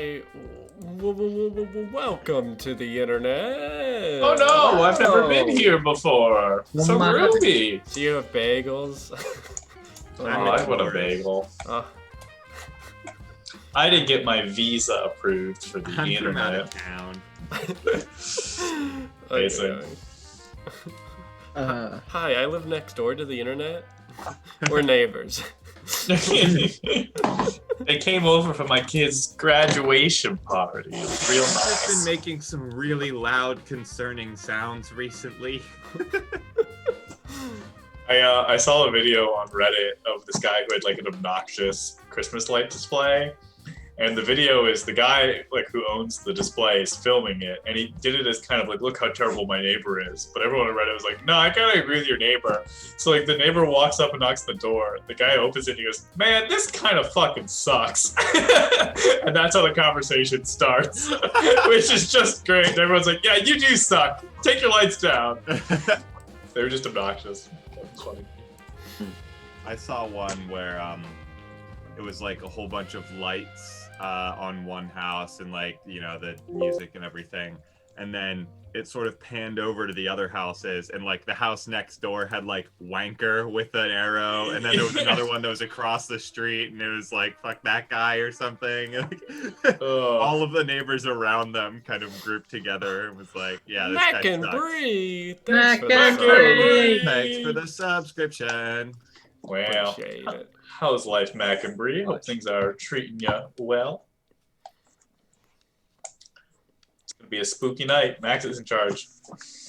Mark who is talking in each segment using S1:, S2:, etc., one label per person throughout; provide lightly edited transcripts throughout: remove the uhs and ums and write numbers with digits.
S1: Hi, welcome to the internet.
S2: Oh no, I've never been here before. So groovy.
S1: Do you have bagels?
S2: Oh, I want a bagel. I didn't get my visa approved for the internet.
S3: Out of town.
S2: Amazing.
S1: Hi, I live next door to the internet. We're neighbors.
S2: They came over for my kid's graduation party. It was real nice.
S3: I've been making some really loud, concerning sounds recently.
S2: I saw a video on Reddit of this guy who had like an obnoxious Christmas light display. And the video is the guy like who owns the display is filming it, and he did it as kind of like, look how terrible my neighbor is. But everyone on Reddit was like, no, I kind of agree with your neighbor. So like the neighbor walks up and knocks on the door. The guy opens it and he goes, man, this kind of fucking sucks. And that's how the conversation starts, which is just great. And everyone's like, yeah, you do suck. Take your lights down. They were just obnoxious. That was funny.
S3: I saw one where it was like a whole bunch of lights on one house and like, you know, the music and everything. And then it sort of panned over to the other houses, and like the house next door had like wanker with an arrow. And then there was another one that was across the street and it was like, fuck that guy or something. All of the neighbors around them kind of grouped together and was like, yeah, this
S1: Mac
S3: guy
S1: and
S3: sucks.
S1: Brie.
S2: Mac and Brie.
S3: Thanks for the subscription.
S2: Well,
S1: Appreciate it.
S2: how's life, Mac and Brie? Hope things are treating you well. It's gonna be a spooky night. Max is in charge.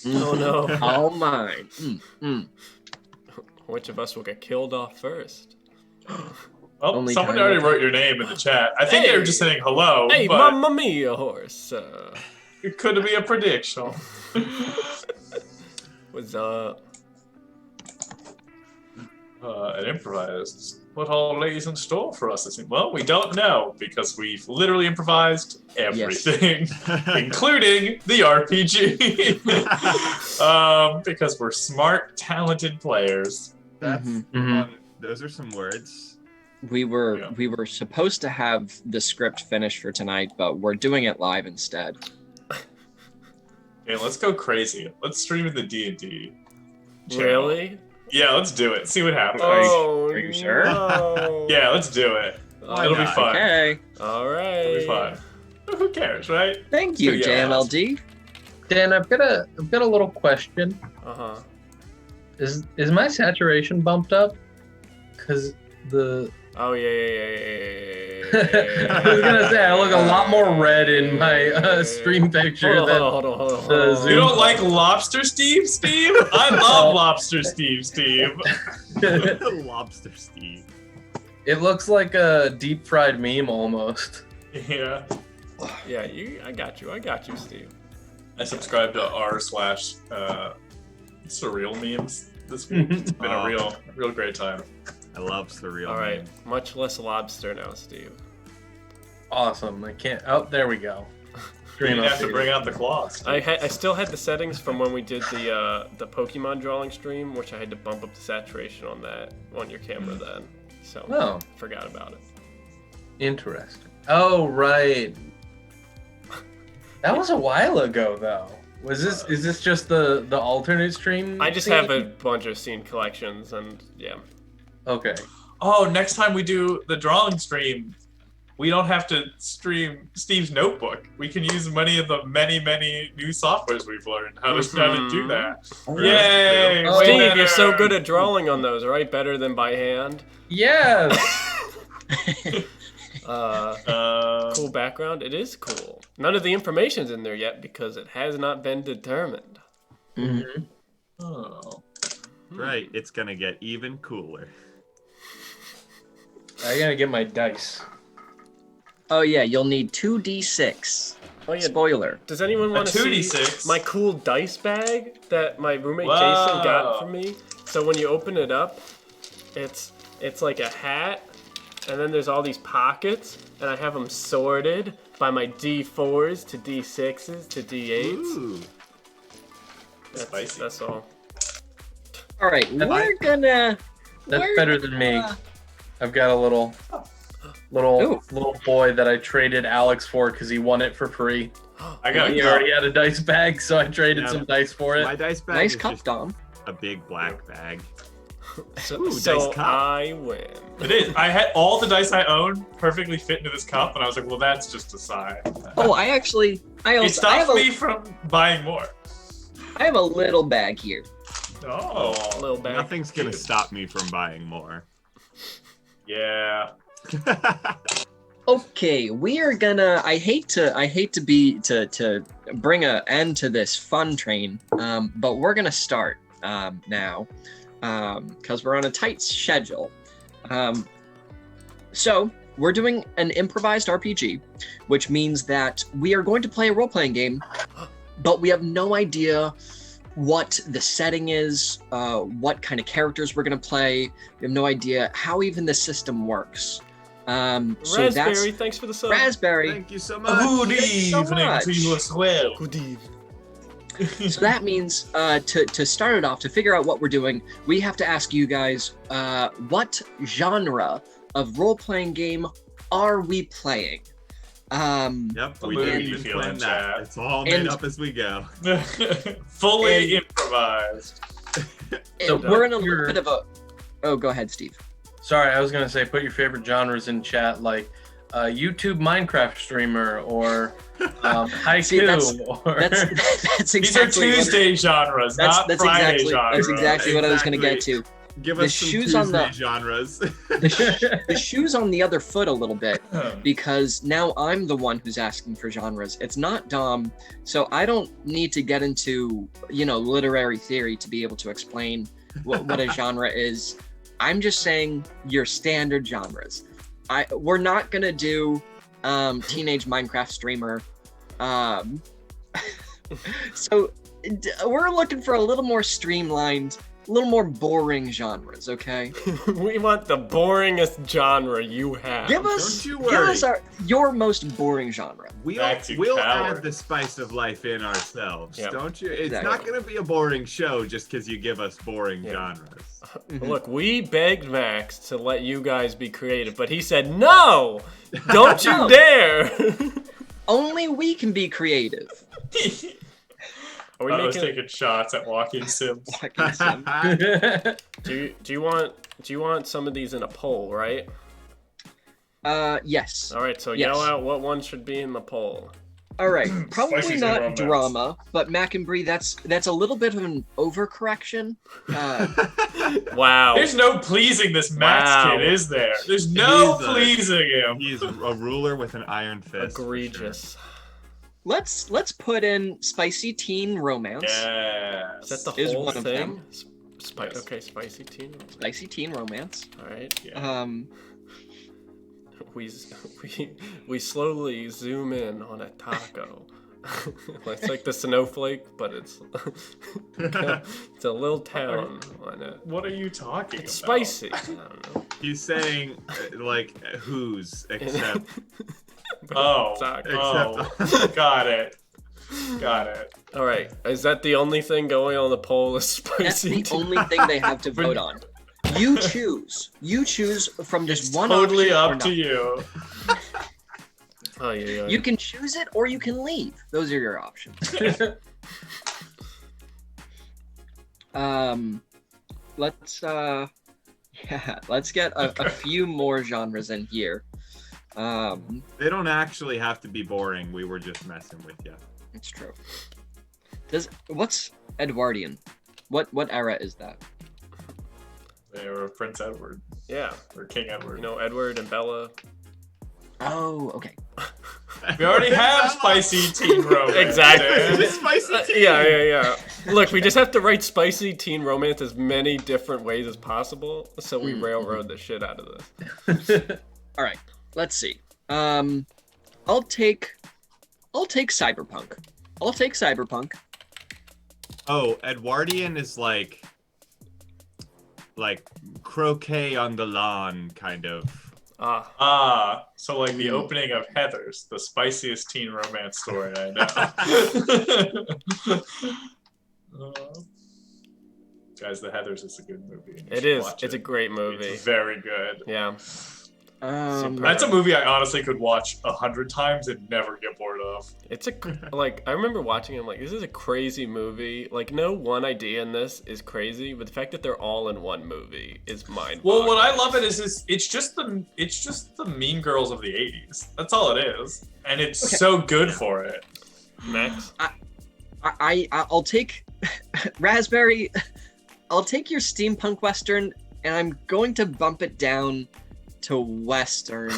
S1: Oh no.
S4: All mine.
S1: Which of us will get killed off first?
S2: Well,
S4: Only
S2: someone
S4: time
S2: already
S4: will
S2: wrote your name in the chat. I think they were just saying hello,
S1: Hey,
S2: but
S1: Mamma Mia horse.
S2: it could be a prediction.
S1: What's up?
S2: At Improvised, what all lays in store for us this week? Well, we don't know because we've literally improvised everything, including the RPG. Because we're smart, talented players.
S3: That's fun. Those are some words.
S4: We were supposed to have the script finished for tonight, but we're doing it live instead.
S2: Okay, let's go crazy. Let's stream in the D&D channel.
S1: Really?
S2: Yeah, let's do it. See what happens.
S4: Are you sure?
S1: No.
S2: Yeah, let's do it.
S1: Why
S2: It'll be
S1: not?
S2: fun.
S4: Okay.
S1: All right.
S2: It'll be fun. Who cares, right?
S4: Thank you,
S2: Yeah.
S4: JMLD.
S5: Dan, I've got a little question.
S1: Uh-huh.
S5: Is my saturation bumped up? Cause the
S1: Oh, yeah.
S5: I was gonna say I look a lot more red in my stream picture
S1: Hold
S5: than
S1: on.
S5: the
S2: You don't like Lobster Steve? I love Lobster Steve.
S3: Lobster Steve.
S5: It looks like a deep fried meme almost.
S2: Yeah.
S1: Yeah, I got you, Steve.
S2: I subscribe to r/surreal memes this week. It's been a real great time.
S3: I love surreal.
S1: All right,
S3: memes.
S1: much less lobster now, Steve.
S5: Awesome. I can't. Oh, there we go.
S2: You didn't have to bring out the claws.
S1: I still had the settings from when we did the Pokemon drawing stream, which I had to bump up the saturation on your camera then. So forgot about it.
S5: Interesting. Oh right. That was a while ago though. Is this just the alternate stream?
S1: I just have a bunch of scene collections and yeah.
S5: Okay.
S2: Oh, next time we do the drawing stream, we don't have to stream Steve's notebook. We can use many of the many new softwares we've learned how to do that. Yay!
S5: Oh,
S1: Steve, you're so good at drawing on those, right? Better than by hand.
S5: Yes.
S1: Cool background. It is cool. None of the information's in there yet because it has not been determined.
S5: Mm-hmm.
S2: Oh.
S3: Right, it's gonna get even cooler.
S5: I gotta get my dice.
S4: Oh yeah, you'll need 2d6.
S1: Oh, yeah.
S4: Spoiler.
S1: Does anyone want to see
S2: 2d6?
S1: my cool dice bag that my roommate
S2: Whoa.
S1: Jason got for me? So when you open it up, it's like a hat, and then there's all these pockets, and I have them sorted by my D4s to D6s to D8s.
S3: Ooh.
S2: Spicy.
S1: That's all.
S4: All right, we're gonna.
S5: That's better than me. I've got a little little boy that I traded Alex for because he won it for free.
S2: I got
S5: He already had a dice bag, so I traded some dice for it.
S3: My dice bag
S4: Nice
S3: is
S4: cup,
S3: just
S4: Dom.
S3: a big black bag.
S1: So,
S3: Ooh,
S1: so
S3: dice cup.
S1: I win.
S2: It is. I had all the dice I owned perfectly fit into this cup, and I was like, well, that's just a sign.
S4: Oh, I
S2: It
S4: have
S2: stopped me from buying more.
S4: I have a little bag here.
S2: Oh.
S1: Little bag.
S3: Nothing's gonna stop me from buying more.
S2: Yeah.
S4: Okay, we are gonna. I hate to bring an end to this fun train, but we're gonna start now, because we're on a tight schedule. So we're doing an improvised RPG, which means that we are going to play a role-playing game, but we have no idea what the setting is, what kind of characters we're gonna play. We have no idea how even the system works. So that's
S1: Raspberry, thanks for the sub.
S4: Raspberry.
S3: Thank you so much.
S2: Good
S4: Thank you so
S2: evening
S4: much.
S2: to you as well.
S1: Good evening.
S4: So that means to start it off, to figure out what we're doing, we have to ask you guys, what genre of role-playing game are we playing?
S3: Yep, we
S2: Mood
S3: didn't
S2: you
S3: even
S2: feel
S3: plan
S2: in
S3: that.
S2: chat.
S3: It's all made
S4: And-
S3: up as we go.
S2: Fully
S4: And-
S2: improvised.
S5: So
S4: We're in a
S5: put
S4: little
S5: your-
S4: bit of a. Oh, go ahead, Steve.
S5: Sorry, I was gonna say put your favorite genres in chat, like YouTube Minecraft streamer or haiku.
S4: See, that's
S2: These are
S4: exactly what-
S2: Tuesday genres, not Friday
S4: exactly
S2: genres.
S4: that's exactly what I was going to get to.
S3: Give
S4: The
S3: us some
S4: shoes
S3: Tuesday
S4: on the-
S3: genres.
S4: The shoe's on the other foot a little bit, because now I'm the one who's asking for genres. It's not Dom, so I don't need to get into, literary theory to be able to explain what a genre is. I'm just saying your standard genres. We're not gonna do teenage Minecraft streamer. So we're looking for a little more streamlined, a little more boring genres, okay?
S1: We want the boringest genre you have.
S4: Give us,
S3: Don't you
S4: give
S3: worry.
S4: us your most boring genre.
S2: Back to
S3: We'll
S2: coward.
S3: add the spice of life in ourselves,
S1: Yep.
S3: don't you? It's
S4: Exactly.
S3: not going to be a boring show just because you give us boring
S1: Yeah.
S3: genres.
S1: Look, we begged Max to let you guys be creative, but he said, no! Don't you
S4: No.
S1: dare!
S4: Only we can be creative.
S1: Are we
S2: I was
S1: making?
S2: taking shots at walking sims.
S1: Do you want some of these in a poll, right?
S4: Yes.
S1: All right, so
S4: Yes.
S1: yell out what one should be in the poll.
S4: All right. Probably
S2: Spicy
S4: not
S2: romance.
S4: drama, but Mac and Brie, that's a little bit of an overcorrection.
S1: Wow.
S2: There's no pleasing this Max
S1: Wow.
S2: kid, is there? There's no
S3: He's a-
S2: pleasing him.
S3: He's a ruler with an iron fist. for
S1: Egregious.
S4: Let's put in spicy teen romance.
S2: Yes.
S1: Is that the
S4: Is
S1: whole
S4: one of
S1: thing?
S4: them.
S2: Yes.
S1: Okay, spicy teen.
S4: Spicy teen romance.
S1: All right.
S2: Yeah.
S1: We slowly zoom in on a taco. It's like the snowflake, but it's it's a little town on it.
S2: What are you talking
S1: It's
S2: about?
S1: spicy. I don't know.
S3: He's saying, like, who's, except.
S1: But
S2: Oh.
S1: taco.
S2: Oh. Got it. Got it.
S1: All right. Is that the only thing going on the poll? Is spicy?
S4: That's the
S1: teen?
S4: only thing they have to vote on. You choose. You choose from just
S2: It's
S4: one
S2: totally
S4: option or
S2: up to
S4: not.
S2: you.
S1: Oh yeah.
S4: You can choose it or you can leave. Those are your options. Let's let's get a few more genres in here.
S3: They don't actually have to be boring. We were just messing with you.
S4: It's true. What's Edwardian? What era is that?
S2: They were Prince Edward
S1: Yeah.
S2: or King Edward.
S1: You know, Edward and Bella.
S4: Oh, okay.
S2: We already have spicy teen romance.
S1: Exactly.
S2: Dan.
S3: Spicy teen.
S1: Yeah. Look, we just have to write spicy teen romance as many different ways as possible, so we railroad the shit out of this.
S4: All right. Let's see. I'll take cyberpunk. I'll take cyberpunk.
S3: Oh, Edwardian is like croquet on the lawn, kind of.
S2: So like the opening of Heathers, the spiciest teen romance story I know. Guys, the Heathers is a good movie. You
S1: It
S2: should
S1: is.
S2: watch
S1: It's a great movie.
S2: It's very good.
S1: Yeah.
S2: That's a movie I honestly could watch 100 times and never get bored of.
S1: It's like, I remember watching it, I'm like, this is a crazy movie. Like, no one idea in this is crazy, but the fact that they're all in one movie is mind-boggling.
S2: Well, what I love it is it's just the Mean Girls of the 80s. That's all it is. And it's so good for it.
S1: Max?
S4: I'll take Raspberry. I'll take your steampunk western, and I'm going to bump it down to western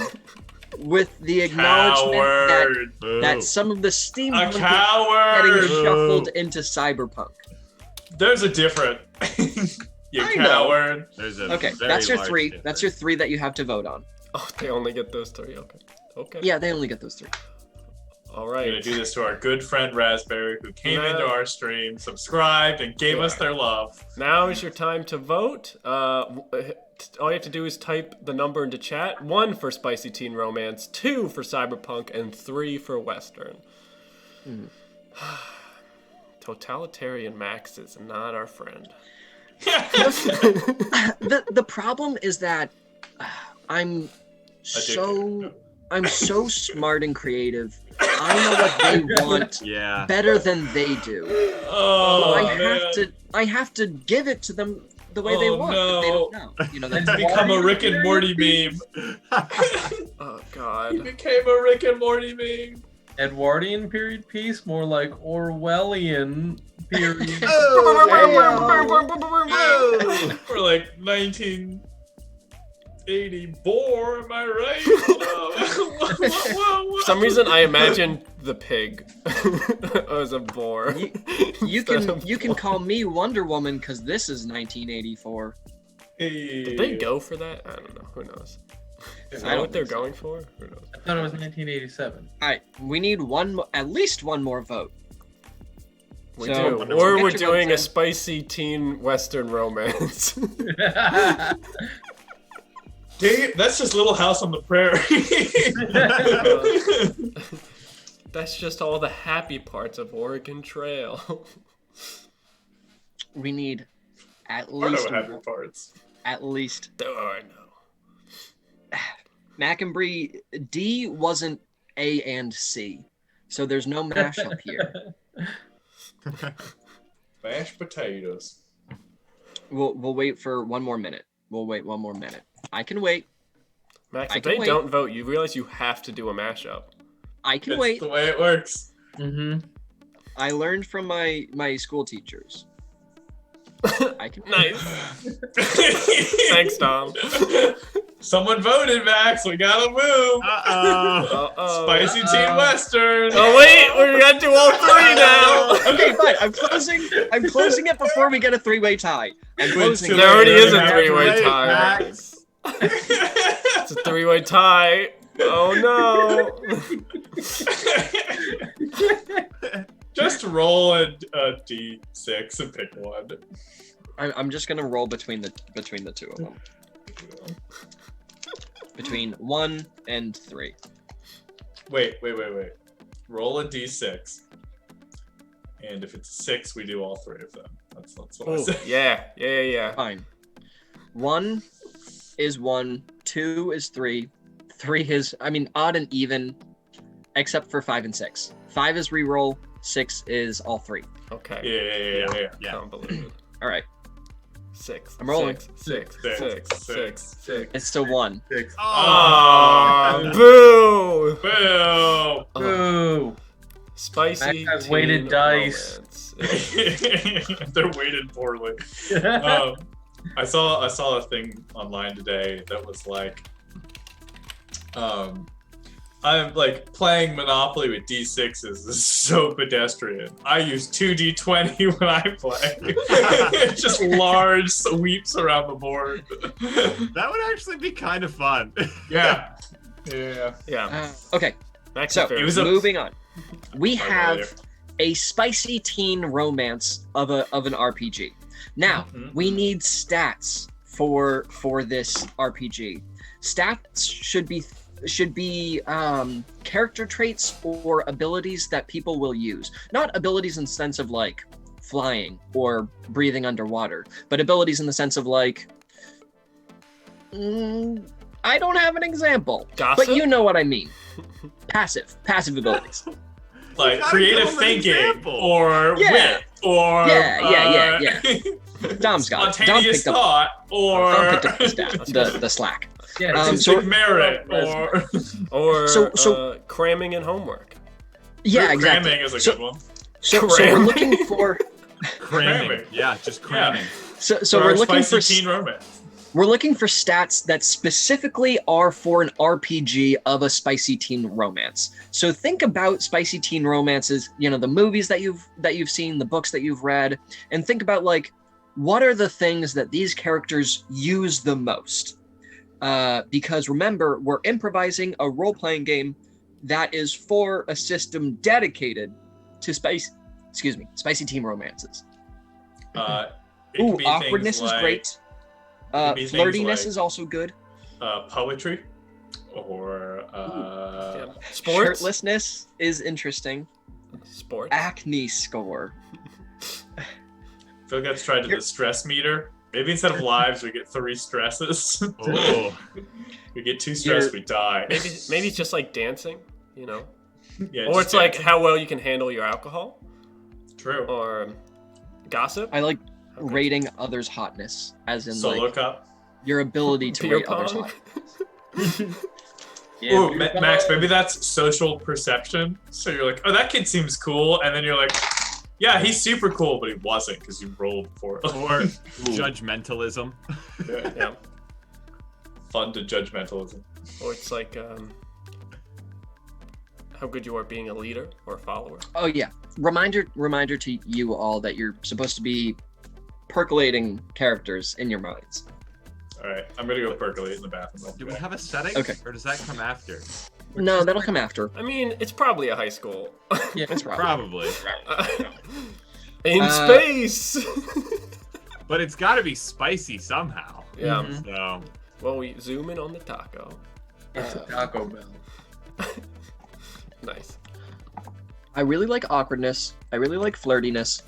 S4: with the acknowledgement that some of the steampunk is getting shuffled into cyberpunk.
S2: There's a different. You coward.
S4: Okay, that's your three. Difference. That's your three that you have to vote on.
S1: Oh, they only get those three. Okay.
S4: Yeah, they only get those three.
S1: All right.
S2: We're gonna do this to our good friend Raspberry, who came into our stream, subscribed, and gave us their love.
S1: Now is your time to vote. All you have to do is type the number into chat. 1 for spicy teen romance, 2 for cyberpunk, and 3 for western. Totalitarian Max is not our friend.
S4: The problem is that I'm so smart and creative. I know what they want better than they do.
S2: Oh,
S4: I have to give it to them the way they want.
S2: No.
S4: But they don't know. You know, that's
S2: become a Rick and Morty meme.
S1: Oh God.
S2: He became a Rick and Morty meme.
S5: Edwardian period piece, more like Orwellian period.
S2: For like 1984, am I right?
S1: For some reason, I imagined the pig as a boar.
S4: You can call me Wonder Woman because this is 1984.
S1: Did they go for that? I don't know. Who knows? Is that what they're going for? Who knows?
S5: I thought it was 1987.
S4: All right, we need at least one more vote.
S1: We do. Or we're doing a spicy teen western romance.
S2: Dang it, that's just Little House on the Prairie.
S1: That's just all the happy parts of Oregon Trail.
S4: We need at least
S2: happy parts.
S4: At least.
S1: Oh, I know.
S4: Mac and Brie, D wasn't A and C, so there's no mashup here.
S2: Mashed potatoes.
S4: We'll wait for one more minute. We'll wait one more minute. I can wait.
S1: Max, if they don't vote, you realize you have to do a mashup.
S4: I can wait.
S2: That's the way it works.
S5: Mm-hmm.
S4: I learned from my school teachers. I can.
S1: Nice. Thanks, Tom.
S2: Someone voted, Max. We gotta move. Spicy teen western.
S1: Oh wait, we gotta do all three now.
S4: Okay, fine. I'm closing it before we get a three-way tie. I'm closing it.
S1: There already is a three-way tie. It's a three-way tie. Oh
S2: no. Just roll a D6 and pick one.
S4: I'm just gonna roll between the two of them. Between 1 and 3.
S2: Wait. Roll a D6. And if it's 6, we do all three of them. That's what I said.
S1: Yeah.
S4: Fine. 1 is 1, 2 is 3, 3 is, odd and even, except for 5 and 6. 5 is reroll, 6 is all three.
S1: Okay.
S2: Yeah.
S1: Can't believe it.
S4: All right.
S1: 6.
S4: I'm rolling.
S1: 6.
S4: It's still 1.
S3: 6.
S1: Oh, boo!
S2: Boo!
S5: Boo!
S1: Spicy
S5: Max has weighted dice.
S2: They're weighted poorly. I saw a thing online today that was like, I'm like playing Monopoly with D6s is so pedestrian. I use 2D20 when I play. It's just large sweeps around the board.
S3: That would actually be kind of fun.
S2: Yeah.
S4: Okay.
S1: Max
S4: So moving on. We
S2: familiar.
S4: have a spicy teen romance of an RPG. Now we need stats for this RPG. Stats should be character traits or abilities that people will use. Not abilities in the sense of like flying or breathing underwater, but abilities in the sense of like I don't have an example,
S1: Gossip?
S4: but you know what I mean. Passive abilities.
S2: Like
S3: gotta
S2: creative
S3: give 'em an
S2: thinking
S3: example.
S2: or
S4: Yeah.
S2: wit or
S4: Yeah. Dom's got it. Dom
S2: spontaneous
S4: picked up.
S2: thought or
S4: Dom picked up the slack.
S5: Yeah,
S2: artistic
S4: so-
S2: merit or
S1: Or cramming and homework.
S4: Yeah, exactly.
S2: cramming is a
S4: So-
S2: good one.
S4: So we're
S1: Cramming.
S4: looking for.
S3: Cramming. Yeah, just cramming.
S4: So
S2: Or
S4: we're looking
S2: spicy
S4: for
S2: teen romance.
S4: We're looking for stats that specifically are for an RPG of a spicy teen romance. So think about spicy teen romances, the movies that you've seen, the books that you've read, and think about like what are the things that these characters use the most? Because remember, we're improvising a role-playing game that is for a system dedicated to spicy teen romances.
S2: It
S4: Ooh,
S2: could be
S4: awkwardness
S2: things
S4: is
S2: like,
S4: great.
S2: could be things
S4: Flirtiness
S2: like-
S4: is also good.
S2: poetry or
S1: Yeah. Sports.
S4: Shirtlessness is interesting.
S1: Sports.
S4: Acne score.
S2: I feel like that's tried to the stress meter. Maybe instead of lives, we get 3 stresses.
S3: Oh,
S2: We get 2 stress, we die.
S1: Maybe it's just like dancing,
S2: Yeah,
S1: or
S2: just
S1: it's like
S2: dancing.
S1: how well you can handle your alcohol,
S2: True.
S1: or gossip.
S4: I like
S1: Okay.
S4: rating others' hotness, as in
S2: Solo
S4: like
S2: cup.
S4: your ability to
S1: Beer
S4: rate others'
S1: pong.
S4: hotness.
S5: yeah,
S2: Ooh, Max, maybe that's social perception. So you're like, oh, that kid seems cool, and then you're like, yeah, he's super cool, but he wasn't because you rolled for it.
S3: or judgmentalism.
S1: Yeah.
S2: Fun to judgmentalism.
S1: Or it's like how good you are being a leader or a follower.
S4: Oh yeah. Reminder to you all that you're supposed to be percolating characters in your minds.
S2: All right, I'm gonna go percolate in the bathroom.
S3: Do we have a setting?
S4: Okay.
S3: Or does that come after?
S4: No, that'll come after.
S1: I mean, it's probably a high school.
S5: yeah,
S4: It's probably.
S3: Probably.
S1: In space.
S3: But it's got to be spicy somehow.
S1: Yeah.
S5: Mhm.
S3: So
S1: Well, we zoom in on the taco.
S5: It's a Taco Bell.
S1: Nice.
S4: I really like awkwardness. I really like flirtiness.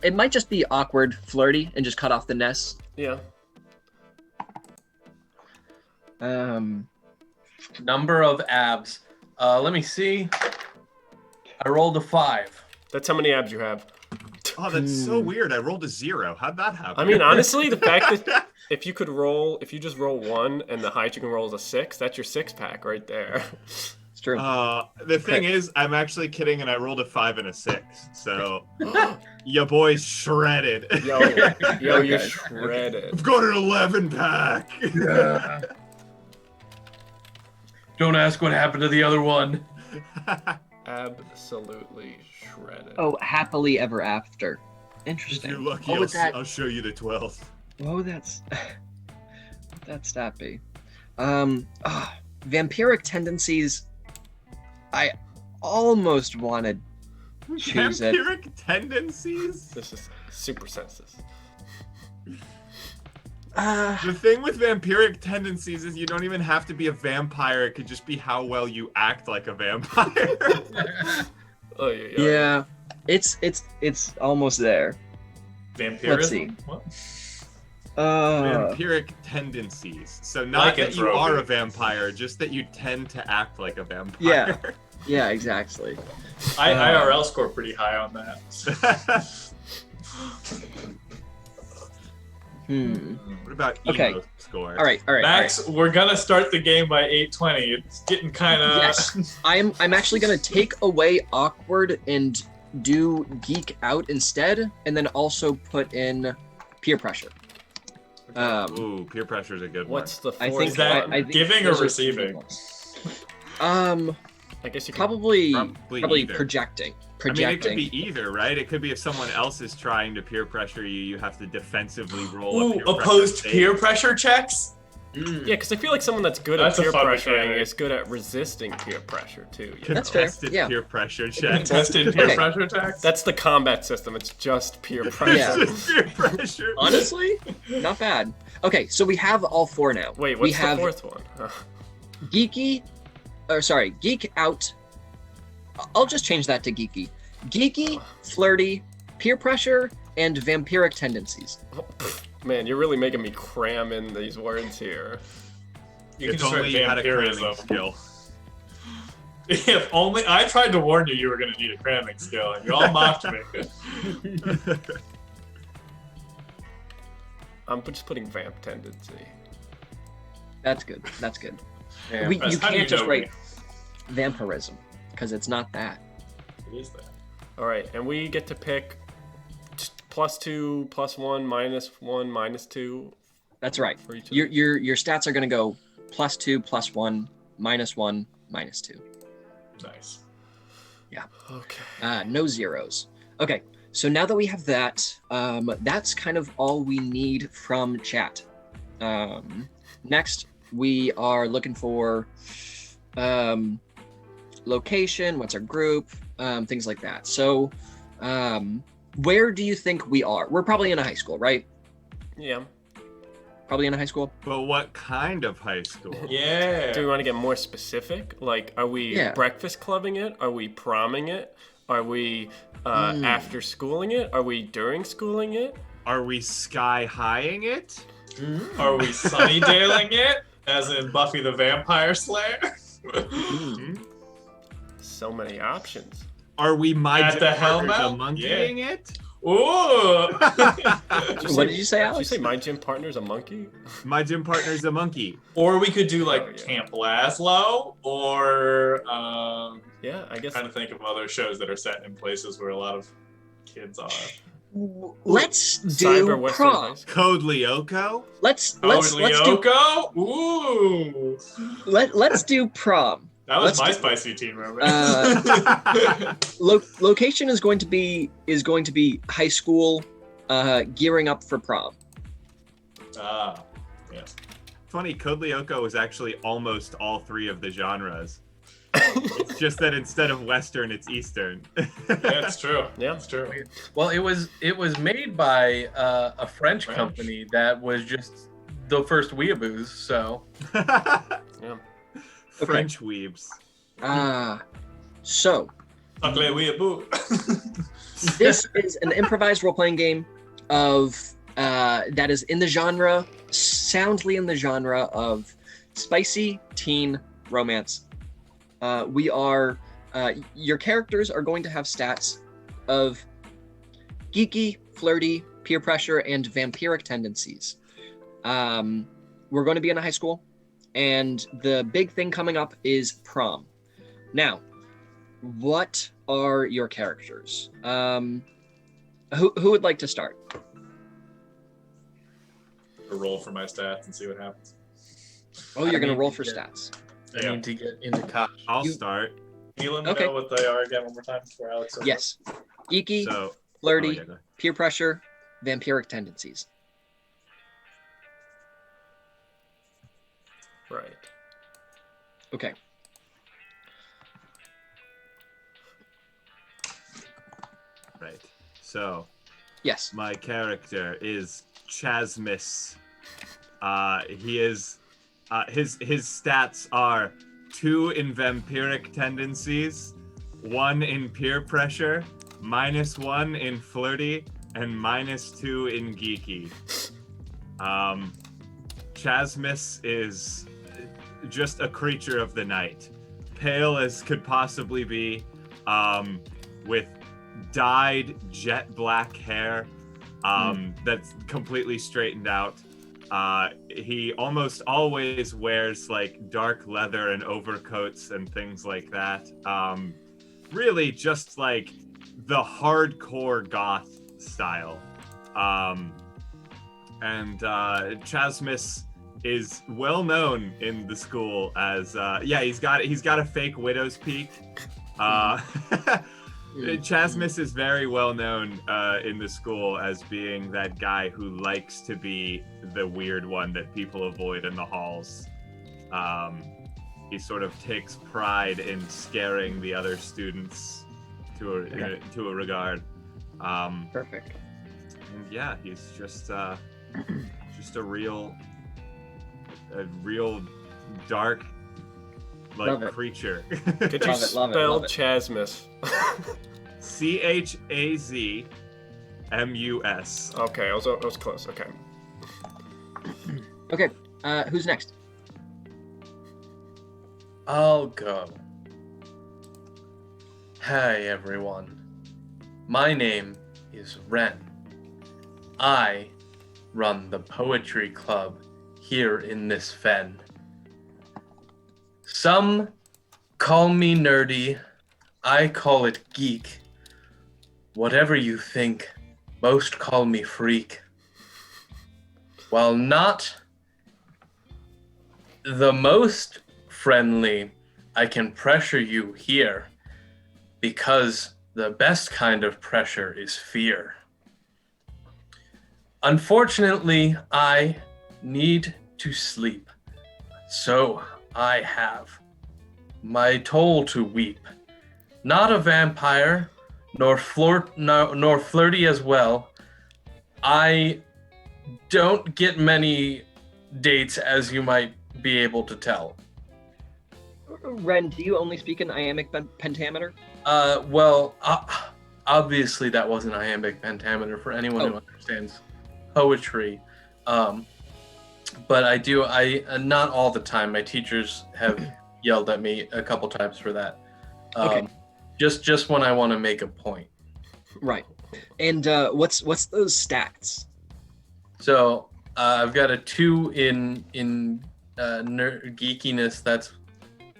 S4: It might just be awkward, flirty, and just cut off the ness.
S1: Yeah.
S5: Number of abs. Let me see. I rolled a 5.
S1: That's how many abs you have.
S3: oh, that's so weird. I rolled a 0. How'd that happen?
S1: I mean, honestly, the fact that if you just roll 1 and the highest you can roll is a 6, that's your 6-pack right there.
S4: It's true.
S3: The thing is, I'm actually kidding, and I rolled a 5 and a 6. So your boy's shredded.
S1: Yo,
S4: Okay.
S1: you're shredded.
S3: I've got an 11-pack.
S5: Yeah. Don't ask what happened to the other one.
S1: Absolutely shredded.
S4: Oh, happily ever after.
S3: If
S4: Interesting.
S3: you're lucky,
S4: What would that?
S3: I'll show you the 12th.
S4: Oh, that's that be. Vampiric tendencies. I almost wanted to choose it.
S3: Vampiric tendencies?
S1: This is super census.
S3: The thing with vampiric tendencies is you don't even have to be a vampire. It could just be how well you act like a vampire.
S1: Oh yeah.
S4: Yeah, it's almost there.
S2: Vampirism?
S4: Let's see.
S2: What?
S3: Vampiric tendencies. So not that you
S2: Lycanthropy.
S3: are a vampire, just that you tend to act like a vampire.
S4: Yeah. Yeah, exactly.
S2: IRL score pretty high on that.
S3: What about emo
S4: Okay.
S3: score?
S4: All right.
S2: Max, we're gonna start the game by 8:20. It's getting kind of.
S4: Yes. I'm actually gonna take away awkward and do geek out instead, and then also put in peer pressure.
S3: Ooh, peer pressure is a good
S1: What's the
S4: I
S1: fourth
S4: think
S2: Is that
S1: one?
S4: I think
S2: giving or
S4: those are
S2: receiving?
S1: I guess you can.
S4: Probably
S3: Probably either.
S4: projecting.
S3: I mean, it could
S4: Projecting.
S3: be either, right? It could be if someone else is trying to peer pressure you, you have to defensively roll a
S2: Ooh,
S3: peer
S2: opposed
S3: pressure
S2: peer
S3: save.
S2: pressure checks?
S1: Yeah, because I feel like someone that's good
S2: That's
S1: at
S2: a
S1: peer
S2: fun
S1: pressuring
S2: mechanic.
S1: is good at resisting peer pressure too. You know?
S4: That's fair,
S3: Contested
S4: yeah.
S3: peer pressure check.
S2: Contested peer
S4: Okay.
S2: pressure checks?
S1: That's the combat system. It's just peer pressure.
S4: Yeah.
S3: Just peer pressure.
S4: Honestly, not bad. Okay, so we have all four now.
S1: Wait,
S4: we
S1: what's the
S4: have
S1: fourth one?
S4: geek out. I'll just change that to geeky. Geeky, flirty, peer pressure, and vampiric tendencies.
S1: Man, you're really making me cram in these words here.
S2: You can
S3: If
S2: just
S3: only
S2: write
S3: you had a
S2: vampirism.
S3: cramming skill.
S2: If only I tried to warn you you were going to need a cramming skill, and you all mocked me.
S1: I'm just putting vamp tendency.
S4: That's good. That's good.
S5: Yeah.
S4: You
S2: How do
S4: can't just
S2: know
S4: write
S2: me?
S4: vampirism because it's not that.
S2: It is that.
S1: All right, and we get to pick +2, +1, -1, -2
S4: That's right.
S1: for each of
S4: Your
S1: these.
S4: your stats are gonna go +2, +1, -1, -2.
S2: Nice.
S1: Okay.
S4: No zeros. Okay, so now that we have that, that's kind of all we need from chat. Next, we are looking for location, what's our group, things like that. So, where do you think we are? We're probably in a high school, right?
S1: Yeah.
S4: Probably in a high school.
S3: But what kind of high school?
S2: Yeah.
S1: Do we want to get more specific? Like, are we
S4: Yeah.
S1: breakfast clubbing it? Are we promming it? Are we after schooling it? Are we during schooling it?
S3: Are we sky highing it?
S2: Are we Sunnydale-ing it? As in Buffy the Vampire Slayer?
S1: So many options.
S3: Are we my
S2: At the
S3: Jim Parker's
S2: Hellmouth?
S3: a monkeying it?
S2: Ooh!
S4: What did you say,
S1: Did you
S4: Alex?
S1: say my gym partner's a monkey?
S3: My gym partner's a monkey.
S2: Or we could do like
S1: Oh, yeah.
S2: Camp Laszlo, or
S1: Yeah, I guess.
S2: trying to think of other shows that are set in places where a lot of kids are.
S4: Let's do
S1: Cyber Western High
S4: prom.
S1: School.
S3: Code Lyoko?
S4: Let's do
S2: Lyoko? Ooh!
S4: let's do prom.
S2: That was
S4: Let's
S2: my
S4: do-
S2: spicy teen romance.
S4: Location is going to be high school, gearing up for prom.
S2: Ah, yes.
S3: Funny, Code Lyoko is actually almost all three of the genres. It's just that instead of Western, it's Eastern.
S2: Yeah, it's true.
S1: Yeah.
S2: It's true.
S5: Well, it was made by a French company that was just the first weeaboos. So
S1: Yeah.
S3: French weebs.
S4: So
S2: Ugly weeaboo.
S4: this is an improvised role-playing game of that is in the genre, soundly in the genre of spicy teen romance. We are your characters are going to have stats of geeky, flirty, peer pressure, and vampiric tendencies. We're going to be in a high school, and the big thing coming up is prom. Now, what are your characters? Who would like to start?
S2: A roll for my stats and see what happens.
S4: Oh, you're going to
S5: need
S4: roll
S5: to
S4: for
S5: get-
S4: stats.
S5: I
S2: Yeah.
S5: need to get into college.
S3: I'll
S4: You-
S3: start.
S2: Can you let me
S4: Okay.
S2: know what they are again one more time before Alex says
S4: Yes. Geeky,
S3: So,
S4: flirty,
S3: oh, yeah, go ahead.
S4: peer pressure, vampiric tendencies.
S1: Right.
S4: Okay.
S3: Right. So,
S4: Yes.
S3: my character is Chasmis. He is his stats are 2 in vampiric tendencies, 1 in peer pressure, -1 in flirty, and -2 in geeky. Chasmis is just a creature of the night, pale as could possibly be, with dyed jet black hair that's completely straightened out. He almost always wears like dark leather and overcoats and things like that. Really just like the hardcore goth style. And Chasmis is well known in the school as he's got a fake widow's peak. Chasmis is very well known in the school as being that guy who likes to be the weird one that people avoid in the halls. He sort of takes pride in scaring the other students to a regard.
S4: Perfect.
S3: And yeah, he's just a real dark
S4: Love it.
S3: creature.
S1: Could you
S4: Love it, love it,
S1: spell
S4: love it.
S1: Chasmus?
S3: Chazmus.
S1: Okay, I was close. Okay.
S4: Okay, who's next?
S5: I'll go. Hey everyone. My name is Ren. I run the poetry club here in this fen. Some call me nerdy. I call it geek. Whatever you think, most call me freak. While not the most friendly, I can pressure you here because the best kind of pressure is fear. Unfortunately, I need to sleep, so I have my toll to weep. Not a vampire, nor flirty as well. I don't get many dates, as you might be able to tell.
S4: Ren, do you only speak in iambic pentameter?
S5: Well, obviously that wasn't iambic pentameter for anyone who understands poetry. But I do, not all the time. My teachers have yelled at me a couple times for that.
S4: Okay.
S5: Just when I want to make a point.
S4: Right. And what's those stats?
S5: So I've got a 2 in geekiness. That's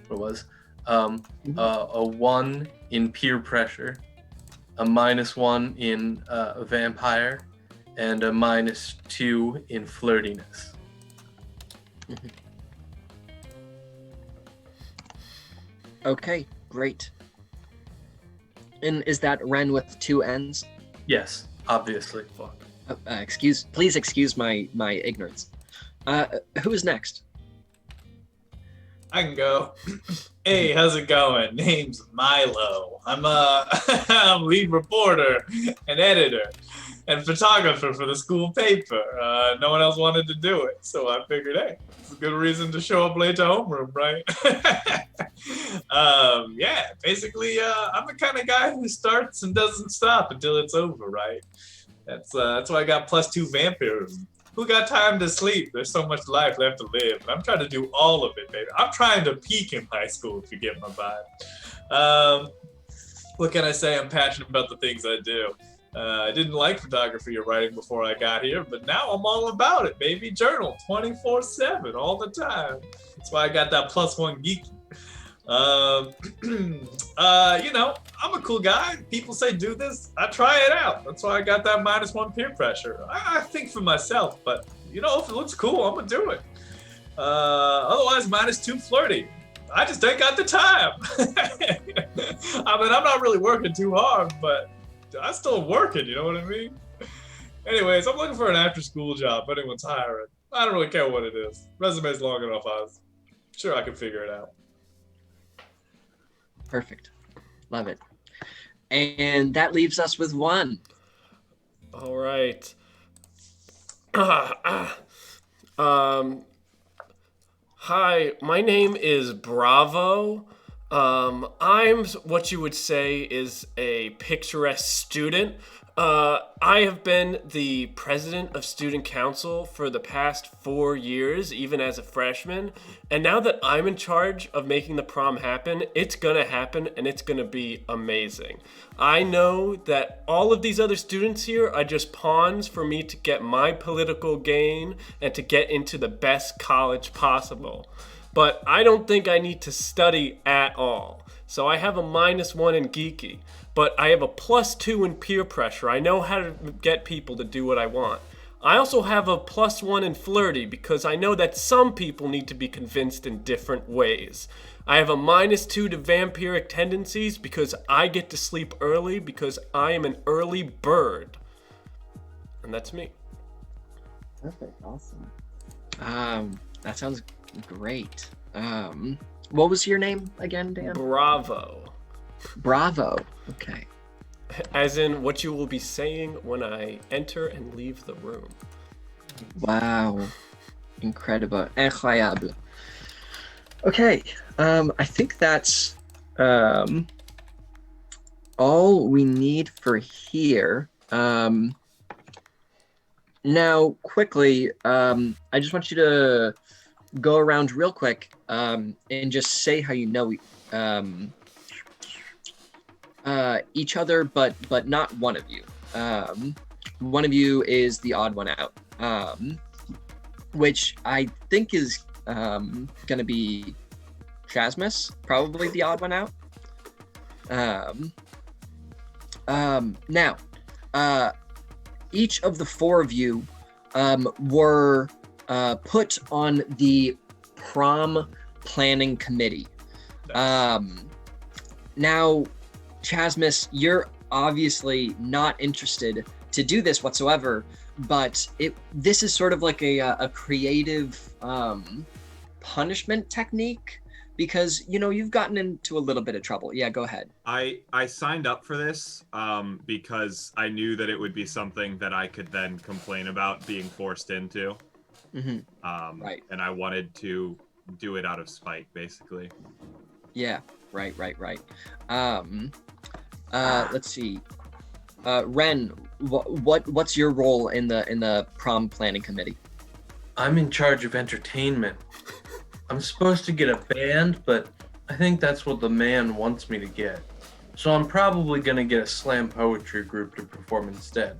S5: what it was. A 1 in peer pressure, a -1 in vampire, and a -2 in flirtiness.
S4: Okay, great. And is that Ren with 2 N's?
S5: Yes, obviously.
S1: Fuck.
S4: Please excuse my ignorance. Who's next?
S2: I can go. Hey, how's it going? Name's Milo. I'm I'm lead reporter and editor and photographer for the school paper. No one else wanted to do it, so I figured, hey, it's a good reason to show up late to homeroom, right? Yeah, basically, I'm the kind of guy who starts and doesn't stop until it's over, right? That's why I got +2 vampirism. Who got time to sleep? There's so much life left to live. I'm trying to do all of it, baby. I'm trying to peak in high school, if you get my vibe. What can I say? I'm passionate about the things I do. I didn't like photography or writing before I got here, but now I'm all about it, baby. Journal 24/7, all the time. That's why I got that +1 geeky. You know, I'm a cool guy. People say do this, I try it out. That's why I got that -1 peer pressure. I think for myself, but you know, if it looks cool, I'm gonna do it. Otherwise, -2 flirty. I just ain't got the time. I mean, I'm not really working too hard, but I'm still working, you know what I mean? Anyways, I'm looking for an after-school job if anyone's hiring. I don't really care what it is. Resume's long enough, I'm sure I can figure it out.
S4: Perfect. Love it. And that leaves us with 1.
S1: All right. Hi, my name is Bravo. I'm what you would say is a picturesque student. I have been the president of student council for the past 4 years, even as a freshman. And now that I'm in charge of making the prom happen, it's gonna happen and it's gonna be amazing. I know that all of these other students here are just pawns for me to get my political gain and to get into the best college possible. But I don't think I need to study at all. So I have a -1 in geeky, but I have a +2 in peer pressure. I know how to get people to do what I want. I also have a +1 in flirty because I know that some people need to be convinced in different ways. I have a -2 to vampiric tendencies because I get to sleep early because I am an early bird. And that's me.
S4: Perfect. Awesome. That sounds great. What was your name again, Dan?
S1: Bravo.
S4: Bravo. Okay.
S1: As in what you will be saying when I enter and leave the room.
S4: Wow. Incredible. Incroyable. Okay. I think that's all we need for here. Now, quickly, I just want you to go around real quick and just say how you know each other, but not one of you. One of you is the odd one out, which I think is going to be Chasmus, probably the odd one out. Now, each of the four of you were put on the prom planning committee. Now, Chasmus, you're obviously not interested to do this whatsoever, but this is sort of like a creative punishment technique because, you know, you've gotten into a little bit of trouble. Yeah, go ahead.
S3: I signed up for this because I knew that it would be something that I could then complain about being forced into.
S4: Mm-hmm. Right.
S3: And I wanted to do it out of spite, basically.
S4: Yeah, right. Let's see. Ren, what's your role in the prom planning committee?
S5: I'm in charge of entertainment. I'm supposed to get a band, but I think that's what the man wants me to get. So I'm probably gonna get a slam poetry group to perform instead.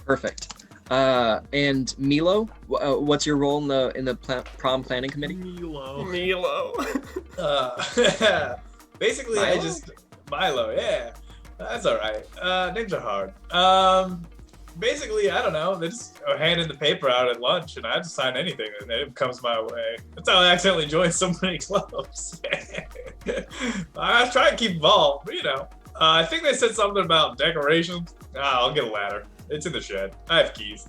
S4: Perfect. And Milo, what's your role in the prom planning committee?
S1: Milo.
S2: Basically,
S4: Milo?
S2: Milo. Yeah, that's all right. Names are hard. Basically, I don't know. They just handed the paper out at lunch, and I had to sign anything that comes my way. That's how I accidentally joined so many clubs. I try to keep involved, but you know. I think they said something about decorations. I'll get a ladder. It's in the shed. I have keys.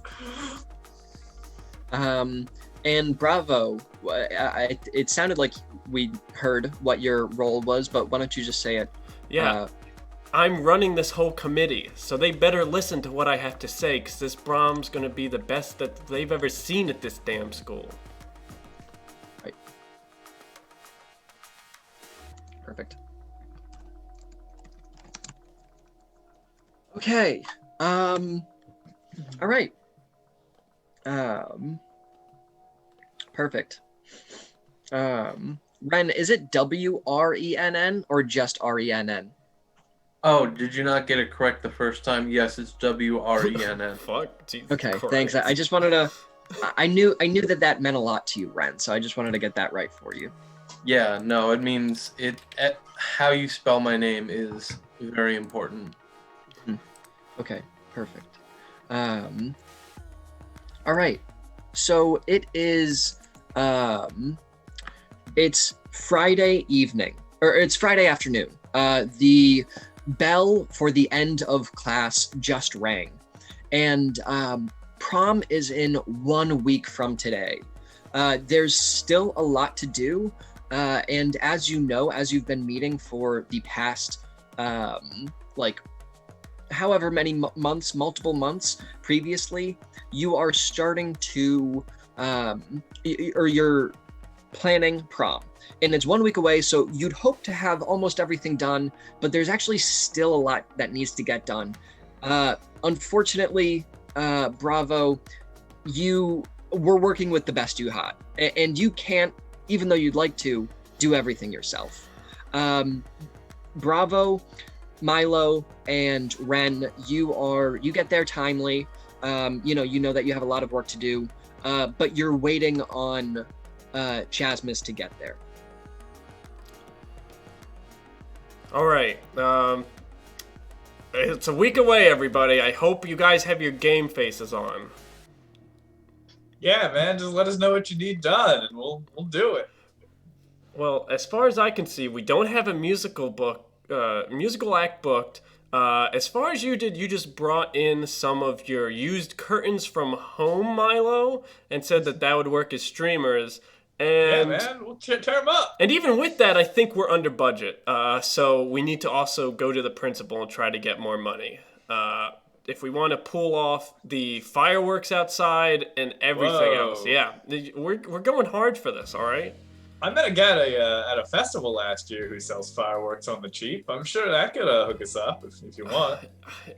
S4: And Bravo, it sounded like we heard what your role was, but why don't you just say it?
S1: Yeah. I'm running this whole committee, so they better listen to what I have to say, because this Brom's going to be the best that they've ever seen at this damn school.
S4: Right. Perfect. Okay. All right. Perfect. Ren, is it WRENN or just RENN?
S5: Oh, did you not get it correct the first time? Yes, it's WRENN.
S1: Fuck. Jesus
S4: Okay,
S1: Christ.
S4: thanks. I just wanted to. I knew that meant a lot to you, Ren. So I just wanted to get that right for you.
S5: Yeah, no, it means how you spell my name is very important.
S4: Okay, perfect. All right. So it is. It's Friday evening, or it's Friday afternoon. The bell for the end of class just rang, and prom is in 1 week from today. There's still a lot to do, and as you know, as you've been meeting for the past like however many months, multiple months previously, you are starting to or you're planning prom. And it's 1 week away, so you'd hope to have almost everything done, but there's actually still a lot that needs to get done. Unfortunately, Bravo, you were working with the best you had, and you can't, even though you'd like to, do everything yourself. Bravo, Milo, and Ren, you get there timely. You know that you have a lot of work to do, but you're waiting on Chasmus to get there.
S1: All right. It's a week away, everybody. I hope you guys have your game faces on.
S2: Yeah, man. Just let us know what you need done, and we'll do it.
S1: Well, as far as I can see, we don't have a musical act booked. As far as you did, you just brought in some of your used curtains from home, Milo, and said that would work as streamers. And
S2: yeah, man, we'll tear them up.
S1: And even with that, I think we're under budget. So we need to also go to the principal and try to get more money. If we want to pull off the fireworks outside and everything else. Yeah, we're going hard for this, all right?
S2: I met a guy at a festival last year who sells fireworks on the cheap. I'm sure that could hook us up if you want.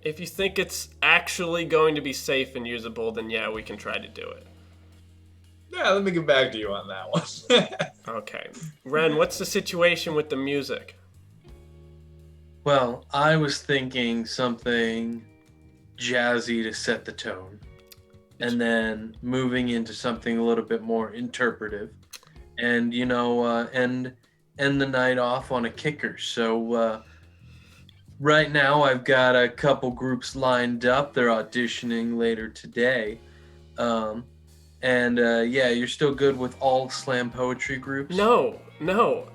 S1: If you think it's actually going to be safe and usable, then yeah, we can try to do it.
S2: Yeah, let me get back to you on that one.
S1: Okay. Ren, what's the situation with the music?
S5: Well, I was thinking something jazzy to set the tone, and then moving into something a little bit more interpretive, and end the night off on a kicker. So right now I've got a couple groups lined up. They're auditioning later today. Yeah, you're still good with all slam poetry groups?
S1: No.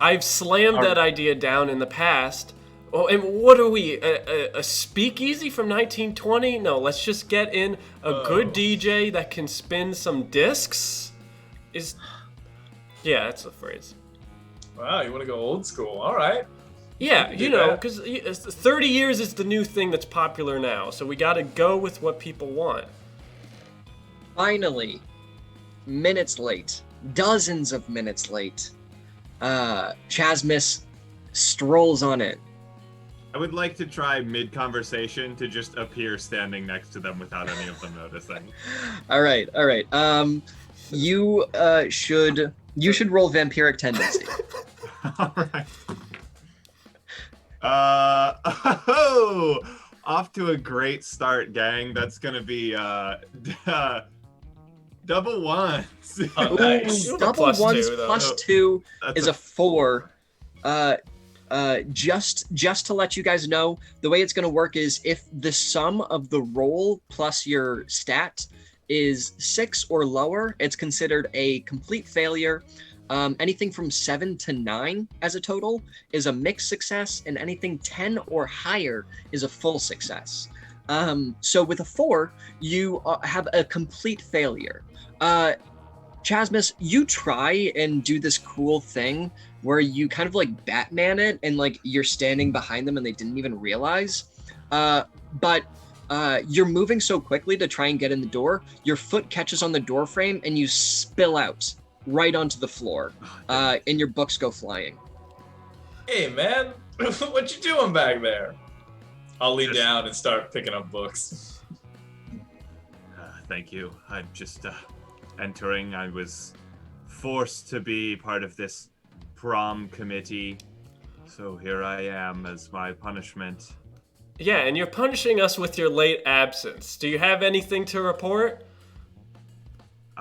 S1: I've slammed that idea down in the past. Oh, and what are we, a speakeasy from 1920? No, let's just get in a good DJ that can spin some discs. Yeah, that's the phrase.
S2: Wow, you want to go old school? All right.
S1: Yeah, because 30 years is the new thing that's popular now, so we got to go with what people want.
S4: Finally, minutes late, dozens of minutes late, Chasmus strolls on it.
S3: I would like to try mid-conversation to just appear standing next to them without any of them noticing.
S4: All right. You should roll vampiric tendency.
S3: All right. Off to a great start, gang. That's gonna be double ones.
S2: Oh, nice.
S1: Ooh,
S4: Double
S1: plus
S4: ones
S1: two, though.
S4: plus 2
S3: That's
S4: is a 4. Just to let you guys know, the way it's going to work is if the sum of the roll plus your stat is 6 or lower, it's considered a complete failure. Anything from 7 to 9 as a total is a mixed success, and anything 10 or higher is a full success. So with a 4, you have a complete failure. Chasmus, you try and do this cool thing where you kind of like Batman it, and like you're standing behind them and they didn't even realize. But you're moving so quickly to try and get in the door, your foot catches on the door frame and you spill out right onto the floor, and your books go flying.
S2: Hey, man, what you doing back there? I'll lean down and start picking up books.
S3: Thank you. I'm just entering. I was forced to be part of this prom committee, so here I am as my punishment.
S1: Yeah, and you're punishing us with your late absence. Do you have anything to report?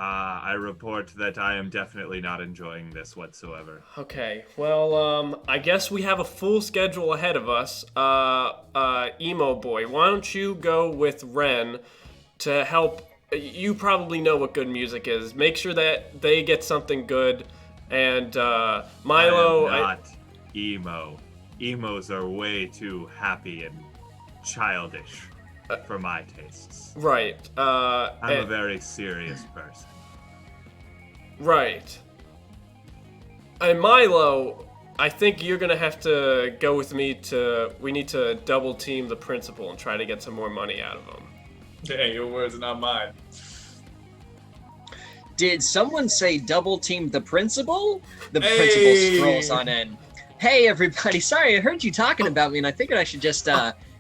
S3: I report that I am definitely not enjoying this whatsoever.
S1: Okay, well, I guess we have a full schedule ahead of us. Emo Boy, why don't you go with Ren to help? You probably know what good music is. Make sure that they get something good. And Milo,
S3: I am not emo. Emos are way too happy and childish for my tastes.
S1: Right.
S3: I'm a very serious person.
S1: Right. And Milo, I think you're gonna have to go with me we need to double team the principal and try to get some more money out of him.
S2: Yeah, your words, not mine.
S4: Did someone say double team the principal? The principal strolls on in. Hey everybody, sorry I heard you talking about me and I figured I should just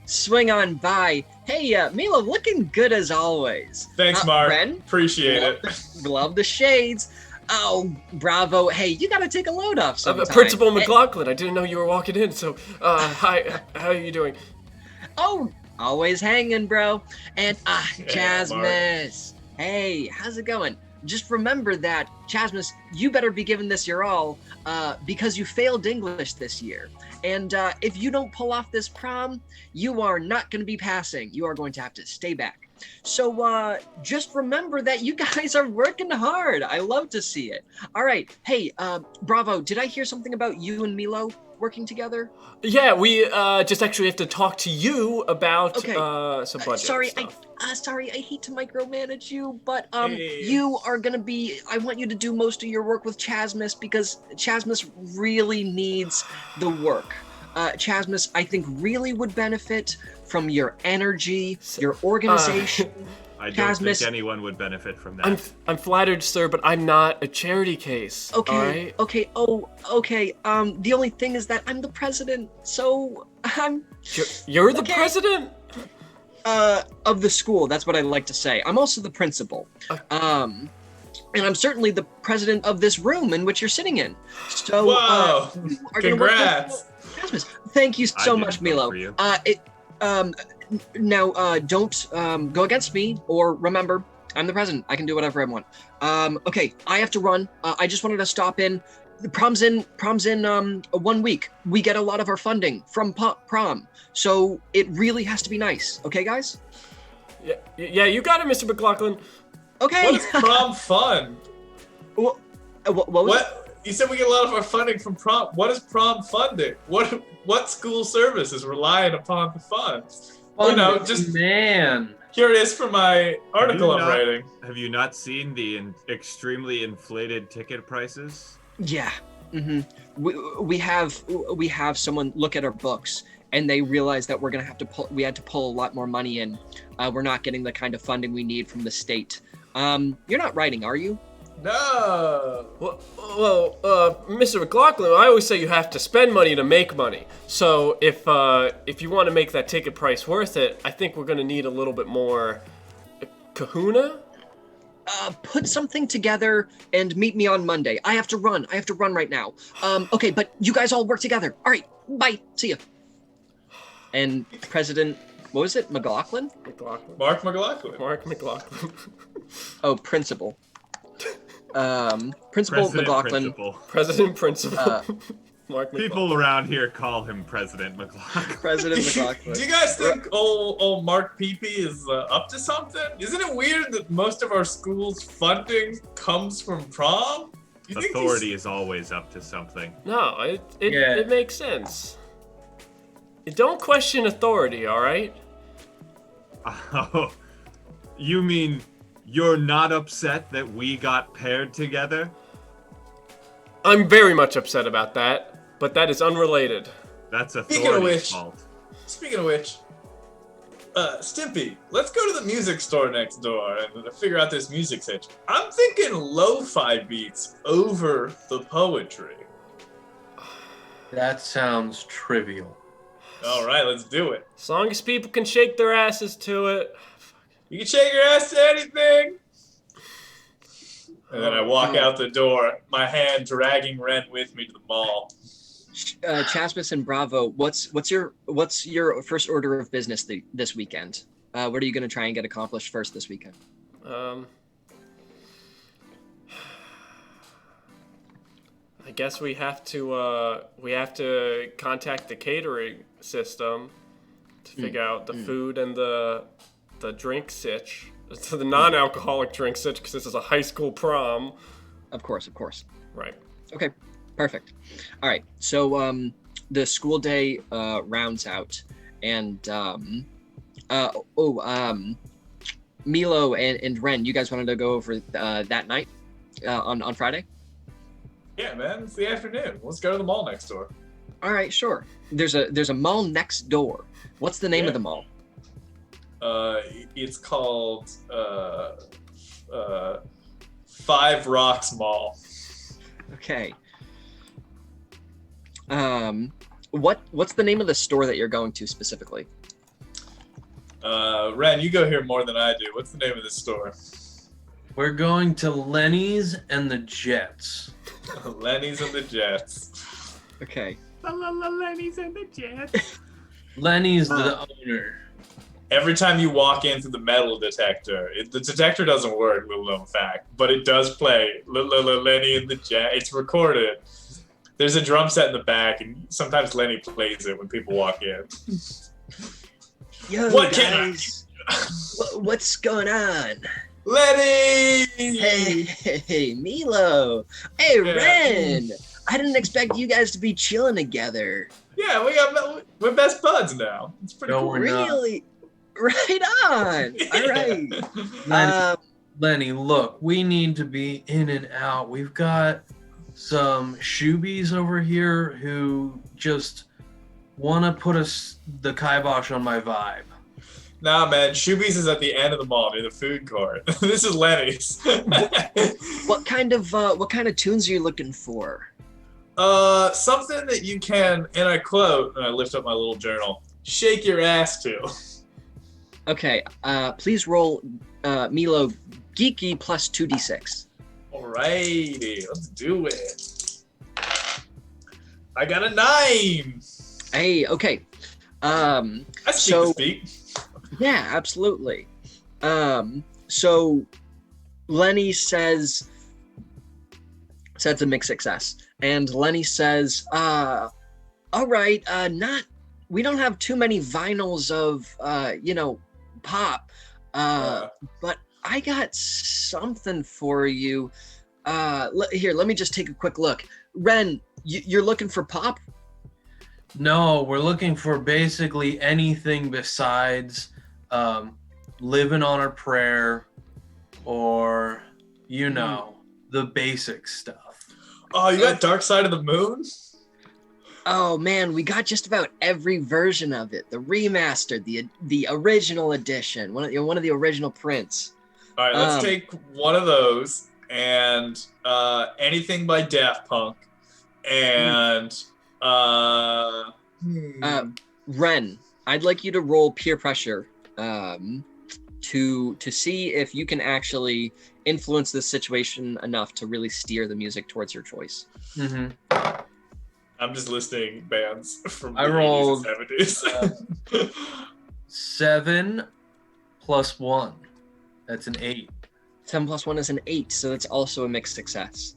S4: swing on by. Hey, Milo, looking good as always.
S2: Thanks, Mark.
S4: Ren,
S2: Appreciate it.
S4: love the shades. Oh, bravo. Hey, you gotta take a load off sometime.
S1: Principal McLaughlin, I didn't know you were walking in, so, hi, how are you doing?
S4: Oh, always hanging, bro. And,
S2: Yeah,
S4: Chasmus. Hey, how's it going? Just remember that, Chasmus, you better be giving this your all, because you failed English this year. And if you don't pull off this prom, you are not going to be passing. You are going to have to stay back. So just remember that you guys are working hard. I love to see it. All right. Hey, Bravo, did I hear something about you and Milo working together?
S1: Yeah, we just actually have to talk to you about some budget
S4: Sorry,
S1: stuff.
S4: Sorry, I hate to micromanage you, but
S2: Hey.
S4: you are gonna be. I want you to do most of your work with Chasmus because Chasmus really needs the work. Chasmus, I think, really would benefit from your energy, your organization.
S3: I don't
S4: Casmus.
S3: think anyone would benefit from that.
S1: I'm flattered, sir, but I'm not a charity case.
S4: Okay.
S1: All right?
S4: Okay. Oh, okay. The only thing is that I'm the president, so I'm
S1: You're the
S4: Okay.
S1: president?
S4: of the school. That's what I like to say. I'm also the principal. And I'm certainly the president of this room in which you're sitting in. So,
S2: Whoa!
S4: you are gonna work
S2: Congrats!
S4: with Casmus. Thank you
S3: I
S4: so
S3: didn't
S4: much,
S3: vote
S4: Milo.
S3: for you.
S4: Now, don't go against me, or remember, I'm the president. I can do whatever I want. Okay, I have to run. I just wanted to stop in. The prom's in 1 week. We get a lot of our funding from prom, so it really has to be nice. Okay, guys?
S1: Yeah, you got it, Mr. McLaughlin.
S4: Okay.
S2: What is prom fun?
S4: what was it?
S2: What? You said we get a lot of our funding from prom. What is prom funding? What school service is relying upon the funds? You know, just
S5: man.
S2: here it is for my article I'm
S3: not-
S2: writing.
S3: Have you not seen the extremely inflated ticket prices?
S4: Yeah. We have someone look at our books, and they realize that we're gonna have to we had to pull a lot more money in. We're not getting the kind of funding we need from the state. You're not writing, are you?
S2: No.
S1: Well, Mr. McLaughlin, I always say you have to spend money to make money. So if you want to make that ticket price worth it, I think we're gonna need a little bit more kahuna.
S4: Put something together and meet me on Monday. I have to run right now. Okay, but you guys all work together. All right, bye. See ya. And President, what was it? McLaughlin?
S2: Mark McLaughlin.
S1: Mark McLaughlin.
S4: Oh, Principal. Principal
S3: President
S4: McLaughlin.
S3: Principal.
S1: President Principal. Mark McLaughlin.
S3: People around here call him President McLaughlin.
S4: President McLaughlin.
S2: Do you guys think old Mark Peepee is up to something? Isn't it weird that most of our school's funding comes from prom? Do you think
S3: Authority is always up to something.
S1: No, it
S5: Yeah.
S1: makes sense. Don't question authority, all right?
S3: Oh, you mean you're not upset that we got paired together?
S1: I'm very much upset about that, but that is unrelated.
S3: That's
S2: Speaking of
S3: authority's
S2: which-
S3: fault.
S2: Speaking of which, Stimpy, let's go to the music store next door and figure out this music hitch. I'm thinking lo-fi beats over the poetry.
S5: That sounds trivial.
S2: All right, let's do it.
S1: As long as people can shake their asses to it.
S2: You can shake your ass to anything. And then I walk out the door, my hand dragging Ren with me to the mall.
S4: Chasmus and Bravo, what's your first order of business this weekend? What are you going to try and get accomplished first this weekend?
S1: I guess we have to contact the catering system to figure out the food and the drink sitch. To the non-alcoholic drink sitch, because this is a high school prom.
S4: Of course.
S1: Right.
S4: Okay, perfect. All right, so the school day rounds out, and Milo and Ren, you guys wanted to go over that night on Friday?
S2: Yeah, man, it's the afternoon. Let's go to the mall next door.
S4: All right, sure. There's a mall next door. What's the name of the mall?
S2: It's called Five Rocks Mall.
S4: Okay. What's the name of the store that you're going to specifically?
S2: Ren, you go here more than I do. What's the name of this store?
S5: We're going to Lenny's and the Jets.
S2: Lenny's and the Jets.
S4: Okay.
S3: Lenny's and the Jets.
S5: Lenny's the owner.
S2: Every time you walk into the metal detector, the detector doesn't work, little known fact, but it does play Lenny and the Jets. It's recorded. There's a drum set in the back, and sometimes Lenny plays it when people walk in.
S4: Yo,
S2: What can I
S4: guys. What's going on?
S2: Lenny!
S4: Hey, Milo. Hey,
S2: Yeah.
S4: Ren. I didn't expect you guys to be chilling together.
S2: Yeah, we're best buds now. It's pretty
S5: No,
S2: cool.
S5: we're not.
S4: Really? Right on. All right.
S5: Lenny, Lenny, look, we need to be in and out. We've got some shoobies over here who just want to put the kibosh on my vibe.
S2: Nah, man, Shuby's is at the end of the mall near the food court. This is Lenny's.
S4: What kind of tunes are you looking for?
S2: Something that you can, and I quote, and I lift up my little journal, shake your ass to.
S4: Okay, please roll Milo Geeky plus 2d6.
S2: Alrighty, let's do it. I got a 9.
S4: Hey, okay.
S2: I speak to speak.
S4: Yeah, absolutely. So Lenny says it's a mixed success. And Lenny says, all right, we don't have too many vinyls of pop. But I got something for you. Here, let me just take a quick look. Ren, you're looking for pop?
S5: No, we're looking for basically anything besides Living on a Prayer or, the basic stuff.
S2: Oh, you got Dark Side of the Moon?
S4: Oh man, we got just about every version of it. The remastered, the original edition, one of the original prints.
S2: All right, let's take one of those and anything by Daft Punk and
S4: Ren, I'd like you to roll peer pressure to see if you can actually influence this situation enough to really steer the music towards your choice.
S5: Mm-hmm.
S2: I'm just listing bands from the
S5: I rolled
S2: 80s and 70s.
S5: 7 plus 1. That's an 8.
S4: 7 plus 1 is an 8, so that's also a mixed success.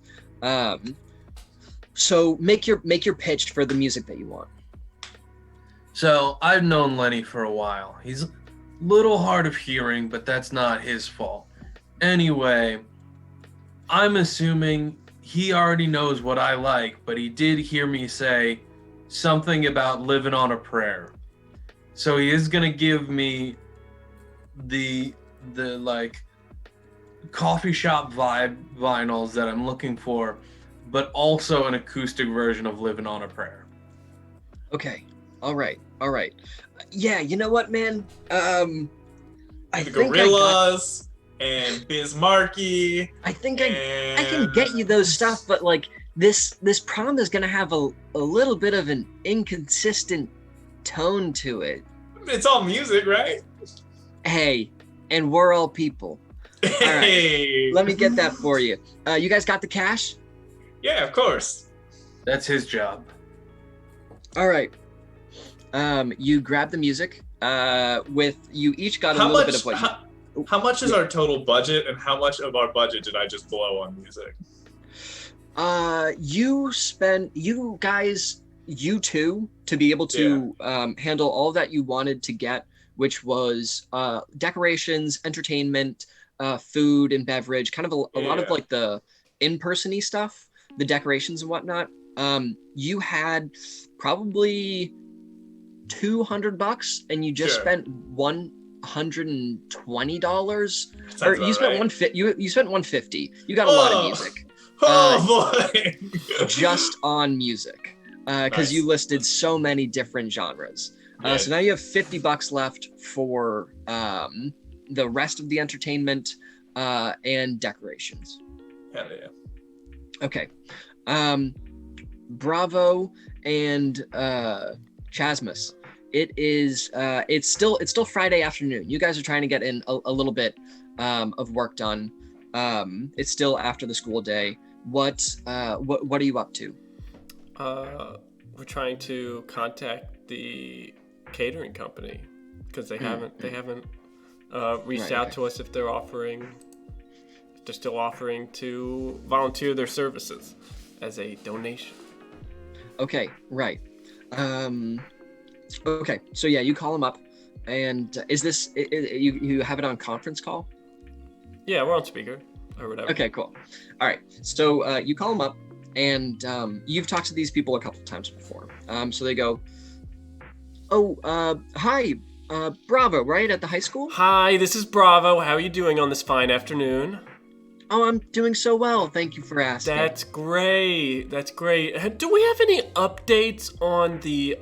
S4: So make your pitch for the music that you want.
S5: So I've known Lenny for a while. He's a little hard of hearing, but that's not his fault. Anyway, I'm assuming he already knows what I like, but he did hear me say something about Living on a Prayer. So he is gonna give me the like coffee shop vibe vinyls that I'm looking for, but also an acoustic version of Living on a Prayer.
S4: Okay. All right. Yeah, you know what, man?
S2: The Gorillaz and Bismarcky.
S4: I think I can get you those stuff, but like this prom is gonna have a little bit of an inconsistent tone to it.
S2: It's all music, right?
S4: Hey, and we're all people.
S2: Hey.
S4: All right, let me get that for you. You guys got the cash?
S2: Yeah, of course.
S5: That's his job.
S4: All right. You grab the music. With you each got a
S2: How
S4: little
S2: much?
S4: bit of what.
S2: How much is our total budget, and how much of our budget did I just blow on music?
S4: You two, to be able to handle all that you wanted to get, which was decorations, entertainment, food and beverage, kind of a lot of like the in-person-y stuff, the decorations and whatnot. You had probably $200, and you just spent $120. Or you spent
S2: right.
S4: you spent $150. You got a lot of music.
S2: Boy!
S4: Just on music, because you listed so many different genres. So now you have $50 left for the rest of the entertainment and decorations.
S2: Hell yeah.
S4: Okay. Bravo and Chasmus. It's still Friday afternoon. You guys are trying to get in a little bit of work done. It's still after the school day. What are you up to?
S1: We're trying to contact the catering company because they haven't reached out to us if they're still offering to volunteer their services as a donation.
S4: Okay, right. Okay, so yeah, you call them up, and is this you have it on conference call?
S1: Yeah, we're on speaker or whatever.
S4: Okay, cool. All right, so you call them up, and you've talked to these people a couple of times before. So they go, "Oh, hi, Bravo, right at the high school?"
S1: Hi, this is Bravo. How are you doing on this fine afternoon?
S4: Oh, I'm doing so well. Thank you for asking.
S1: That's great. Do we have any updates on the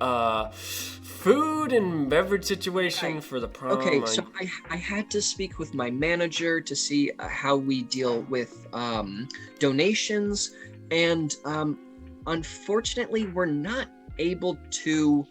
S1: food and beverage situation for the prom.
S4: Okay, so I had to speak with my manager to see how we deal with donations, and unfortunately, we're not able to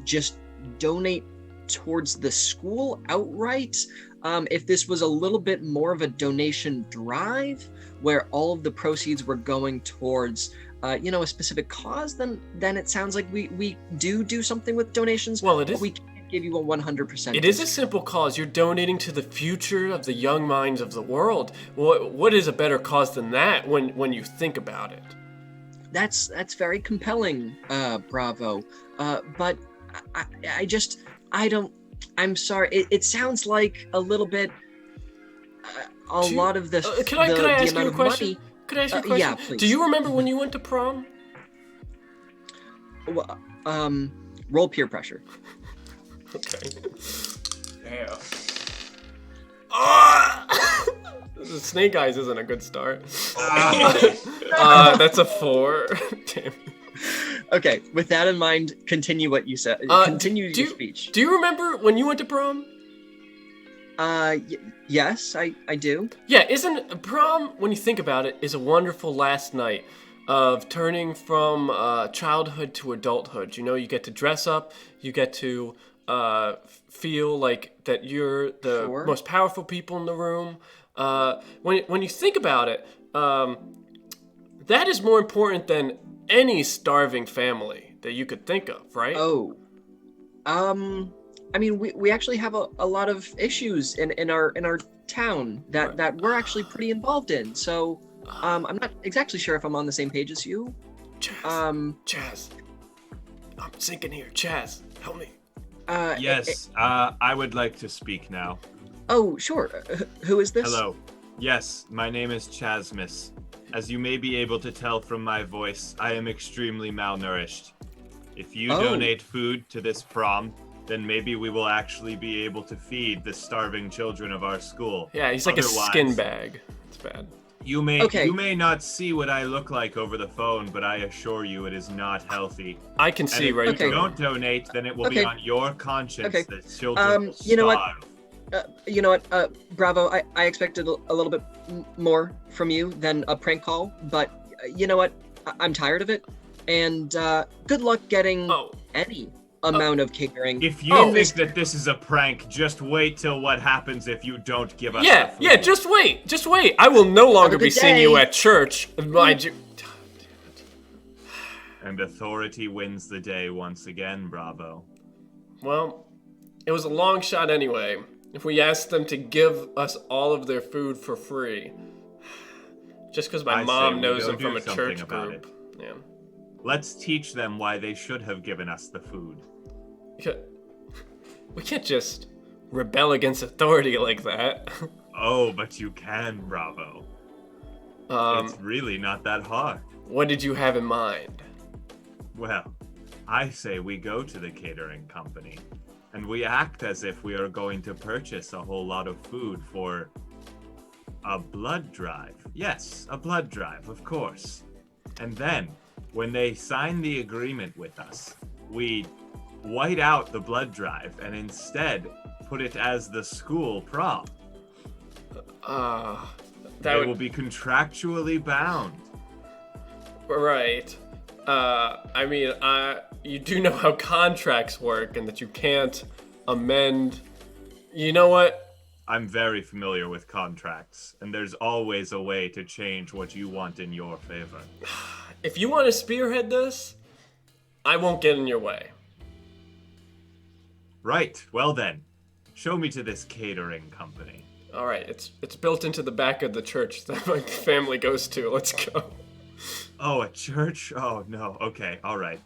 S4: just donate towards the school outright. If this was a little bit more of a donation drive, where all of the proceeds were going towards a specific cause, then it sounds like we do something with donations.
S1: Well, it is.
S4: But we can't give you a 100%.
S1: It is a simple cause. You're donating to the future of the young minds of the world. What is a better cause than that when you think about it?
S4: That's very compelling, Bravo. But I'm sorry. It sounds like a little bit. Lot of this.
S1: Can I ask you a question? Could I ask you a question?
S4: Yeah, please.
S1: Do you remember when you went to prom?
S4: Well, roll peer pressure.
S1: Okay.
S2: Damn.
S1: The Snake Eyes isn't a good start. That's a 4. Damn.
S4: Okay, with that in mind, continue what you said. Continue your speech.
S1: Do you remember when you went to prom?
S4: Yes, I do.
S1: Yeah, isn't prom, when you think about it, is a wonderful last night of turning from childhood to adulthood. You know, you get to dress up, you get to feel like that you're the most powerful people in the room. When you think about it, that is more important than any starving family that you could think of, right?
S4: Oh, I mean, we actually have a lot of issues in our town that we're actually pretty involved in. So I'm not exactly sure if I'm on the same page as you.
S1: Chaz, I'm sinking here. Chaz, help me.
S3: Yes, I would like to speak now.
S4: Oh, sure. Who is this?
S3: Hello. Yes, my name is Chasmus. As you may be able to tell from my voice, I am extremely malnourished. If you donate food to this prom, then maybe we will actually be able to feed the starving children of our school.
S1: Yeah, he's like a skin bag. It's bad.
S3: You may not see what I look like over the phone, but I assure you it is not healthy.
S1: I can see right
S3: If you don't donate, then it will be on your conscience that children will starve.
S4: You know what, Bravo, I expected a little bit more from you than a prank call, but you know what, I'm tired of it, and good luck getting any amount of catering.
S3: If you think that this is a prank, just wait till what happens if you don't give us the food.
S1: Yeah, just wait. I will no longer be seeing you at church.
S3: And authority wins the day once again, Bravo.
S1: Well, it was a long shot anyway. If we asked them to give us all of their food for free. Just because my mom knows them from a church group. Yeah.
S3: Let's teach them why they should have given us the food.
S1: We can't just rebel against authority like that.
S3: Oh, but you can, Bravo. It's really not that hard.
S1: What did you have in mind?
S3: Well, I say we go to the catering company, and we act as if we are going to purchase a whole lot of food for a blood drive. Yes, a blood drive, of course. And then, when they sign the agreement with us, we white out the blood drive and instead put it as the school prom. They will be contractually bound.
S1: Right. I mean, you do know how contracts work and that you can't amend. You know what?
S3: I'm very familiar with contracts, and there's always a way to change what you want in your favor.
S1: If you want to spearhead this, I won't get in your way.
S3: Right. Well then, show me to this catering company.
S1: All right. It's built into the back of the church that my family goes to. Let's go.
S3: Oh, a church? Oh, no. Okay. All right.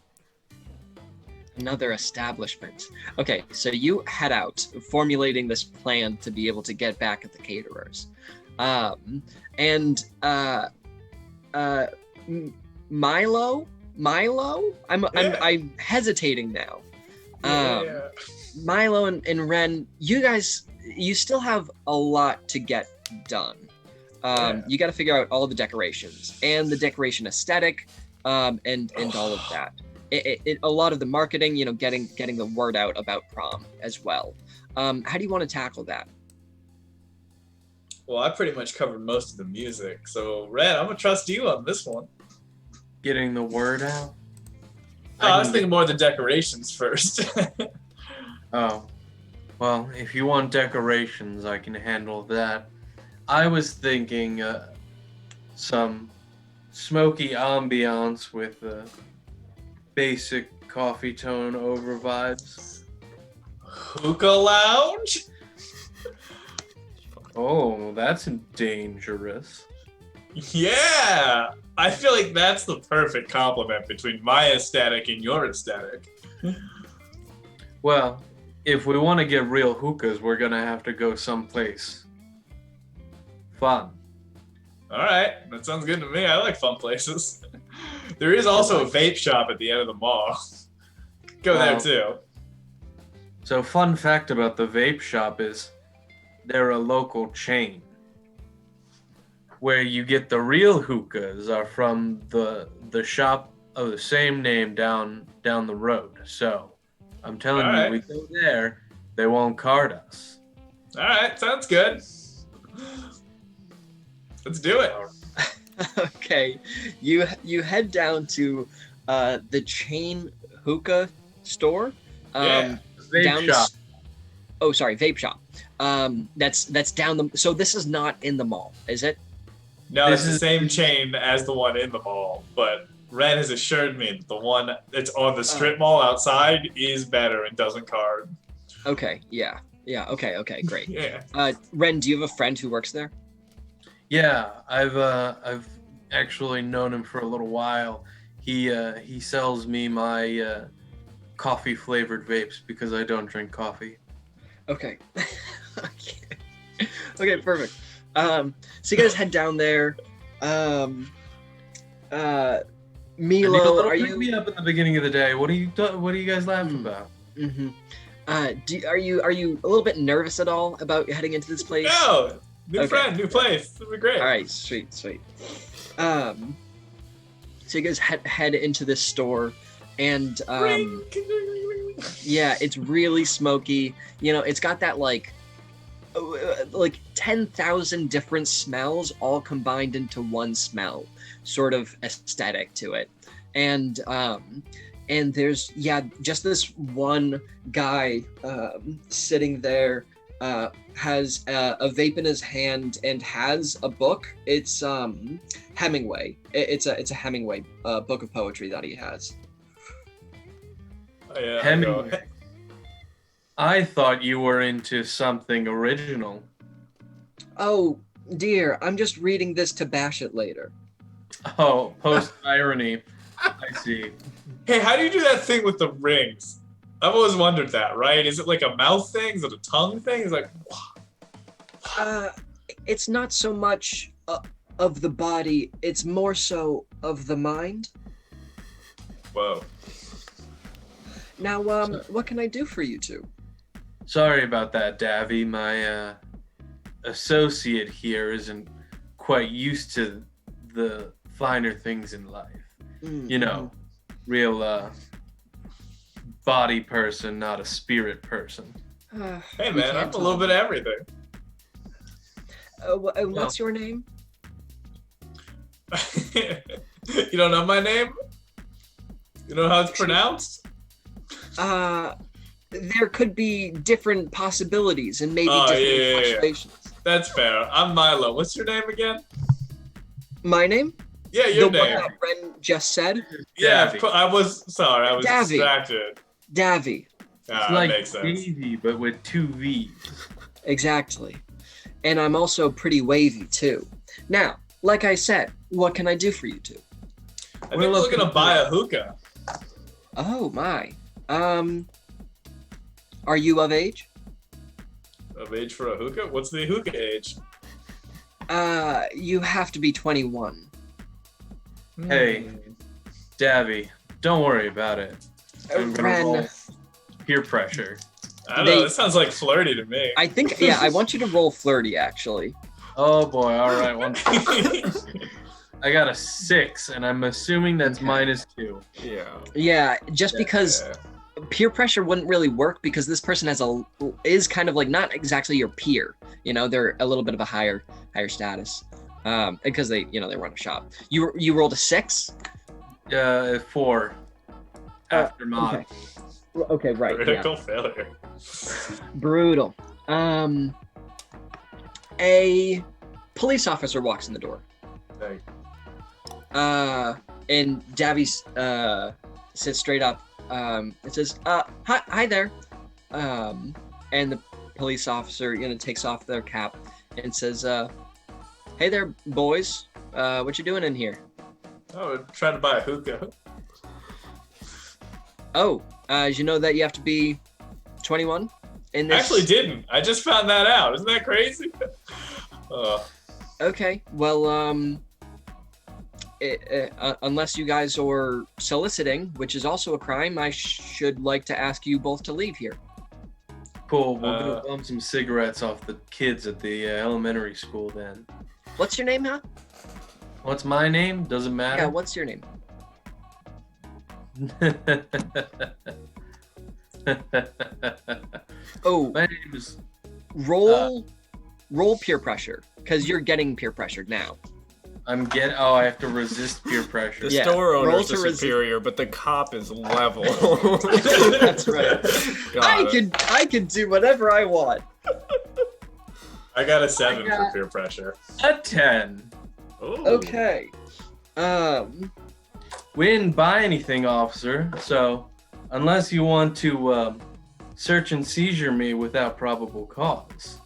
S4: Another establishment. Okay, so you head out, formulating this plan to be able to get back at the caterers. Milo? I'm hesitating now. Milo and Ren, you still have a lot to get done. You got to figure out all the decorations and the decoration aesthetic, and all of that. a lot of the marketing, getting the word out about prom as well. How do you want to tackle that?
S2: Well, I pretty much covered most of the music, so Red, I'm gonna trust you on this one.
S5: Getting the word out.
S2: I was thinking more of the decorations first.
S5: Oh, well, if you want decorations, I can handle that. I was thinking some smoky ambiance with basic coffee tone over vibes.
S2: Hookah lounge?
S5: Oh, that's dangerous.
S2: Yeah! I feel like that's the perfect complement between my aesthetic and your aesthetic.
S5: Well, if we want to get real hookahs, we're gonna have to go someplace fun.
S2: Alright, that sounds good to me. I like fun places. There is also a vape shop at the end of the mall. Go there too.
S5: So, fun fact about the vape shop is they're a local chain. Where you get the real hookahs are from the shop of the same name down the road. So, I'm telling you, we go there, they won't card us.
S2: Alright, sounds good. Let's do it.
S4: Okay, you head down to the chain hookah store.
S2: Yeah,
S5: vape shop.
S4: Vape shop. That's down the. So this is not in the mall, is it?
S2: No, it's the same chain as the one in the mall, but Red has assured me that the one that's on the strip mall outside is better and doesn't card.
S4: Okay, yeah. Okay, great.
S2: Yeah.
S4: Ren, do you have a friend who works there?
S5: Yeah, I've actually known him for a little while. He sells me my coffee flavored vapes because I don't drink coffee.
S4: Okay. Okay, perfect. So you guys head down there. Milo, are you
S5: me up at the beginning of the day? What are you guys laughing about?
S4: Mm-hmm. Are you a little bit nervous at all about heading into this place?
S2: No, new friend, new place. It'll be great.
S4: All right, sweet. So you guys head into this store, and yeah, it's really smoky. It's got that like 10,000 different smells all combined into one smell sort of aesthetic to it. And there's just this one guy sitting there, has a vape in his hand and has a book. It's Hemingway. It's a Hemingway book of poetry that he has.
S2: Oh, yeah,
S5: Hemingway. I thought you were into something original.
S4: Oh dear, I'm just reading this to bash it later.
S5: Oh, post-irony. I see.
S2: Hey, how do you do that thing with the rings? I've always wondered that, right? Is it like a mouth thing? Is it a tongue thing? It's like...
S4: It's not so much of the body, it's more so of the mind.
S2: Whoa.
S4: Now, what can I do for you two?
S5: Sorry about that, Davy. My associate here isn't quite used to the finer things in life.
S4: Mm-hmm.
S5: Real body person, not a spirit person.
S2: Hey man, I'm a little bit of everything.
S4: What's your name?
S2: You don't know my name? You know how it's pronounced?
S4: There could be different possibilities and maybe different fluctuations.
S2: That's fair. I'm Milo. What's your name again?
S4: My name?
S2: Yeah, your name.
S4: The one that Ren just said?
S2: Yeah,
S5: Davy.
S2: I was
S4: Davy.
S2: distracted.
S4: Davy.
S2: That
S5: like
S2: makes sense.
S5: Davy, but with 2 V's.
S4: Exactly. And I'm also pretty wavy too. Now, like I said, what can I do for you two?
S2: I think we're looking to buy a hookah.
S4: Oh my. Are you of age?
S2: Of age for a hookah? What's the hookah age?
S4: You have to be 21.
S5: Hey, Davy, don't worry about it. I'm gonna
S4: Ren,
S5: roll peer pressure.
S2: I don't know. This sounds like flirty to me.
S4: I think, I want you to roll flirty, actually.
S5: Oh boy, all right. I got a 6, and I'm assuming that's
S4: Okay.
S5: -2.
S1: Yeah.
S4: Yeah, just
S1: Yeah.
S4: because peer pressure wouldn't really work because this person is kind of like not exactly your peer. You know, they're a little bit of a higher status. Because they run a shop. You rolled a 6?
S5: 4 after mod.
S4: Okay. Okay, right. Yeah.
S2: Critical failure.
S4: Brutal. A police officer walks in the door.
S2: Like,
S4: And Davy sits straight up. It says, hi there. And the police officer, takes off their cap and says, hey there, boys. What you doing in here?
S2: oh, we're trying to buy a hookah.
S4: Oh, you know that you have to be 21 in this?
S2: Actually didn't. I just found that out. Isn't that crazy?
S4: Okay, well, unless you guys are soliciting, which is also a crime, I should like to ask you both to leave here.
S5: Cool. We're gonna bum some cigarettes off the kids at the elementary school then.
S4: What's your name, huh?
S5: What's my name? Doesn't
S4: Yeah,
S5: matter.
S4: what's your name? Oh,
S5: My name is.
S4: roll peer pressure, because you're getting peer pressured now.
S5: I have to resist peer pressure.
S1: The
S4: Yeah,
S1: store
S4: roll
S1: owner's
S4: to
S1: the
S4: resist.
S1: superior, but the cop is level.
S4: That's right.
S1: Got it.
S4: I could do whatever I want.
S2: I got a 7
S4: got-
S2: for peer pressure.
S5: A 10.
S2: Ooh.
S4: Okay.
S5: We didn't buy anything, officer. So, unless you want to search and seizure me without probable cause.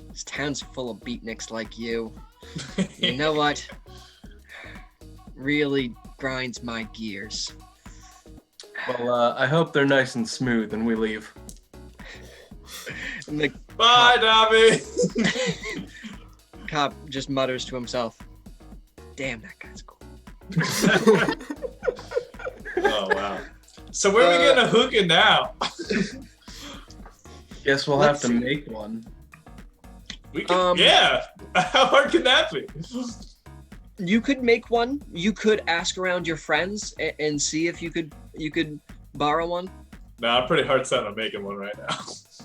S4: This town's full of beatniks like you. You know what? Really grinds my gears.
S5: Well, I hope they're nice and smooth and we leave.
S4: And the
S2: Bye, Dobby.
S4: cop just mutters to himself, "Damn, that guy's cool."
S2: Oh wow. So where are we getting a hookah now?
S5: Guess we'll
S4: Let's
S5: have to
S4: see.
S5: make one.
S2: We can, yeah. How hard can that be?
S4: You could make one. You could ask around your friends and see if you could borrow one.
S2: No, I'm pretty hard set on making one right now.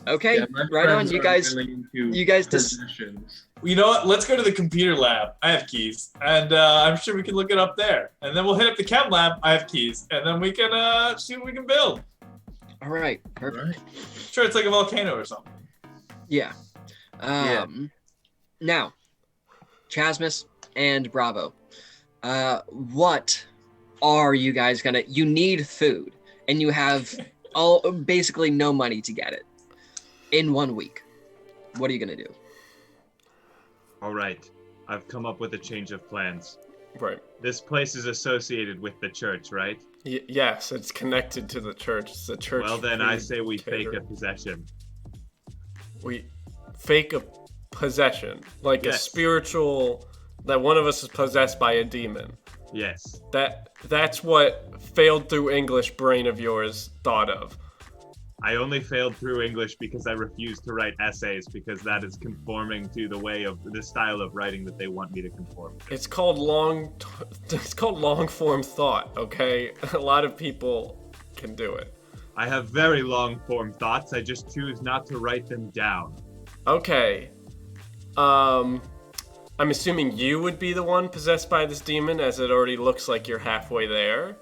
S4: Okay,
S5: Yeah, my
S4: right on.
S5: friends
S4: You
S5: are
S4: guys,
S5: really into
S4: you guys
S5: possessions.
S2: You know what? Let's go to the computer lab. I have keys, and I'm sure we can look it up there. And then we'll hit up the chem lab. I have keys, and then we can see what we can build.
S4: All right, perfect.
S5: Right.
S2: Sure, it's like a volcano or something.
S4: Yeah. Now, Chasmus and Bravo, what are you guys gonna? You need food, and you have basically no money to get it in 1 week. What are you gonna do?
S3: All right, I've come up with a change of plans.
S1: Right.
S3: This place is associated with the church, right?
S1: Yes, it's connected to the church. It's a church.
S3: Well, then I
S1: food
S3: say we fake a
S1: catering.
S3: possession.
S1: We fake a possession, like a
S3: Yes.
S1: spiritual, that one of us is possessed by a demon.
S3: Yes.
S1: That's what failed through English brain of yours thought of.
S3: I only failed through English because I refused to write essays because that is conforming to the way of the style of writing that they want me to conform to.
S1: It's called long form thought. Okay, a lot of people can do it.
S3: I have very long form thoughts. I just choose not to write them down.
S1: Okay. I'm assuming you would be the one possessed by this demon, as it already looks like you're halfway there.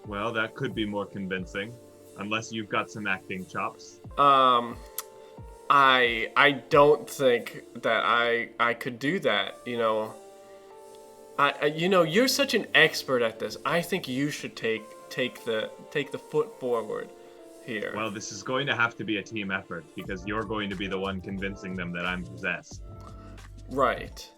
S3: Well, that could be more convincing, unless you've got some acting chops.
S1: I don't think that I could do that. You're such an expert at this. I think you should take the foot forward here.
S3: Well, this is going to have to be a team effort because you're going to be the one convincing them that I'm possessed.
S1: Right.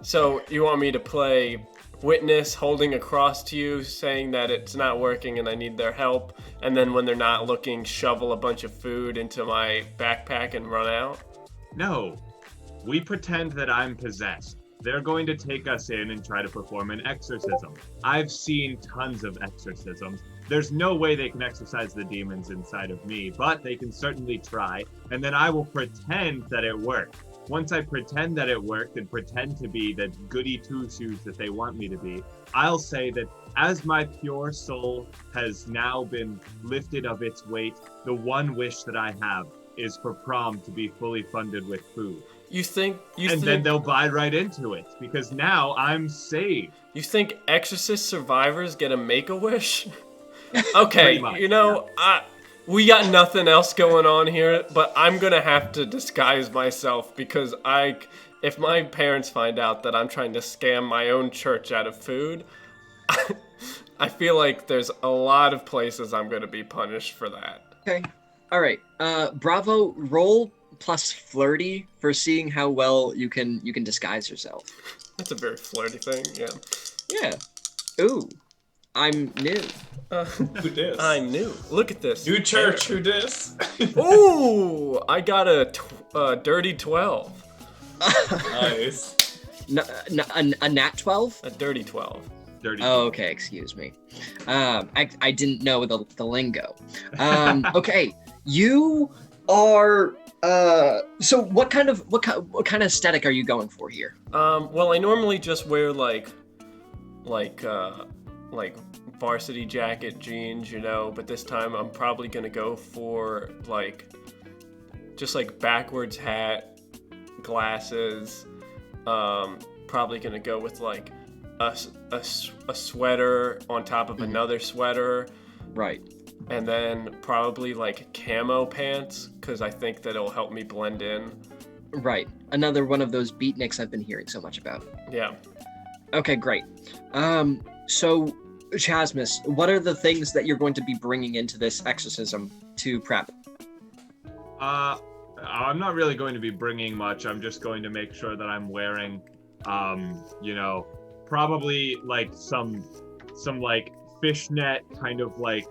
S1: So you want me to play witness, holding a cross to you, saying that it's not working and I need their help, and then when they're not looking, shovel a bunch of food into my backpack and run out?
S3: No, we pretend that I'm possessed. They're going to take us in and try to perform an exorcism. I've seen tons of exorcisms. There's no way they can exorcise the demons inside of me, but they can certainly try, and then I will pretend that it worked. once I pretend that it worked and pretend to be the goody two-shoes that they want me to be, I'll say that as my pure soul has now been lifted of its weight, the one wish that I have is for prom to be fully funded with food.
S1: Then
S3: they'll buy right into it because now I'm saved.
S1: You think Exorcist survivors get a Make-A-Wish? Okay,
S3: Pretty much,
S1: you know, we got nothing else going on here, but I'm gonna have to disguise myself because if my parents find out that I'm trying to scam my own church out of food, I feel like there's a lot of places I'm gonna be punished for that.
S4: Okay. All right. Bravo, roll plus flirty for seeing how well you can disguise yourself.
S1: That's a very flirty thing, yeah.
S4: Yeah. Ooh, I'm new.
S2: Who dis?
S1: I'm new. Look at this.
S2: New church, who dis?
S1: Ooh, I got a dirty 12.
S2: Nice.
S4: A nat 12?
S1: A dirty 12.
S3: Dirty.
S4: Oh, okay. Excuse me. I didn't know the lingo. Okay, you are. So what kind of aesthetic are you going for here?
S1: Well, I normally just wear like varsity jacket, jeans, you know, but this time I'm probably gonna go for just backwards hat, glasses. Probably gonna go with like a sweater on top of another sweater.
S4: Right.
S1: And then probably like camo pants, because I think that it'll help me blend in.
S4: Right. Another one of those beatniks I've been hearing so much about.
S1: Yeah.
S4: Okay, great. So, Chasmus, what are the things that you're going to be bringing into this exorcism to prep?
S3: I'm not really going to be bringing much. I'm just going to make sure that I'm wearing, probably like some like fishnet kind of like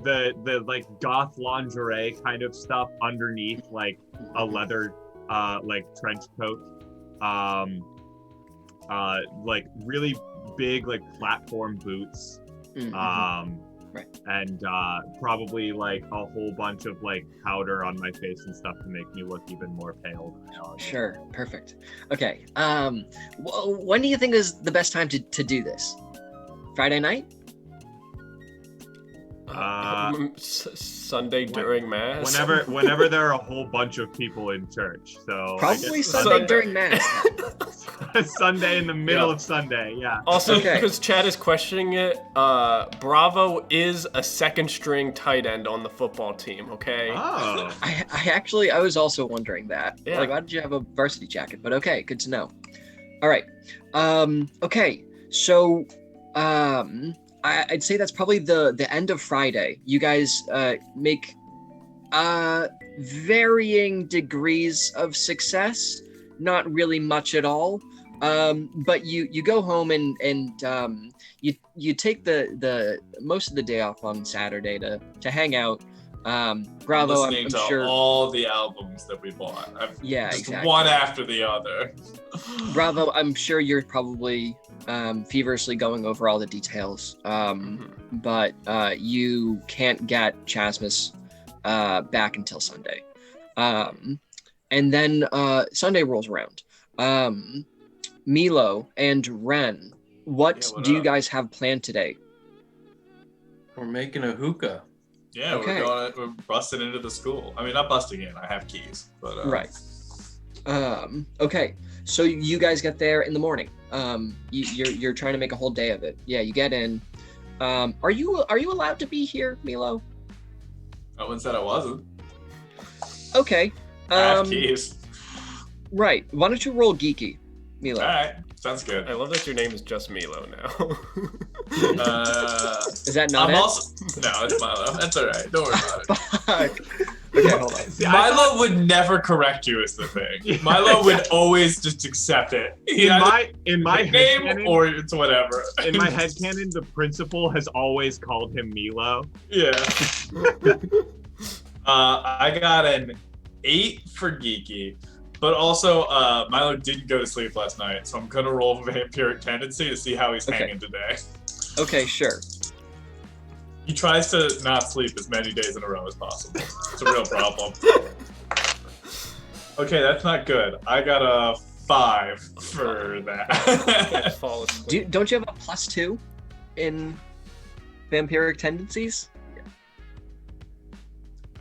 S3: the like goth lingerie kind of stuff underneath like a leather like trench coat, like really big like platform boots,
S4: right,
S3: and probably like a whole bunch of like powder on my face and stuff to make me look even more pale than I already am.
S4: Sure, perfect. Okay, when do you think is the best time to do this? Friday night?
S1: Sunday during mass.
S3: Whenever there are a whole bunch of people in church, so
S4: probably Sunday during mass.
S3: Sunday in the middle of Sunday, yeah.
S1: Also, because Chad is questioning it, Bravo is a second string tight end on the football team. Okay.
S3: Oh.
S4: I was also wondering that.
S1: Yeah.
S4: Like, why did you have a varsity jacket? But okay, good to know. All right. Okay. So, I'd say that's probably the end of Friday. You guys make varying degrees of success, not really much at all. But you go home and you take the most of the day off on Saturday to hang out. Bravo,
S2: listening
S4: I'm
S2: to
S4: sure
S2: all the albums that we bought. Just
S4: exactly.
S2: one after the other.
S4: Bravo, I'm sure you're probably feverishly going over all the details. But you can't get Chasmus back until Sunday. And then Sunday rolls around. Milo and Ren, what do you guys have planned today?
S5: We're making a hookah.
S2: Yeah,
S4: Okay.
S2: we're busting into the school. I mean, not busting in. I have keys, but
S4: Right. Okay. So you guys get there in the morning. You're trying to make a whole day of it. Yeah, you get in. Are you allowed to be here, Milo?
S2: No one said I wasn't.
S4: Okay.
S2: I have keys.
S4: Right. Why don't you roll geeky, Milo?
S2: All right, sounds good.
S1: I love that your name is just Milo now.
S4: Is that not
S2: I'm
S4: it?
S2: also no, it's Milo. That's all right. Don't worry about it.
S4: Fuck. Okay, hold on.
S3: See,
S2: Milo would never correct you is the thing. Milo would always just accept it.
S3: In my
S2: name
S3: headcanon,
S2: or it's whatever.
S3: in my headcanon, the principal has always called him Milo.
S2: Yeah. I got an 8 for geeky, but also Milo didn't go to sleep last night, so I'm gonna roll vampiric tendency to see how he's hanging today.
S4: Okay, sure.
S2: He tries to not sleep as many days in a row as possible. It's a real problem. Okay, that's not good. I got a 5 for that.
S1: Fall asleep.
S4: Don't you have a +2 in vampiric tendencies?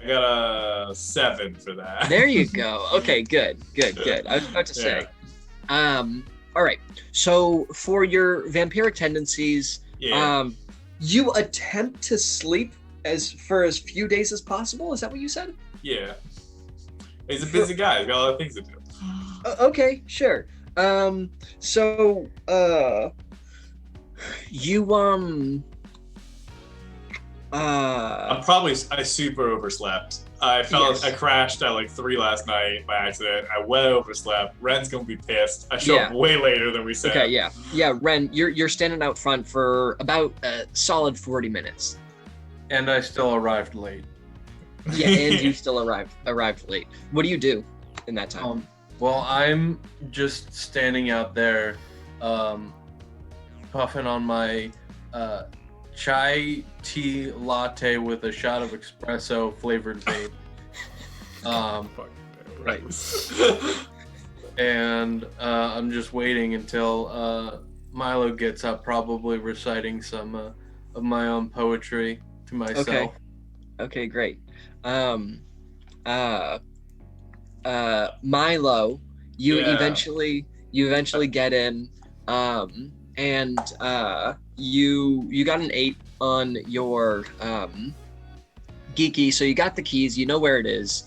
S2: I got a 7 for that.
S4: There you go. Okay, good. I was about to say. All right. So for your vampiric tendencies,
S2: Yeah.
S4: you attempt to sleep for as few days as possible. Is that what you said?
S2: Yeah. He's a busy guy. He's got a lot of things to do.
S4: Okay, sure. So you
S2: I super overslept. I crashed at like 3 last night by accident. I way overslept. Ren's gonna be pissed. I show up way later than we said.
S4: Okay, yeah. Ren, you're standing out front for about a solid 40 minutes.
S5: And I still arrived late.
S4: Yeah, and you still arrived late. What do you do in that time?
S5: Well, I'm just standing out there, puffing on my chai tea latte with a shot of espresso flavored vape.
S1: Right.
S5: And I'm just waiting until Milo gets up, probably reciting some of my own poetry to myself.
S4: Okay, great. Milo, you eventually get in, and you got an 8 on your geeky, so you got the keys, you know where it is.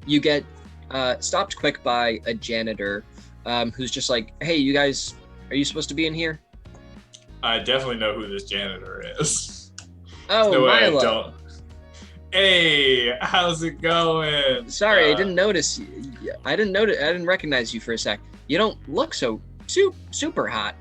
S4: You get stopped quick by a janitor, who's just like, hey, you guys, are you supposed to be in here?
S2: I definitely know who this janitor is.
S4: Oh,
S2: no way
S4: Milo.
S2: I don't. Hey, how's it going?
S4: Sorry, I didn't notice you. I didn't recognize you for a sec. You don't look so super hot.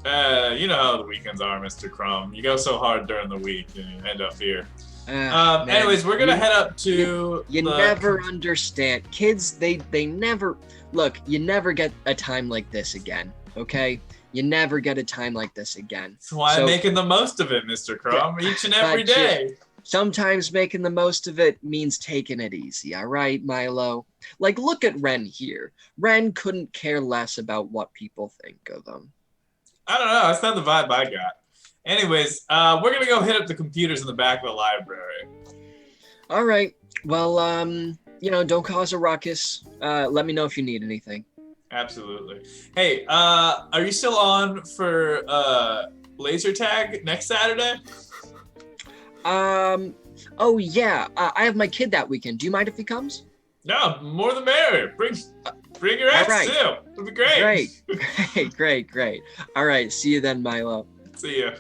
S2: You know how the weekends are, Mr. Crumb. You go so hard during the week and you end up here.
S4: Man,
S2: anyways, we're gonna head up to.
S4: You never understand. Kids, they never look. You never get a time like this again. Okay, you never get a time like this again.
S2: That's why I'm making the most of it, Mr. Crumb, each and every day.
S4: Sometimes making the most of it means taking it easy. All right, Milo. Like, look at Ren here. Ren couldn't care less about what people think of him.
S2: I don't know. That's not the vibe I got. Anyways, we're gonna go hit up the computers in the back of the library.
S4: All right. Well, don't cause a ruckus. Let me know if you need anything.
S2: Absolutely. Hey, are you still on for laser tag next Saturday?
S4: Oh yeah. I have my kid that weekend. Do you mind if he comes?
S2: No, more the merrier. Bring your ex
S4: right.
S2: too. It'll be great.
S4: Great. All right. See you then, Milo.
S2: See ya.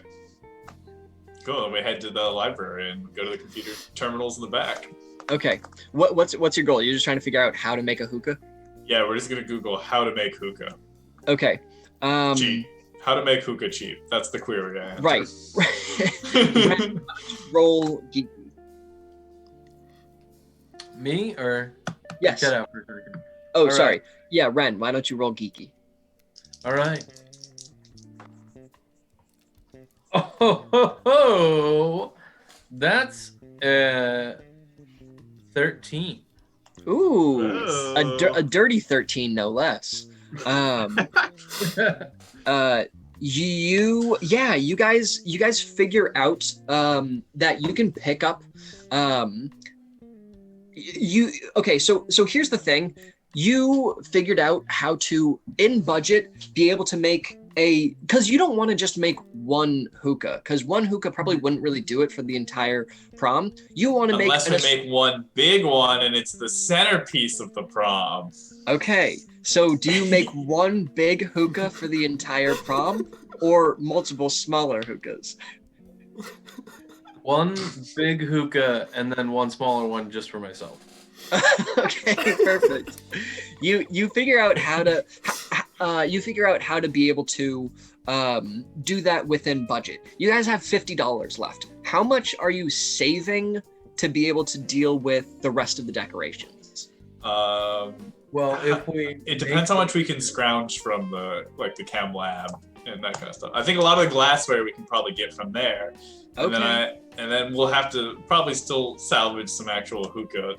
S2: Cool. Then we head to the library and go to the computer terminals in the back.
S4: Okay. What's your goal? You're just trying to figure out how to make a hookah?
S2: Yeah, we're just gonna Google how to make hookah.
S4: Okay.
S2: Cheap. How to make hookah cheap. That's the query we're gonna answer.
S4: Right. Roll geeky.
S5: Me or
S4: Yes.
S5: get out?
S4: Oh,
S5: All
S4: sorry.
S5: right.
S4: Yeah, Ren. Why don't you roll geeky?
S5: All right. Oh, that's 13.
S4: Ooh, a dirty 13, no less. You guys figure out that you can pick up so here's the thing. You figured out how to, in budget, be able to make because you don't want to just make one hookah, because one hookah probably wouldn't really do it for the entire prom. You want to
S2: Unless we make one big one and it's the centerpiece of the prom.
S4: Okay, so do you make one big hookah for the entire prom or multiple smaller hookahs?
S5: One big hookah and then one smaller one just for myself.
S4: Okay, perfect. You figure out how to be able to do that within budget. You guys have $50 left. How much are you saving to be able to deal with the rest of the decorations?
S5: Well,
S2: it depends how much we can scrounge from the chem lab and that kind of stuff. I think a lot of the glassware we can probably get from there.
S4: Okay.
S2: And then we'll have to probably still salvage some actual hookah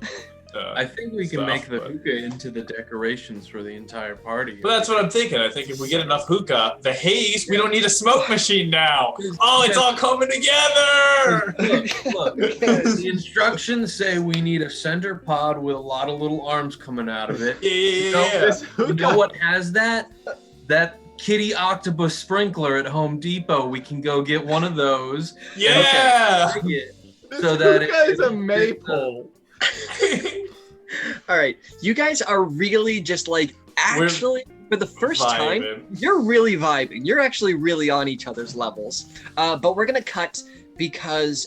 S5: I think we can
S2: stuff,
S5: make the
S2: but-
S5: hookah into the decorations for the entire party.
S2: But that's what I'm thinking. I think if we get enough hookah, the haze, we don't need a smoke machine now. Oh, it's all coming together.
S5: Look, the instructions say we need a center pod with a lot of little arms coming out of it.
S2: Yeah.
S5: You know what has that? That kitty octopus sprinkler at Home Depot. We can go get one of those.
S2: Yeah.
S5: Bring it
S3: This
S5: so that
S3: hookah is a maypole.
S4: All right, you guys are really just like actually for the first time.
S2: Vibing.
S4: You're really vibing. You're actually really on each other's levels. But we're gonna cut because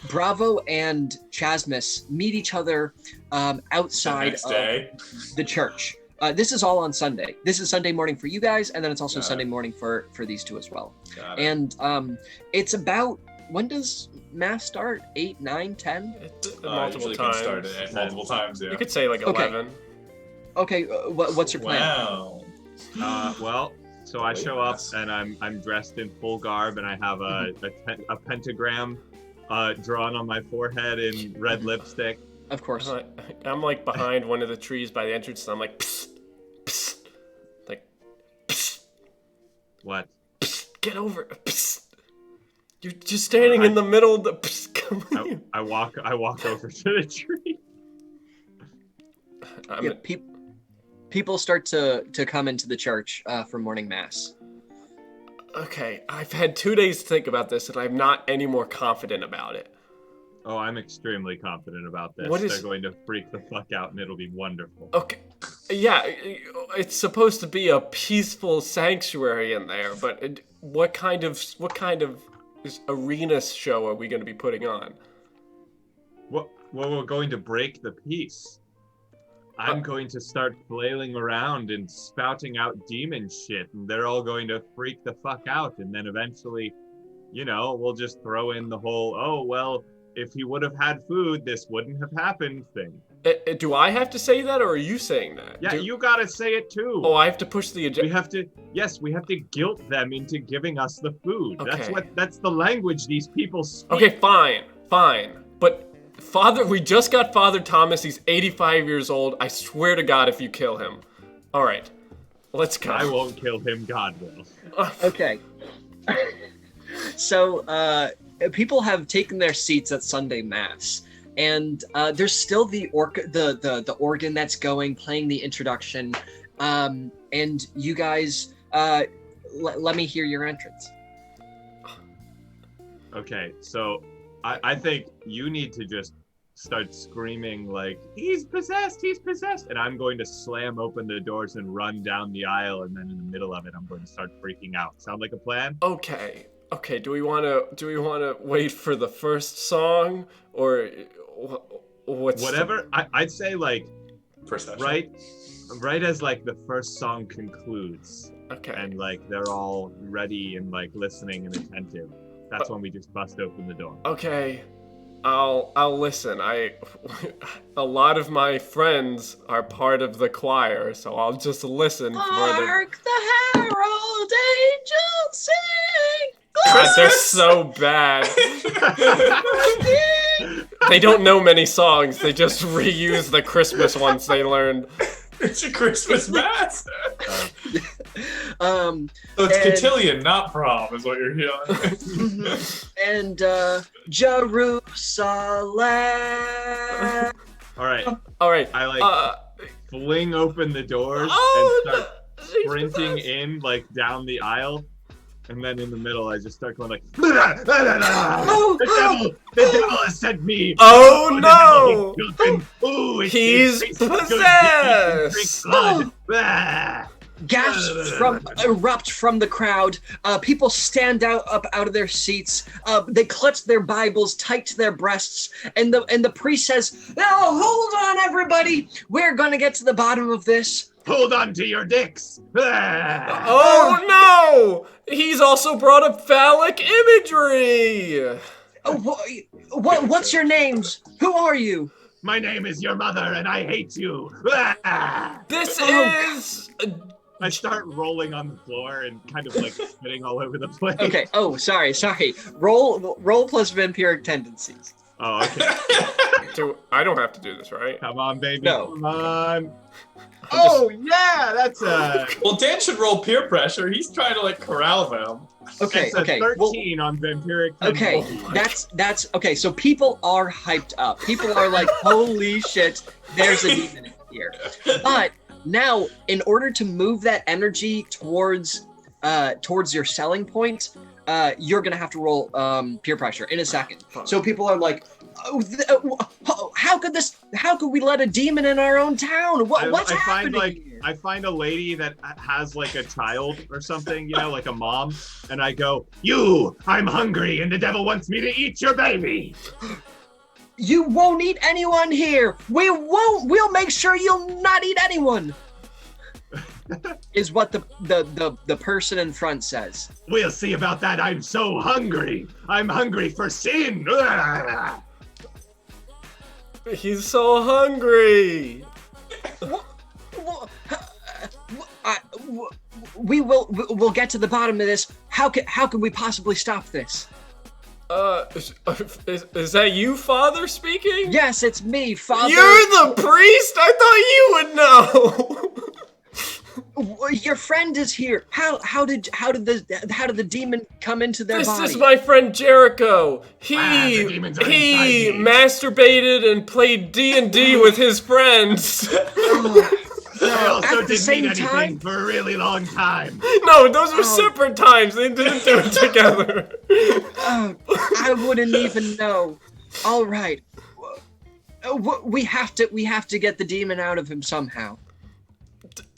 S4: Bravo and Chasmus meet each other
S2: The
S4: outside
S2: next
S4: of
S2: day.
S4: the church. This is all on Sunday. This is Sunday morning for you guys, and then it's also
S2: Got it.
S4: Sunday morning for these two as well.
S2: Got it.
S4: And it's about, when does mass start? 8, 9, 10?
S1: Multiple
S2: Usually
S1: times.
S2: can start it multiple times. Yeah.
S1: You could say like
S4: Okay.
S1: 11.
S4: Okay, what's your plan?
S2: Wow.
S3: Well, so I show up
S2: Yes.
S3: and I'm dressed in full garb and I have a pentagram drawn on my forehead in red lipstick.
S4: Of course.
S1: I'm like behind one of the trees by the entrance, and I'm like, psst, psst, like, psst,
S3: What?
S1: psst, get over, psst. You're just standing in the middle of the. Psst, come on.
S3: I walk over to the tree.
S1: I'm-
S4: Yeah, people start to come into the church for morning mass.
S1: Okay, I've had 2 days to think about this, and I'm not any more confident about it.
S3: Oh, I'm extremely confident about this.
S1: What is-
S3: They're going to freak the fuck out and it'll be wonderful.
S1: Okay, yeah, it's supposed to be a peaceful sanctuary in there, but what kind of arena show are we going to be putting on?
S3: Well, we're going to break the peace. I'm going to start flailing around and spouting out demon shit, and they're all going to freak the fuck out, and then eventually, we'll just throw in the whole, oh, well, if he would have had food, this wouldn't have happened thing.
S1: Do I have to say that, or are you saying that?
S3: Yeah, you gotta say it too.
S1: Oh, I have to push the
S3: we
S1: agenda.
S3: have to guilt them into giving us the food.
S1: Okay.
S3: That's the language these people speak.
S1: Okay, fine. But we just got Father Thomas. He's 85 years old. I swear to God, if you kill him. All right, let's go.
S3: I won't kill him, God will.
S4: Okay. So people have taken their seats at Sunday mass, and there's still the organ that's going, playing the introduction, and you guys let me hear your entrance.
S3: Okay, so I think you need to just start screaming like, he's possessed, and I'm going to slam open the doors and run down the aisle, and then in the middle of it, I'm going to start freaking out. Sound like a plan?
S1: Okay. Do we want to wait for the first song, or what's
S3: Whatever. I'd say like
S2: Perception.
S3: right as like the first song concludes,
S1: Okay.
S3: and like they're all ready and like listening and attentive. That's when we just bust open the door.
S1: Okay. I'll listen. A lot of my friends are part of the choir, so I'll just listen for the.
S4: Hark the herald angels sing.
S1: God, they're so bad. They don't know many songs. They just reuse the Christmas ones they learned.
S2: It's a Christmas mass.
S4: Um,
S2: So it's
S4: And-
S2: cotillion, not prom, is what you're hearing.
S4: and Jerusalem.
S3: All right,
S1: All right.
S3: I like fling open the doors and start sprinting in like down the aisle, and then in the middle I just start going like, the devil has sent me.
S1: Oh no!
S3: Ooh,
S1: He's
S3: it tastes good.
S1: possessed!
S3: Drink blood.
S4: Gasps erupt from the crowd. People stand up out of their seats. They clutch their Bibles tight to their breasts, and the priest says, "Now hold on, everybody. We're gonna get to the bottom of this."
S3: Hold on to your dicks.
S1: Oh no! He's also brought up phallic imagery!
S4: What's your names? Who are you?
S3: My name is your mother, and I hate you.
S1: This
S4: Oh,
S1: is...
S3: I start rolling on the floor and kind of like spitting all over the place.
S4: Okay. Oh, sorry. Roll plus vampiric tendencies.
S3: Oh, okay.
S1: I don't have to do this, right?
S3: Come on, baby.
S4: No.
S3: Come on. Oh, yeah, that's
S2: Well, Dan should roll peer pressure. He's trying to like corral them.
S4: Okay,
S3: it's a
S4: okay.
S3: 13 on vampiric.
S4: Okay,
S3: tendencies.
S4: that's okay. So people are hyped up. People are like, "Holy shit, there's a demon here." But now, in order to move that energy towards your selling point, you're gonna have to roll peer pressure in a second. So people are like, how could we let a demon in our own town? What's happening here?
S3: I find a lady that has like a child or something, you know, like a mom, and I go, I'm hungry and the devil wants me to eat your baby.
S4: You won't eat anyone here. We'll make sure you'll not eat anyone. Is what the person in front says.
S3: We'll see about that. I'm so hungry. I'm hungry for sin.
S1: He's so hungry.
S4: We'll get to the bottom of this. How can we possibly stop this?
S1: Is that you, Father, speaking?
S4: Yes, it's me, Father.
S1: You're the priest? I thought you would know.
S4: Your friend is here. How did the demon come into their body?
S1: This is my friend Jericho. He masturbated and played D&D with his friends.
S3: I also
S4: at the
S3: didn't
S4: same
S3: eat anything
S4: time?
S3: for a really long time.
S1: No, those were separate times. They didn't do it together.
S4: I wouldn't even know. All right, we have to get the demon out of him somehow.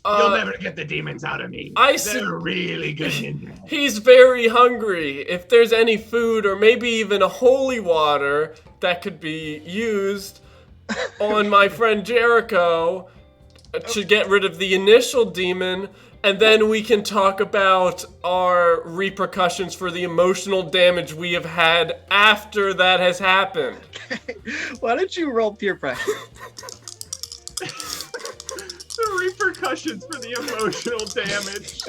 S3: You'll never get the demons out of me. They're really good ninjas.
S1: He's very hungry. If there's any food or maybe even a holy water that could be used on my friend Jericho to get rid of the initial demon, and then we can talk about our repercussions for the emotional damage we have had after that has happened.
S4: Why don't you roll peer pressure?
S3: The repercussions for the emotional damage.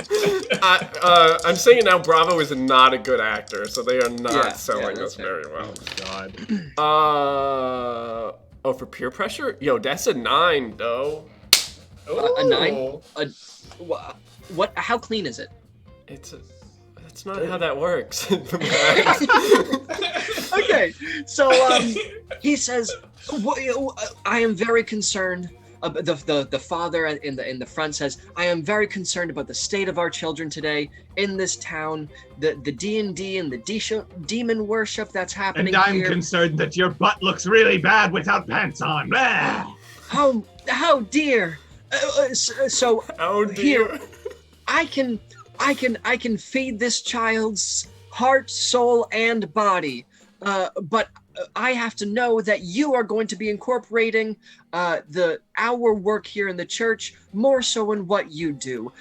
S1: I'm saying now Bravo is not a good actor, so they are not selling this very well.
S3: Oh, God.
S1: For peer pressure? Yo, that's a 9, though.
S4: A 9? What? How clean is it?
S1: That's not how that works.
S4: Okay, so he says, I am very concerned. The father in the front says, I am very concerned about the state of our children today in this town, the D&D and the demon worship that's happening here.
S3: And I'm concerned that your butt looks really bad without pants on.
S4: Oh dear. So
S1: Oh dear.
S4: here, I can feed this child's heart, soul, and body, but I have to know that you are going to be incorporating our work here in the church more so in what you do.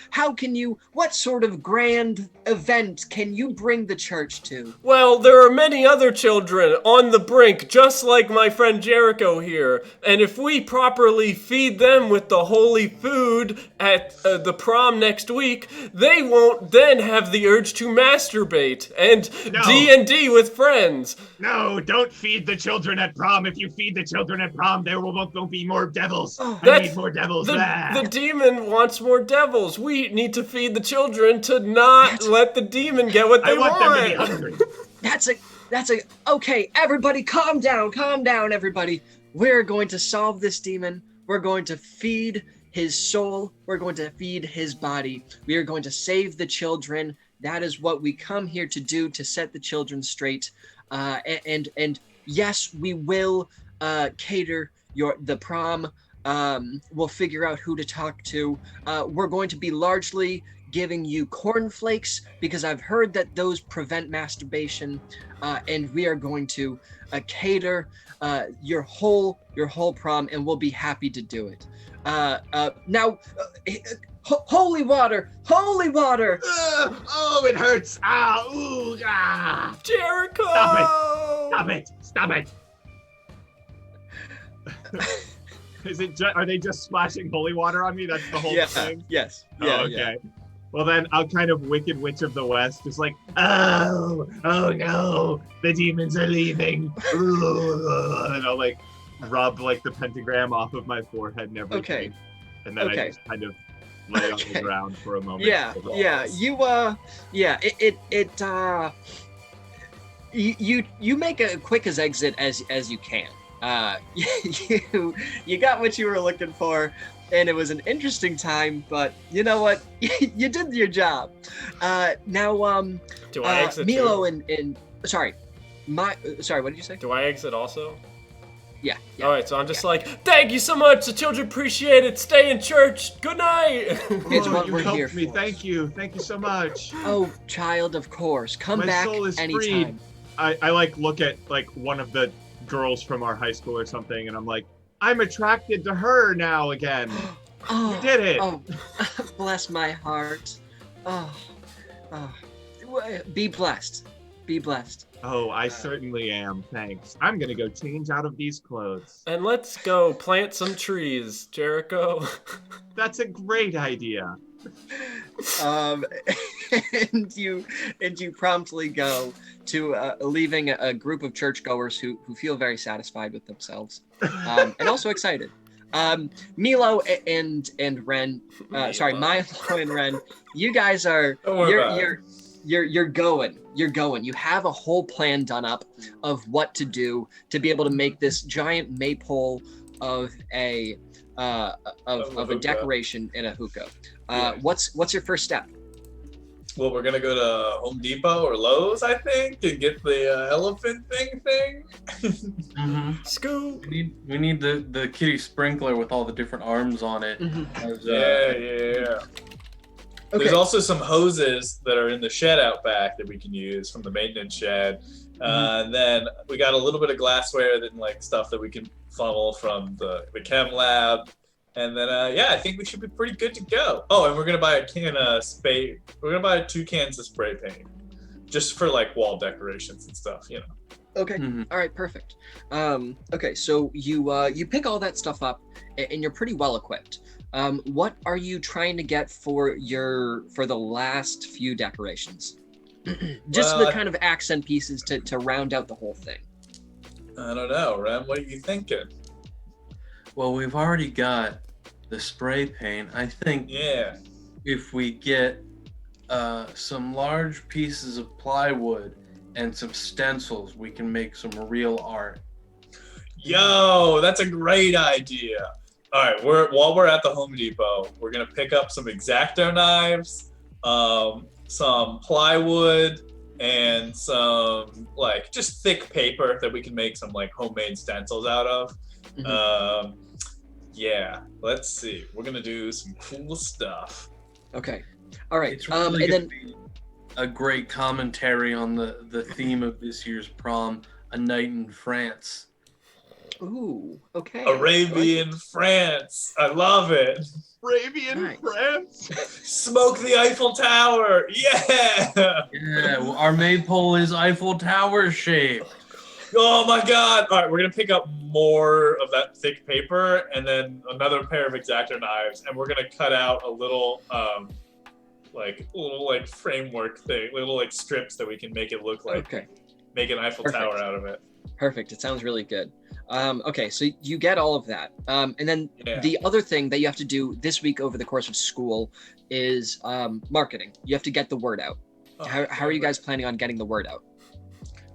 S4: What sort of grand event can you bring the church to?
S1: Well, there are many other children on the brink, just like my friend Jericho here. And if we properly feed them with the holy food at the prom next week, they won't then have the urge to masturbate and D&D with friends.
S3: No, don't feed the children at prom. If you feed the children at prom, there won't be more devils. I need more devils.
S1: The demon wants more devils. We need to feed the children to not let the demon get what they want.
S3: I want them to be hungry.
S4: That's a okay, everybody calm down, everybody. We're going to solve this demon. We're going to feed his soul. We're going to feed his body. We are going to save the children. That is what we come here to do, to set the children straight. And yes, we will cater the prom. We'll figure out who to talk to. We're going to be largely giving you cornflakes because I've heard that those prevent masturbation, and we are going to cater your whole prom, and we'll be happy to do it. Now, holy water!
S3: Oh, it hurts! Ah, ooh, ah!
S1: Jericho!
S3: Stop it! Are they just splashing holy water on me? That's the whole thing?
S4: Yes.
S3: Oh, okay. Well, then I'll kind of Wicked Witch of the West, just like, oh no, the demons are leaving. And I'll like rub like the pentagram off of my forehead and everything.
S4: Okay.
S3: And then I
S4: Okay.
S3: just kind of lay on the ground for a moment.
S4: Yeah, you make a quick as exit as you can. You got what you were looking for, and it was an interesting time, but you know what? You did your job. Now,
S1: Do I exit
S4: Milo
S1: too?
S4: and sorry, what did you say?
S1: Do I exit also?
S4: Yeah.
S1: All right, so I'm just like, thank you so much. The children appreciate it. Stay in church. Good night.
S4: It's
S3: Oh,
S4: what
S3: you
S4: we're
S3: helped
S4: here
S3: me.
S4: for.
S3: Thank you so much.
S4: Oh, child, of course. Come
S3: My
S4: back
S3: soul is
S4: anytime.
S3: freed. I like look at like one of the girls from our high school or something, and I'm like, I'm attracted to her now again.
S4: Oh,
S3: You did it.
S4: Oh, bless my heart. Oh. Be blessed. Be blessed.
S3: Oh, I certainly am. Thanks. I'm gonna go change out of these clothes.
S1: And let's go plant some trees, Jericho.
S3: That's a great idea.
S4: And you promptly go to leaving a group of churchgoers who feel very satisfied with themselves, and also excited. Milo and Ren, Milo and Ren, you guys are
S2: Don't worry about it.
S4: you're going. You have a whole plan done up of what to do to be able to make this giant maypole of a
S2: hookah.
S4: decoration in a hookah.
S2: Yeah.
S4: What's your first step?
S2: Well, we're gonna go to Home Depot or Lowe's, I think, and get the elephant thing.
S5: Mm-hmm.
S1: Scoop.
S5: We need the kitty sprinkler with all the different arms on it. As,
S2: Yeah.
S4: Okay.
S2: There's also some hoses that are in the shed out back that we can use from the maintenance shed. And then we got a little bit of glassware and like stuff that we can funnel from the chem lab. And then I think we should be pretty good to go. Oh, and we're gonna buy a can of spray. We're gonna buy 2 cans of spray paint, just for like wall decorations and stuff, you know.
S4: Okay. All right. Perfect. Okay. So you pick all that stuff up, and you're pretty well equipped. What are you trying to get for the last few decorations? Just the kind of accent pieces to round out the whole thing.
S2: I don't know, Rem. What are you thinking?
S5: Well, we've already got the spray paint. I think
S2: Yeah.
S5: if we get some large pieces of plywood and some stencils, we can make some real art.
S2: Yo, that's a great idea. All right, while we're at the Home Depot, we're gonna pick up some X-Acto knives, some plywood, and some like just thick paper that we can make some like homemade stencils out of. Yeah, let's see. We're gonna do some cool stuff.
S4: Okay. All right.
S5: It's really
S4: and
S5: gonna
S4: then
S5: be a great commentary on the theme of this year's prom, A Night in France.
S4: ooh. Okay.
S2: Arabian France. I love it.
S3: Arabian
S4: Nice.
S3: France.
S2: Smoke the Eiffel Tower. Yeah.
S5: Yeah, well, our maypole is Eiffel Tower shaped.
S2: Oh my God. All right, we're going to pick up more of that thick paper and then another pair of X-Acto knives. And we're going to cut out a little, framework thing, little like strips that we can make it look like,
S4: Okay.
S2: make an Eiffel
S4: Perfect.
S2: Tower out of it.
S4: Perfect. It sounds really good. Okay, so you get all of that. And then
S2: Yeah.
S4: the other thing that you have to do this week over the course of school is marketing. You have to get the word out.
S2: Oh,
S4: How are you guys planning on getting the word out?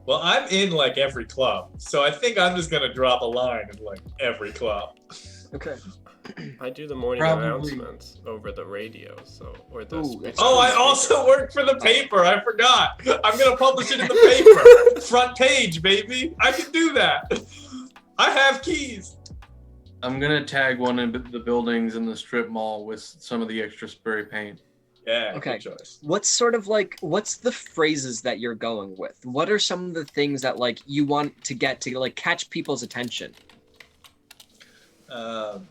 S2: Well, I'm in like every club, so I think I'm just gonna drop a line in like every club.
S4: Okay.
S1: I do the morning
S5: Probably.
S1: announcements over the radio, or the.
S4: Ooh, that's
S2: Oh, I also work for the paper. I forgot. I'm gonna publish it in the paper, front page, baby. I can do that. I have keys.
S5: I'm gonna tag one of the buildings in the strip mall with some of the extra spray paint.
S2: Yeah.
S4: Okay.
S2: Good choice.
S4: What's the phrases that you're going with? What are some of the things that like you want to get to like catch people's attention?
S2: I'm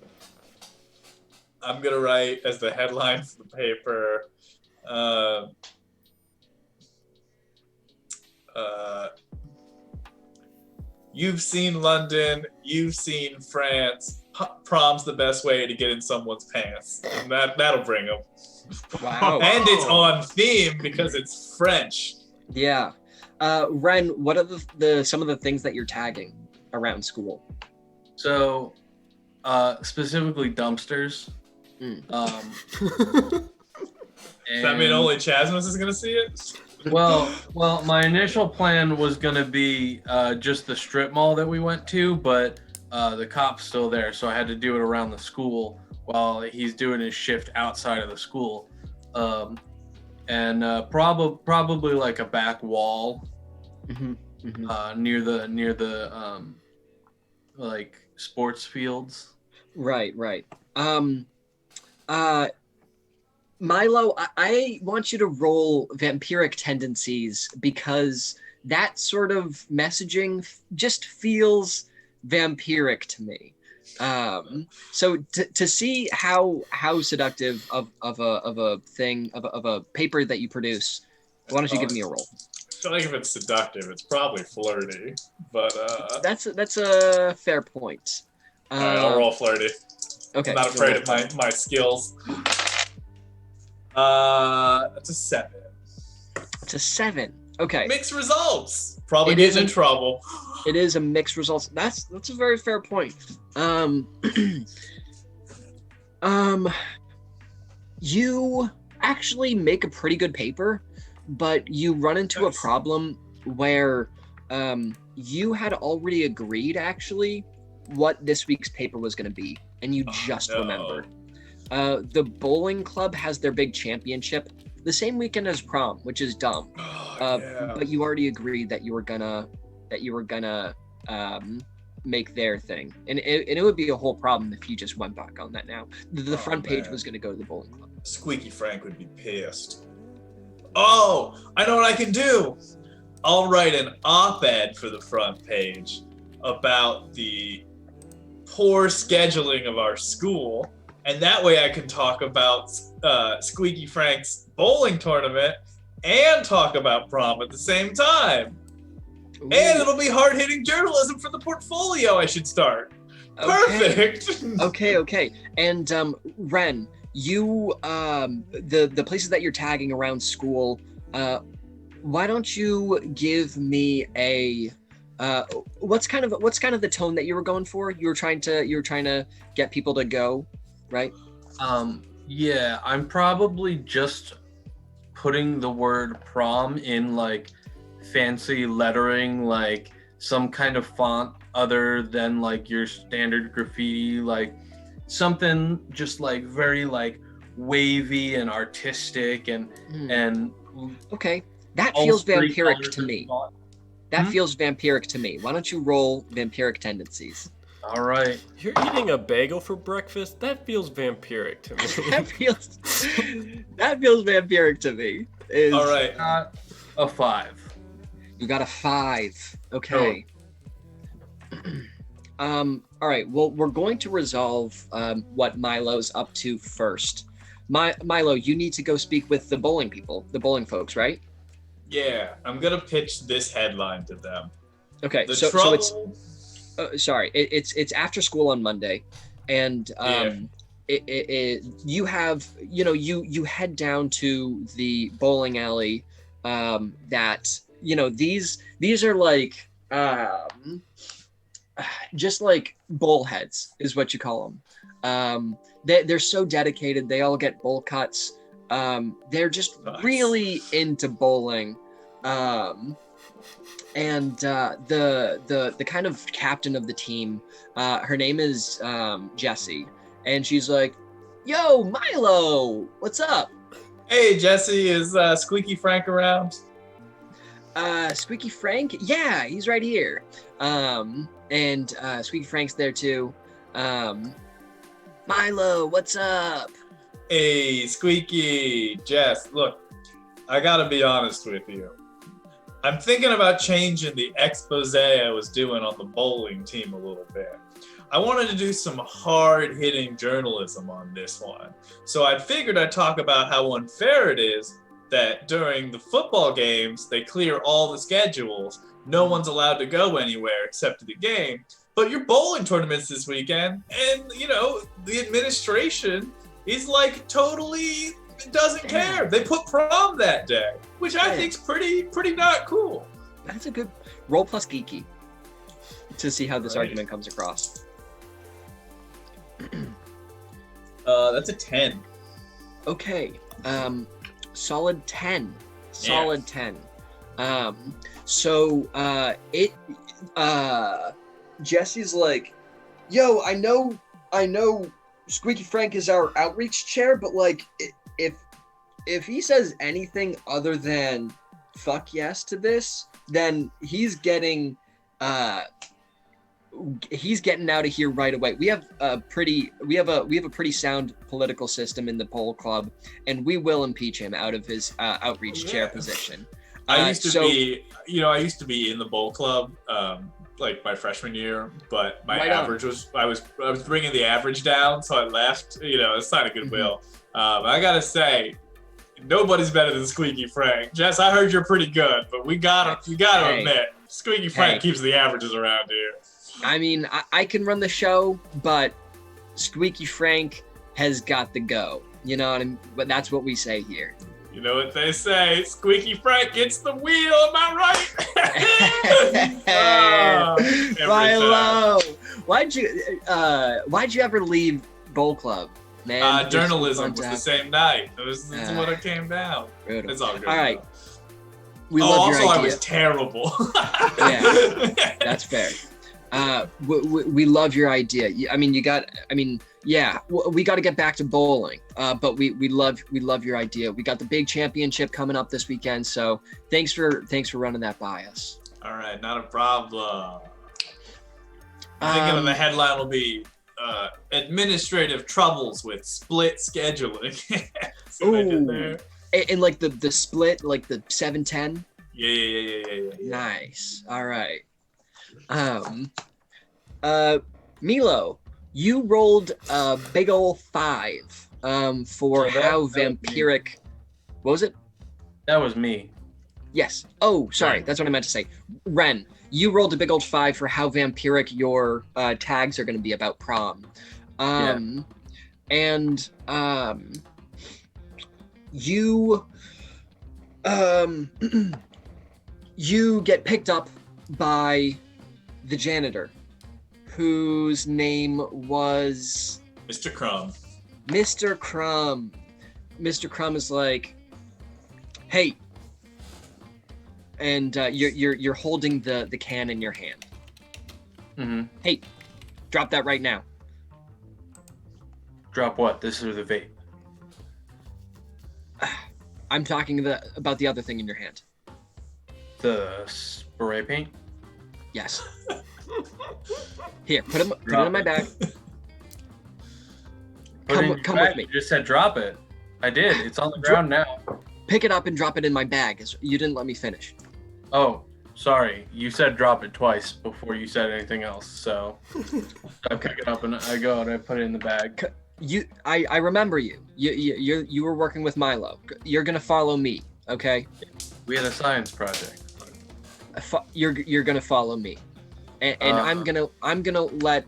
S2: gonna write as the headline for the paper. You've seen London, you've seen France. Prom's the best way to get in someone's pants. And that'll bring them.
S4: Wow.
S2: And it's on theme because it's French.
S4: Yeah. Ren, what are the some of the things that you're tagging around school?
S5: So, specifically dumpsters.
S4: Mm.
S2: Does that mean only Chasmus is gonna see it?
S5: Well, my initial plan was gonna be just the strip mall that we went to, but the cop's still there, so I had to do it around the school while he's doing his shift outside of the school, and probably like a back wall near the like sports fields.
S4: Right. Milo, I want you to roll vampiric tendencies because that sort of messaging just feels vampiric to me. So to see how seductive of a paper that you produce, why don't you give me a roll?
S2: I feel like if it's seductive, it's probably flirty. But
S4: That's a fair point.
S2: all right, I'll roll flirty.
S4: Okay.
S2: I'm not afraid of my skills. It's a 7.
S4: It's a 7. Okay.
S2: Mixed results. Probably
S4: It
S2: gets in
S4: isn't-
S2: trouble.
S4: It is a mixed results. That's a very fair point. You actually make a pretty good paper, but you run into a problem where you had already agreed actually what this week's paper was going to be, and you just remembered. The bowling club has their big championship the same weekend as prom, which is dumb.
S2: Yeah.
S4: But you already agreed that you were gonna make their thing, and it would be a whole problem if you just went back on that now. The front page
S2: man.
S4: was gonna go to the bowling club.
S2: Squeaky Frank would be pissed. Oh, I know what I can do. I'll write an op-ed for the front page about the poor scheduling of our school, and that way I can talk about Squeaky Frank's bowling tournament and talk about prom at the same time.
S4: Ooh,
S2: And it'll be hard-hitting journalism for the portfolio I should start.
S4: okay.
S2: Perfect.
S4: Okay. And Ren, you the places that you're tagging around school, why don't you give me a what's kind of the tone that you were going for? You were trying to get people to go, right?
S5: Yeah, I'm probably just putting the word prom in like fancy lettering, like some kind of font other than like your standard graffiti, like something just like very like wavy and artistic and
S4: Okay, that
S5: all
S4: feels
S5: three
S4: vampiric
S5: colors
S4: to
S5: of
S4: me.
S5: font.
S4: That feels vampiric to me. Why don't you roll vampiric tendencies?
S5: All right.
S1: You're eating a bagel for breakfast? That feels vampiric to me.
S4: That feels vampiric to me.
S2: All right.
S5: Got a 5.
S4: You got a 5. Okay. All right. Well, we're going to resolve what Milo's up to first. Milo, you need to go speak with the bowling folks, right?
S2: Yeah, I'm gonna pitch this headline to them.
S4: Okay.
S2: The
S4: So
S2: trouble.
S4: it's sorry. It's after school on Monday, and you have you head down to the bowling alley. That these are like just like bowl heads is what you call them. They're so dedicated. They all get bowl cuts. They're just
S2: Nice.
S4: really into bowling. And the kind of captain of the team, her name is Jessie, and she's like, "Yo, Milo, what's up?"
S2: Hey, Jesse, is Squeaky Frank around?
S4: Squeaky Frank? Yeah, he's right here. And Squeaky Frank's there too. Milo, what's up?
S2: Hey, Squeaky, Jess, look, I gotta be honest with you. I'm thinking about changing the expose I was doing on the bowling team a little bit. I wanted to do some hard-hitting journalism on this one. So I figured I'd talk about how unfair it is that during the football games, they clear all the schedules, no one's allowed to go anywhere except to the game. But your bowling tournament's this weekend, and the administration is like totally doesn't care. They put prom that day, which I think's pretty not cool.
S4: That's a good roll plus geeky to see how this argument comes across.
S2: That's a 10.
S4: Okay. Solid 10. Solid 10. Jesse's like, yo, I know Squeaky Frank is our outreach chair, but like if he says anything other than fuck yes to this, then he's getting out of here right away. We have a pretty sound political system in the poll club, and we will impeach him out of his outreach chair position.
S2: I used to be in the bowl club, like my freshman year, but my average was I was bringing the average down, so I left. It's not a goodwill. I gotta say, nobody's better than Squeaky Frank. Jess, I heard you're pretty good, but you gotta admit, Squeaky Frank keeps the averages around here.
S4: I mean, I can run the show, but Squeaky Frank has got the go. You know what I mean? But that's what we say here.
S2: You know what they say? Squeaky Frank gets the wheel. Am I right?
S4: Milo, why'd you ever leave Bowl Club, man?
S2: Journalism was the same night. This is what it came down.
S4: Brutal.
S2: It's all good.
S4: All right. We love your idea.
S2: I was terrible.
S4: Yeah, that's fair. We love your idea. We got to get back to bowling. But we love your idea. We got the big championship coming up this weekend, so thanks for running that by us.
S2: All right, not a problem. I'm thinking of the headline will be administrative troubles with split scheduling.
S4: Ooh. And like the split, like the 7-10.
S2: Yeah.
S4: Nice. All right. Milo, you rolled a big ol' 5 for how vampiric. What was it?
S5: That was me.
S4: Yes. Oh, sorry. That's what I meant to say. Ren, you rolled a big old 5 for how vampiric your tags are going to be about prom. You you get picked up by the janitor, whose name was
S2: Mr. Crumb.
S4: Mr. Crumb. Mr. Crumb is like, hey, and you're holding the can in your hand.
S5: Mm-hmm.
S4: Hey, drop that right now.
S5: Drop what? This or the vape?
S4: I'm talking about the other thing in your hand.
S5: The spray paint?
S4: Yes. Here, put it in my bag. Come with me.
S5: You just said drop it. I did. It's on the ground now.
S4: Pick it up and drop it in my bag. You didn't let me finish.
S5: Oh, sorry. You said drop it twice before you said anything else. So I pick it up and I go and I put it in the bag.
S4: I remember you. You were working with Milo. You're gonna follow me, okay?
S5: We had a science project.
S4: You're gonna follow me, and I'm gonna let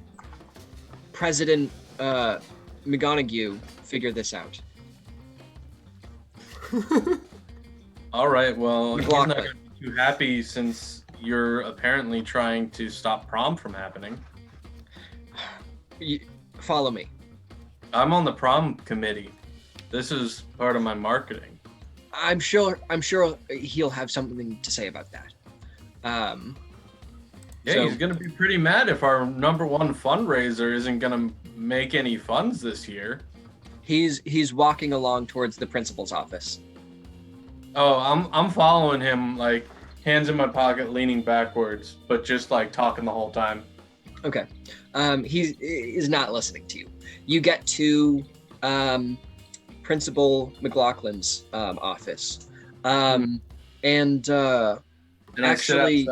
S4: President McGonagall figure this out.
S5: All right. Well, he's
S4: McLaughlin.
S5: not gonna be too happy since you're apparently trying to stop prom from happening.
S4: Follow me.
S5: I'm on the prom committee. This is part of my marketing.
S4: I'm sure he'll have something to say about that.
S5: He's gonna be pretty mad if our number one fundraiser isn't gonna make any funds this year.
S4: He's walking along towards the principal's office.
S5: Oh, I'm following him, like hands in my pocket, leaning backwards, but just like talking the whole time.
S4: Okay. He's not listening to you. You get to Principal McLaughlin's office. And actually,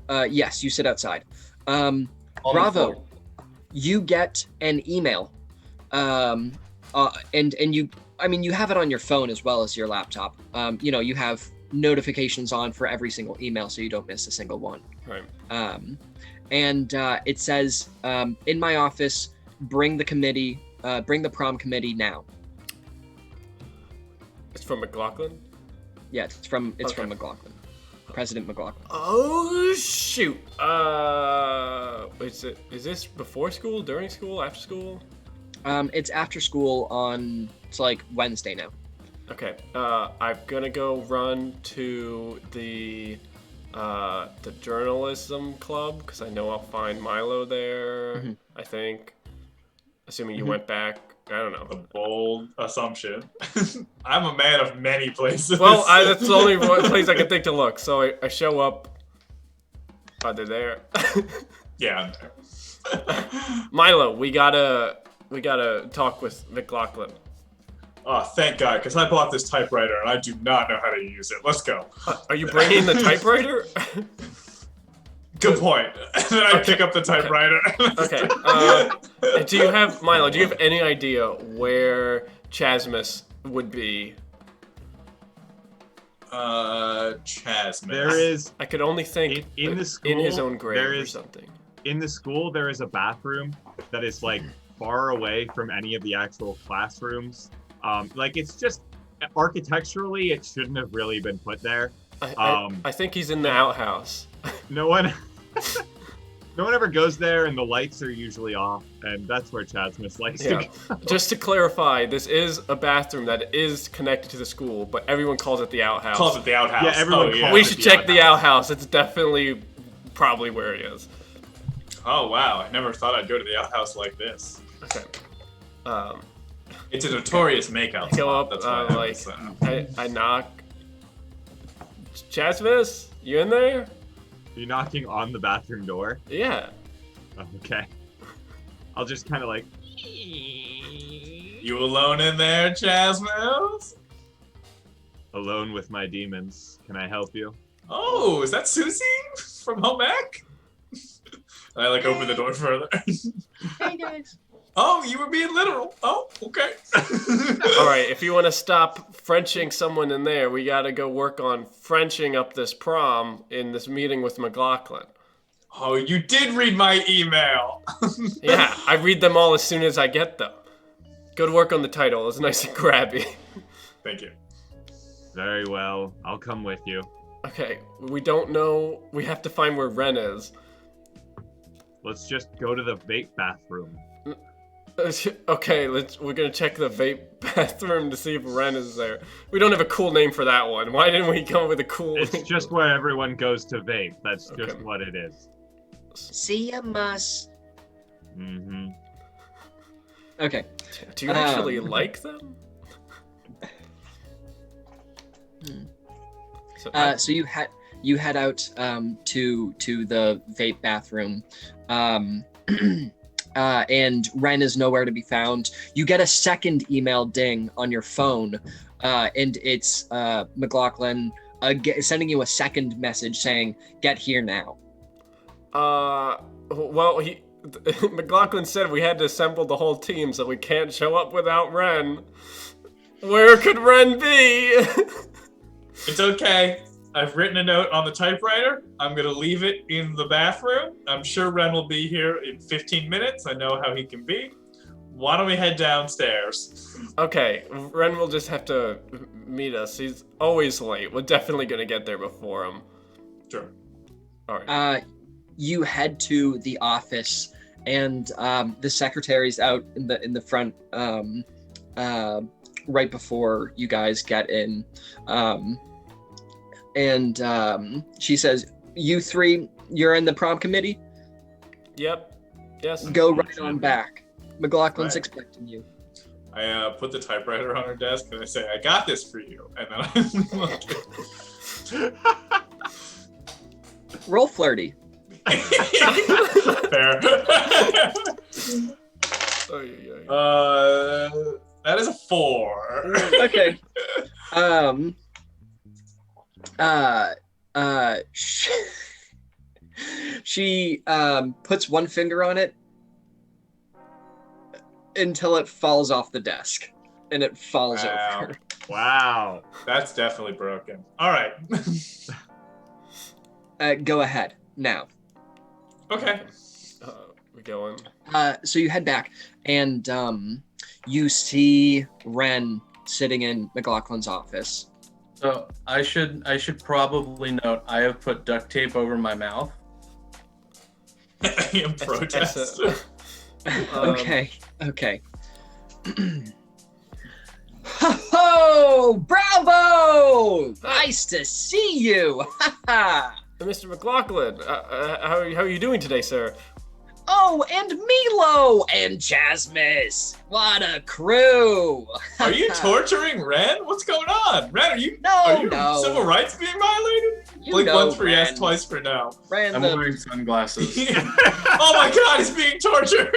S4: yes, you sit outside. Bravo, you get an email, and you have it on your phone as well as your laptop. You have notifications on for every single email so you don't miss a single one.
S1: Right.
S4: And it says, in my office, bring the prom committee now.
S1: It's from McLaughlin?
S4: Yeah, it's from McLaughlin. President McLaughlin.
S1: Oh shoot. Is this before school, during school, after school?
S4: It's after school it's like Wednesday now.
S1: Okay. I'm gonna go run to the journalism club because I know I'll find Milo there.
S4: Mm-hmm.
S1: I think, assuming you went back. I don't know.
S2: A bold assumption. I'm a man of many places.
S1: Well, that's the only place I can think to look. So I show up. Are they there?
S2: Yeah, I'm there.
S1: Milo, we gotta talk with McLaughlin.
S2: Oh, thank God, because I bought this typewriter and I do not know how to use it. Let's go.
S1: Are you bringing the typewriter?
S2: Good point. And then I pick up the typewriter.
S1: Okay. Milo, do you have any idea where Chasmus would be?
S2: Chasmus.
S3: There is
S1: I could only think
S3: in the school,
S1: in his own grave
S3: there
S1: or
S3: is-
S1: something.
S3: in the school there is a bathroom that is like far away from any of the actual classrooms. Like it's just architecturally it shouldn't have really been put there.
S1: I think he's in the outhouse.
S3: No one ever goes there, and the lights are usually off, and that's where Chasmus likes
S1: Yeah.
S3: to go.
S1: Just to clarify, this is a bathroom that is connected to the school, but everyone calls it the outhouse.
S2: Calls it the outhouse.
S3: Yeah, everyone calls
S1: We
S3: it
S1: should
S3: the
S1: check the
S3: outhouse.
S1: outhouse. It's definitely probably where he is.
S2: Oh, wow. I never thought I'd go to the outhouse like this.
S1: Okay.
S2: It's a notorious makeout
S1: Go
S2: spot.
S1: up,
S2: That's why
S1: I knock. Chasmus, you in there?
S3: You're knocking on the bathroom door.
S1: Yeah.
S3: Oh, okay. I'll just kind of like.
S2: You alone in there, Chasmus?
S3: Alone with my demons. Can I help you?
S2: Oh, is that Susie from Home Ec? And I open the door further.
S4: Hey guys.
S2: Oh, you were being literal. Oh, okay.
S1: All right, if you want to stop Frenching someone in there, we got to go work on Frenching up this prom in this meeting with McLaughlin.
S2: Oh, you did read my email.
S1: Yeah, I read them all as soon as I get them. Go to work on the title. It's nice and grabby.
S2: Thank you.
S3: Very well. I'll come with you.
S1: Okay, we don't know. We have to find where Ren is.
S3: Let's just go to the vape bathroom.
S1: Okay, we're gonna check the vape bathroom to see if Ren is there. We don't have a cool name for that one. Why didn't we come up with a cool
S3: It's
S1: name?
S3: just where everyone goes to vape. That's just
S1: Okay.
S3: what it is.
S4: See ya, Mus.
S3: Mm-hmm.
S4: Okay.
S1: Do you actually like them?
S4: So you head out to the vape bathroom, and Ren is nowhere to be found. You get a second email ding on your phone, and it's McLaughlin sending you a second message saying, "Get here now."
S1: Well, McLaughlin said we had to assemble the whole team, so we can't show up without Ren. Where could Ren be?
S2: It's okay. I've written a note on the typewriter. I'm going to leave it in the bathroom. I'm sure Ren will be here in 15 minutes. I know how he can be. Why don't we head downstairs?
S1: Okay, Ren will just have to meet us. He's always late. We're definitely going to get there before him.
S2: Sure.
S1: All right.
S4: You head to the office, and the secretary's out in the front right before you guys get in. And she says, "You three, you're in the prom committee?
S1: Yep. Yes.
S4: Go right on back. McLaughlin's
S2: Right.
S4: expecting you."
S2: I put the typewriter on her desk and I say, I got this for you. And then I
S4: Roll flirty.
S2: Fair. That is a 4.
S4: Okay. She puts one finger on it until it falls off the desk, and it falls over.
S3: Wow.
S2: That's definitely broken. All right.
S4: Go ahead now.
S2: Okay.
S1: We're going.
S4: So you head back, and you see Ren sitting in McLaughlin's office.
S5: So I should probably note I have put duct tape over my mouth.
S2: In protest.
S4: Okay. Ho! Bravo! Nice to see you.
S1: Mr. McLaughlin, how are you doing today, sir?
S4: Oh, and Milo and Jasmus. What a crew.
S2: Are you torturing Ren? What's going on? Ren, are you
S4: No.
S2: civil rights being violated?
S4: You
S2: Blink
S4: know
S2: once for yes,
S4: Ren.
S2: twice for no.
S4: Ren
S5: I'm
S4: the,
S5: wearing sunglasses.
S2: Oh my god, he's being tortured!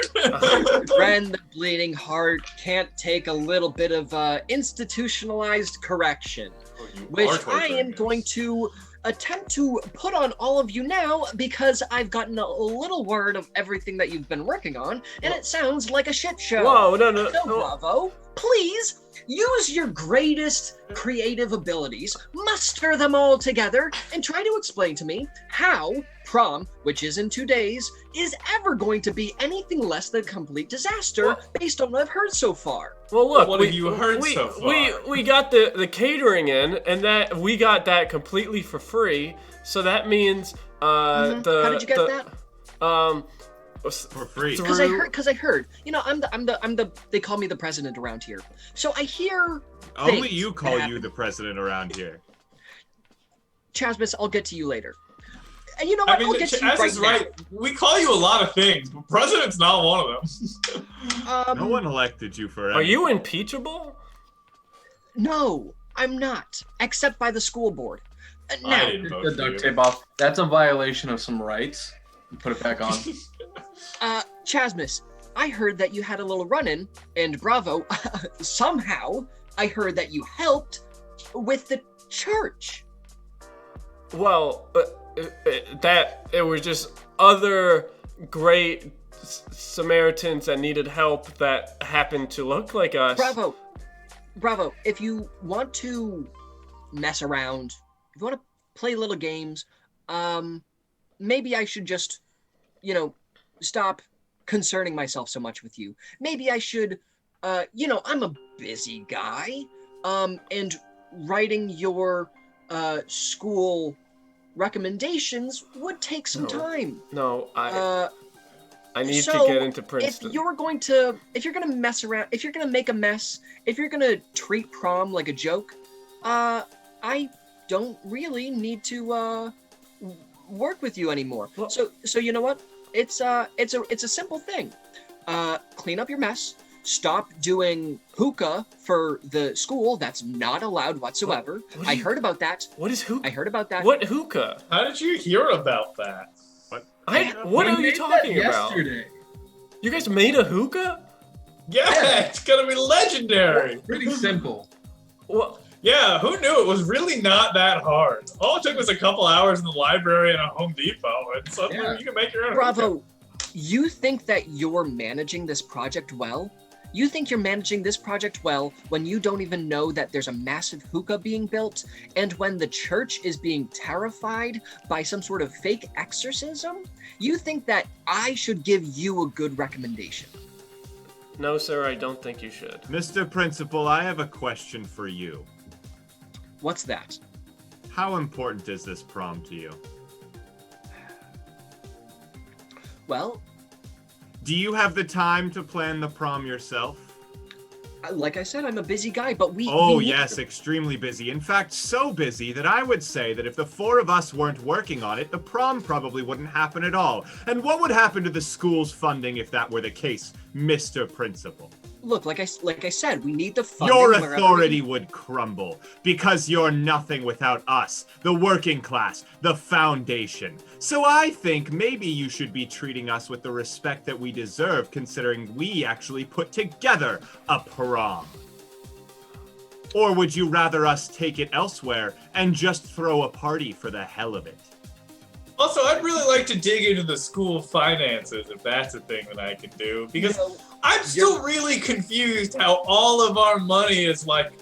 S4: Ren the bleeding heart can't take a little bit of institutionalized correction,
S2: Oh, you
S4: which
S2: are
S4: I
S2: torturing
S4: am
S2: him.
S4: going to attempt to put on all of you now because I've gotten a little word of everything that you've been working on, and it sounds like a shit show.
S1: Whoa, no.
S4: So, Bravo, please use your greatest creative abilities, muster them all together, and try to explain to me how Prom, which is in 2 days, is ever going to be anything less than a complete disaster based on what I've heard so far.
S1: Well, look,
S2: What have you heard so far?
S1: We got the catering in, and that we got that completely for free. So that means
S4: How did you get that?
S3: For free.
S4: Because I heard. You know, I'm the. They call me the president around here. So I hear.
S3: Only
S4: things
S3: you
S4: that
S3: call
S4: happen.
S3: you the president around here.
S4: Chasmus, I'll get to you later. And you know what?
S2: I mean,
S4: I'll get to you
S2: Chaz
S4: right
S2: is
S4: now.
S2: right. We call you a lot of things, but president's not one of them.
S3: No one elected you for
S1: Are you
S3: anything.
S1: impeachable?
S4: No, I'm not. Except by the school board.
S2: I
S4: Now,
S2: didn't vote
S5: The
S2: for
S5: duct
S2: you.
S5: tape off. That's a violation of some rights. Put it back on.
S4: Chasmus, I heard that you had a little run-in, and Bravo, somehow, I heard that you helped with the church.
S1: Well, it was just other great Samaritans that needed help that happened to look like us.
S4: Bravo, if you want to mess around, if you want to play little games, maybe I should just, stop concerning myself so much with you. Maybe I should, I'm a busy guy, and writing your school recommendations would take some time.
S1: No, I need
S4: So,
S1: to get into Princeton.
S4: if you're gonna mess around, if you're gonna make a mess, if you're gonna treat Prom like a joke, I don't really need to work with you anymore.
S1: Well-
S4: So you know what? It's a simple thing. Clean up your mess. Stop doing hookah for the school. That's not allowed whatsoever.
S1: What do
S4: I
S1: you-
S4: heard about that.
S1: What is hookah?
S4: I heard about that.
S1: What hookah?
S2: How did you hear about that?
S1: What
S5: We
S1: are you
S5: made that
S1: talking about?
S5: yesterday.
S1: You guys made a hookah?
S2: Yeah, it's gonna be legendary.
S5: Pretty simple.
S1: What?
S2: Yeah, who knew it was really not that hard? All it took was a couple hours in the library and a Home Depot, and suddenly
S5: Yeah.
S2: you can make your own.
S4: Bravo, you think that you're managing this project well? You think you're managing this project well when you don't even know that there's a massive hookah being built and when the church is being terrified by some sort of fake exorcism? You think that I should give you a good recommendation?
S1: No, sir, I don't think you should.
S3: Mr. Principal, I have a question for you.
S4: What's that?
S3: How important is this prom to you?
S4: Well,
S3: Do you have the time to plan the prom yourself?
S4: like I said, I'm a busy guy, but we...
S3: Oh,
S4: we need
S3: yes,
S4: to-
S3: extremely busy. In fact, so busy that I would say that if the four of us weren't working on it, the prom probably wouldn't happen at all. And what would happen to the school's funding if that were the case, Mr. Principal?
S4: Look, like I said, we need the funding.
S3: Your
S4: wherever we-
S3: authority would crumble because you're nothing without us, the working class, the foundation. So I think maybe you should be treating us with the respect that we deserve, considering we actually put together a prom. Or would you rather us take it elsewhere and just throw a party for the hell of it?
S2: Also, I'd really like to dig into the school finances if that's a thing that I can do, because
S4: You know,
S2: I'm still really confused how all of our money is like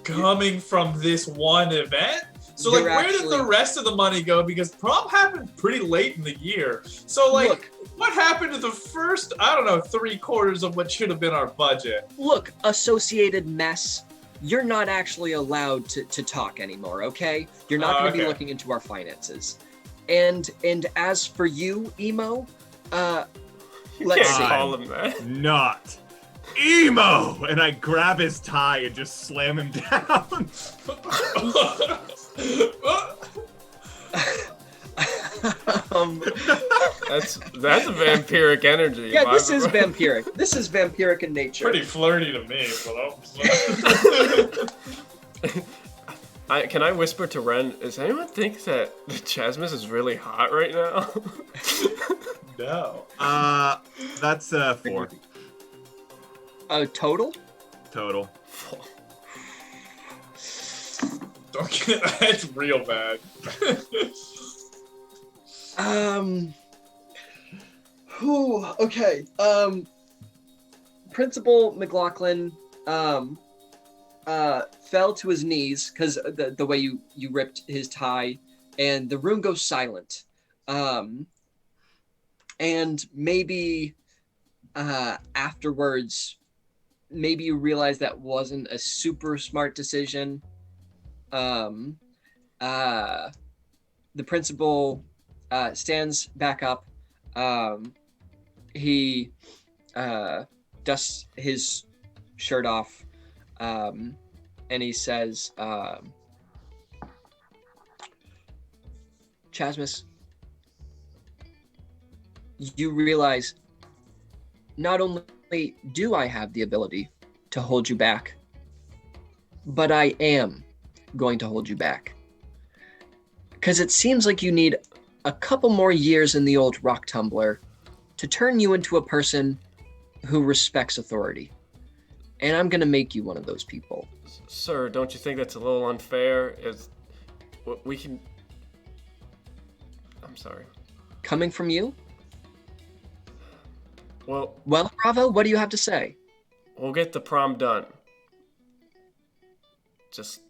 S2: coming from this one event. So like,
S4: You're
S2: where did the rest of the money go? Because prom happened pretty late in the year. So like,
S4: Look.
S2: what happened to the first, I don't know, 3/4 of what should have been our budget?
S4: Look, Associated Mess, you're not actually allowed to talk anymore, okay? You're not going to be
S2: Okay.
S4: looking into our finances. And as for you, Emo, let's
S1: Can't
S4: see.
S1: call him that.
S3: Not emo, and I grab his tie and just slam him down.
S1: That's a vampiric energy.
S4: Yeah,
S1: by
S4: this
S1: the
S4: is
S1: way.
S4: vampiric. This is vampiric in nature.
S2: Pretty flirty to me, but
S1: Can I whisper to Ren? Does anyone think that Chasmus is really hot right now?
S2: no.
S3: That's 4
S4: Total?
S3: total.
S2: Don't get that's real bad.
S4: Okay. Principal McLaughlin fell to his knees because the way you ripped his tie, and the room goes silent. And maybe afterwards, maybe you realize that wasn't a super smart decision. The principal stands back up. He dusts his shirt off, and he says, Chasmus, you realize not only do I have the ability to hold you back, but I am going to hold you back. Because it seems like you need a couple more years in the old rock tumbler to turn you into a person who respects authority. And I'm going to make you one of those people.
S1: Sir, don't you think that's a little unfair? We can... I'm sorry.
S4: Coming from you?
S1: Well,
S4: Bravo, what do you have to say?
S1: we'll get the prom done. Just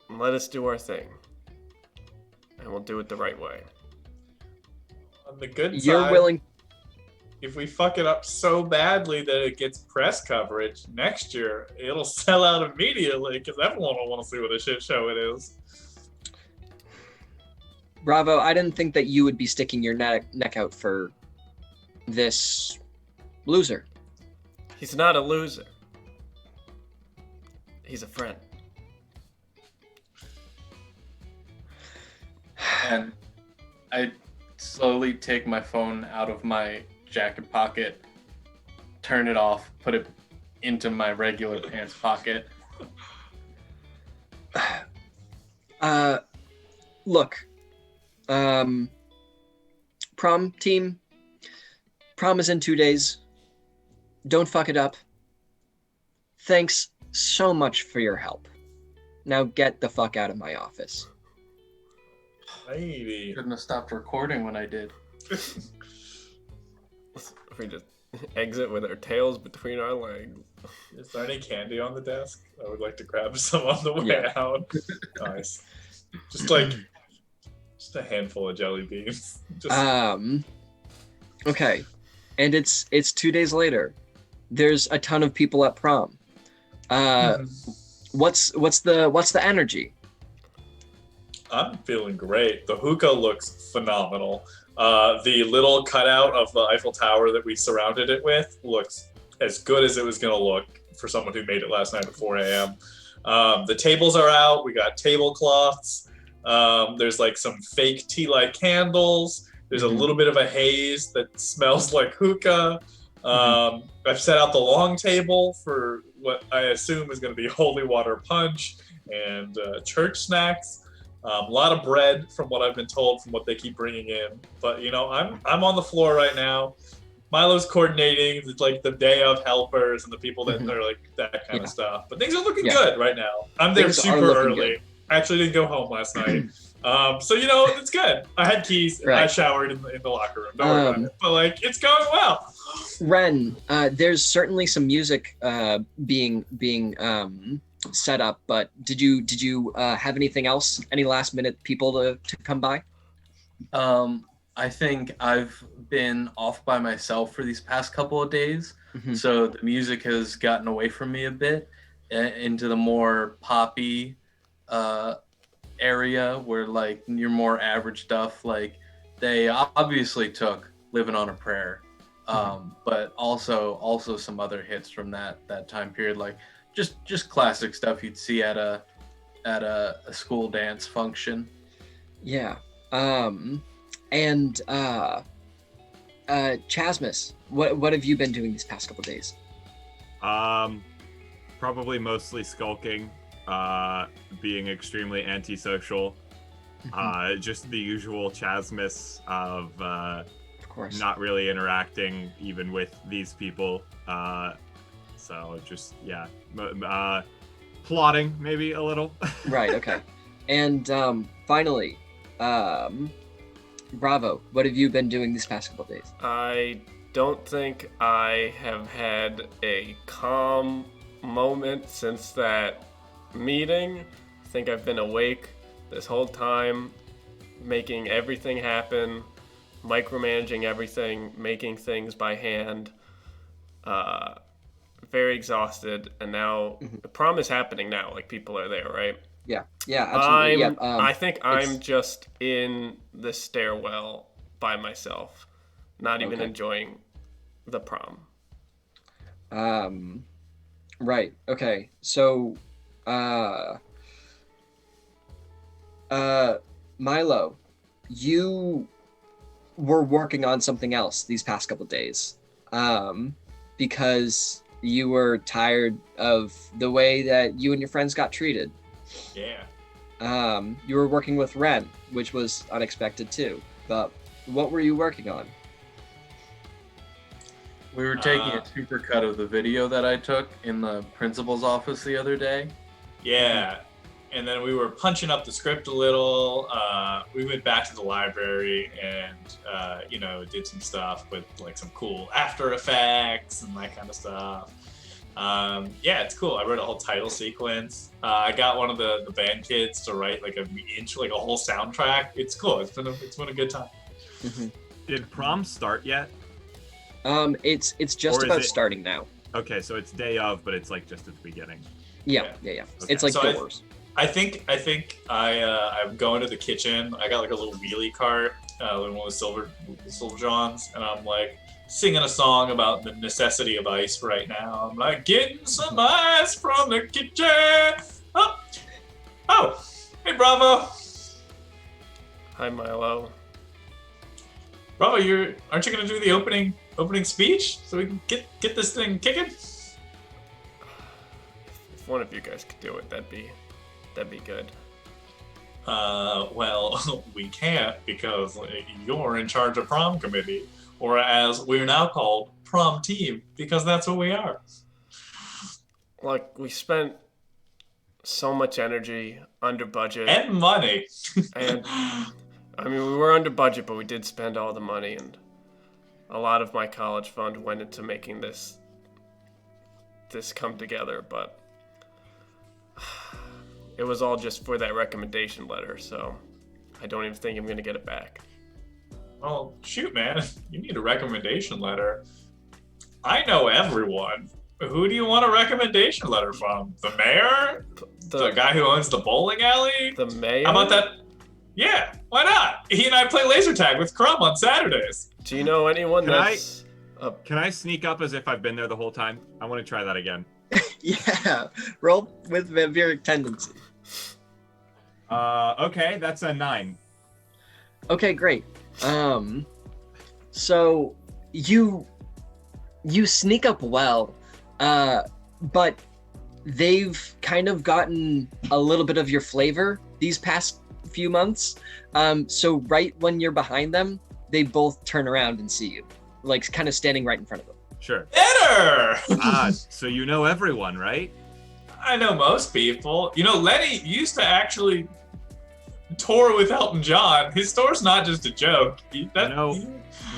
S1: let us do our thing. And we'll do it the right way.
S2: On the good
S4: You're
S2: side,
S4: willing...
S2: if we fuck it up so badly that it gets press coverage next year, it'll sell out immediately because everyone will want to see what a shit show it is.
S4: Bravo, I didn't think that you would be sticking your neck out for this loser.
S1: He's not a loser. He's a friend.
S5: And I slowly take my phone out of my jacket pocket, turn it off, put it into my regular pants pocket.
S4: Look, prom team, prom is in 2 days. Don't fuck it up. Thanks so much for your help. Now get the fuck out of my office.
S2: Maybe.
S5: Shouldn't have stopped recording when I did.
S1: We just exit with our tails between our legs.
S2: Is there any candy on the desk? I would like to grab some on the way
S4: Yeah.
S2: out. Nice. Just a handful of jelly beans.
S4: Okay. And it's 2 days later. There's a ton of people at prom. What's the energy?
S2: I'm feeling great. The hookah looks phenomenal. The little cutout of the Eiffel Tower that we surrounded it with looks as good as it was going to look for someone who made it last night at 4 a.m. The tables are out. We got tablecloths. There's like some fake tea-light candles. There's a little bit of a haze that smells like hookah. I've set out the long table for what I assume is going to be holy water punch and church snacks. A lot of bread from what I've been told from what they keep bringing in. But, you know, I'm on the floor right now. Milo's coordinating like the day of helpers and the people that are like that kind of stuff. But things are looking good right now. I'm there
S4: Things are
S2: super
S4: looking
S2: early.
S4: good.
S2: I actually didn't go home last night. So, you know, it's good. I had keys.
S4: Right.
S2: I showered in the locker room. Don't worry about it. But, like, it's going well.
S4: Ren, there's certainly some music being set up. But did you have anything else? Any last minute people to come by?
S5: I think I've been off by myself for these past couple of days,
S4: Mhm.
S5: so the music has gotten away from me a bit into the more poppy area where like your more average stuff. Like they obviously took "Living on a Prayer," but also some other hits from that time period, like just classic stuff you'd see at a school dance function.
S4: Yeah. And Chasmus, what have you been doing these past couple days?
S3: Probably mostly skulking, being extremely antisocial. Just the usual Chasmus of
S4: course.
S3: not really interacting even with these people. So just plotting maybe a little.
S4: Right. Okay. And finally, Bravo, what have you been doing these past couple days?
S1: I don't think I have had a calm moment since that meeting. I think I've been awake this whole time, making everything happen, micromanaging everything, making things by hand. Very exhausted, and now the prom is happening now. Like, people are there, right?
S4: Yeah, absolutely.
S1: I think I'm just in the stairwell by myself, not even enjoying the prom.
S4: Right. Okay. So, Milo, you were working on something else these past couple days, because you were tired of the way that you and your friends got treated.
S2: Yeah.
S4: You were working with Ren, which was unexpected too. But what were you working on?
S5: We were taking a supercut of the video that I took in the principal's office the other day.
S2: Yeah. And then we were punching up the script a little. We went back to the library and, did some stuff with like some cool After Effects and that kind of stuff. It's cool. I wrote a whole title sequence. I got one of the band kids to write like a whole soundtrack. It's cool. It's been a good time.
S3: Did prom start yet?
S4: It's just about starting now.
S3: Okay, so it's day of, but it's like just at the beginning.
S4: Yeah.
S3: Okay.
S4: It's like
S2: so
S4: doors.
S2: I think I'm going to the kitchen. I got like a little wheelie cart, one of the silver johns, and I'm like singing a song about the necessity of ice right now. I'm like getting some ice from the kitchen. Oh, hey Bravo.
S1: Hi Milo.
S2: Bravo, aren't you gonna do the opening speech so we can get this thing kicking?
S1: If one of you guys could do it, that'd be good.
S2: Well, we can't because you're in charge of prom committee, or as we're now called, prom team, because that's what we are.
S1: Like, we spent so much energy, under budget.
S2: And money.
S1: And, I mean, we were under budget, but we did spend all the money, and a lot of my college fund went into making this come together, but it was all just for that recommendation letter, so I don't even think I'm going to get it back.
S2: Well, shoot, man. You need a recommendation letter. I know everyone. Who do you want a recommendation letter from? The mayor? The guy who owns the bowling alley?
S1: The mayor?
S2: How about that? Yeah, why not? He and I play laser tag with Crumb on Saturdays.
S1: Do you know anyone that's...
S3: Can I sneak up as if I've been there the whole time? I want to try that again.
S4: Yeah, roll with vampiric tendency.
S3: Okay, that's a 9.
S4: Okay, great. So you sneak up well, but they've kind of gotten a little bit of your flavor these past few months. So right when you're behind them, they both turn around and see you, like kind of standing right in front of them.
S3: Sure.
S2: Better!
S3: So you know everyone, right?
S2: I know most people. You know, Lenny used to actually tour with Elton John. His tour's not just a joke.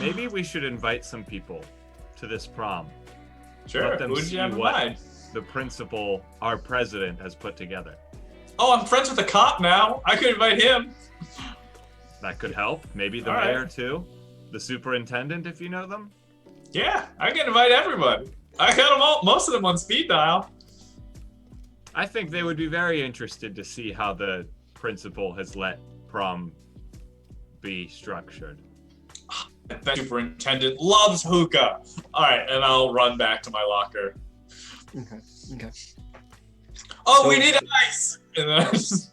S3: Maybe we should invite some people to this prom.
S2: Sure. Who did you have in mind?
S3: the principal, our president, has put together.
S2: Oh, I'm friends with a cop now. I could invite him.
S3: That could help. Maybe the
S2: All right.
S3: mayor too. The superintendent, if you know them.
S2: Yeah, I can invite everyone. I got them all, most of them on speed dial.
S3: I think they would be very interested to see how the principal has let prom be structured.
S2: The superintendent loves hookah. All right, and I'll run back to my locker.
S4: Okay.
S2: Oh,
S4: So-
S2: we need ice. And then I just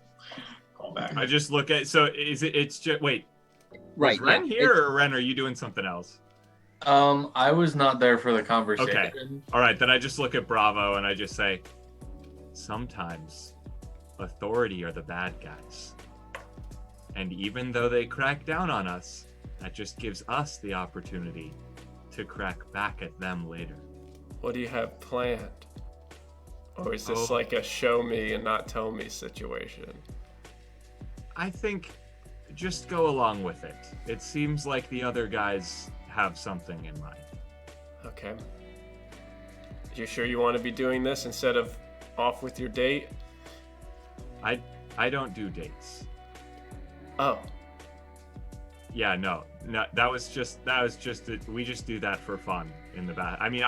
S2: call back.
S3: I just look at, so it's just, wait,
S4: Right.
S3: was Ren
S4: yeah.
S3: here or Ren, are you doing something else?
S5: I was not there for the conversation.
S3: All right, then I just look at Bravo and I just say, sometimes authority are the bad guys. And even though they crack down on us, that just gives us the opportunity to crack back at them later.
S1: What do you have planned? Or is this
S3: Oh.
S1: like a show me and not tell me situation?
S3: I think just go along with it. It seems like the other guys have something in mind.
S1: Okay. You sure you want to be doing this instead of off with your date?
S3: I don't do dates.
S1: Oh,
S3: Yeah, no, that was just we just do that for fun in the bath. I mean,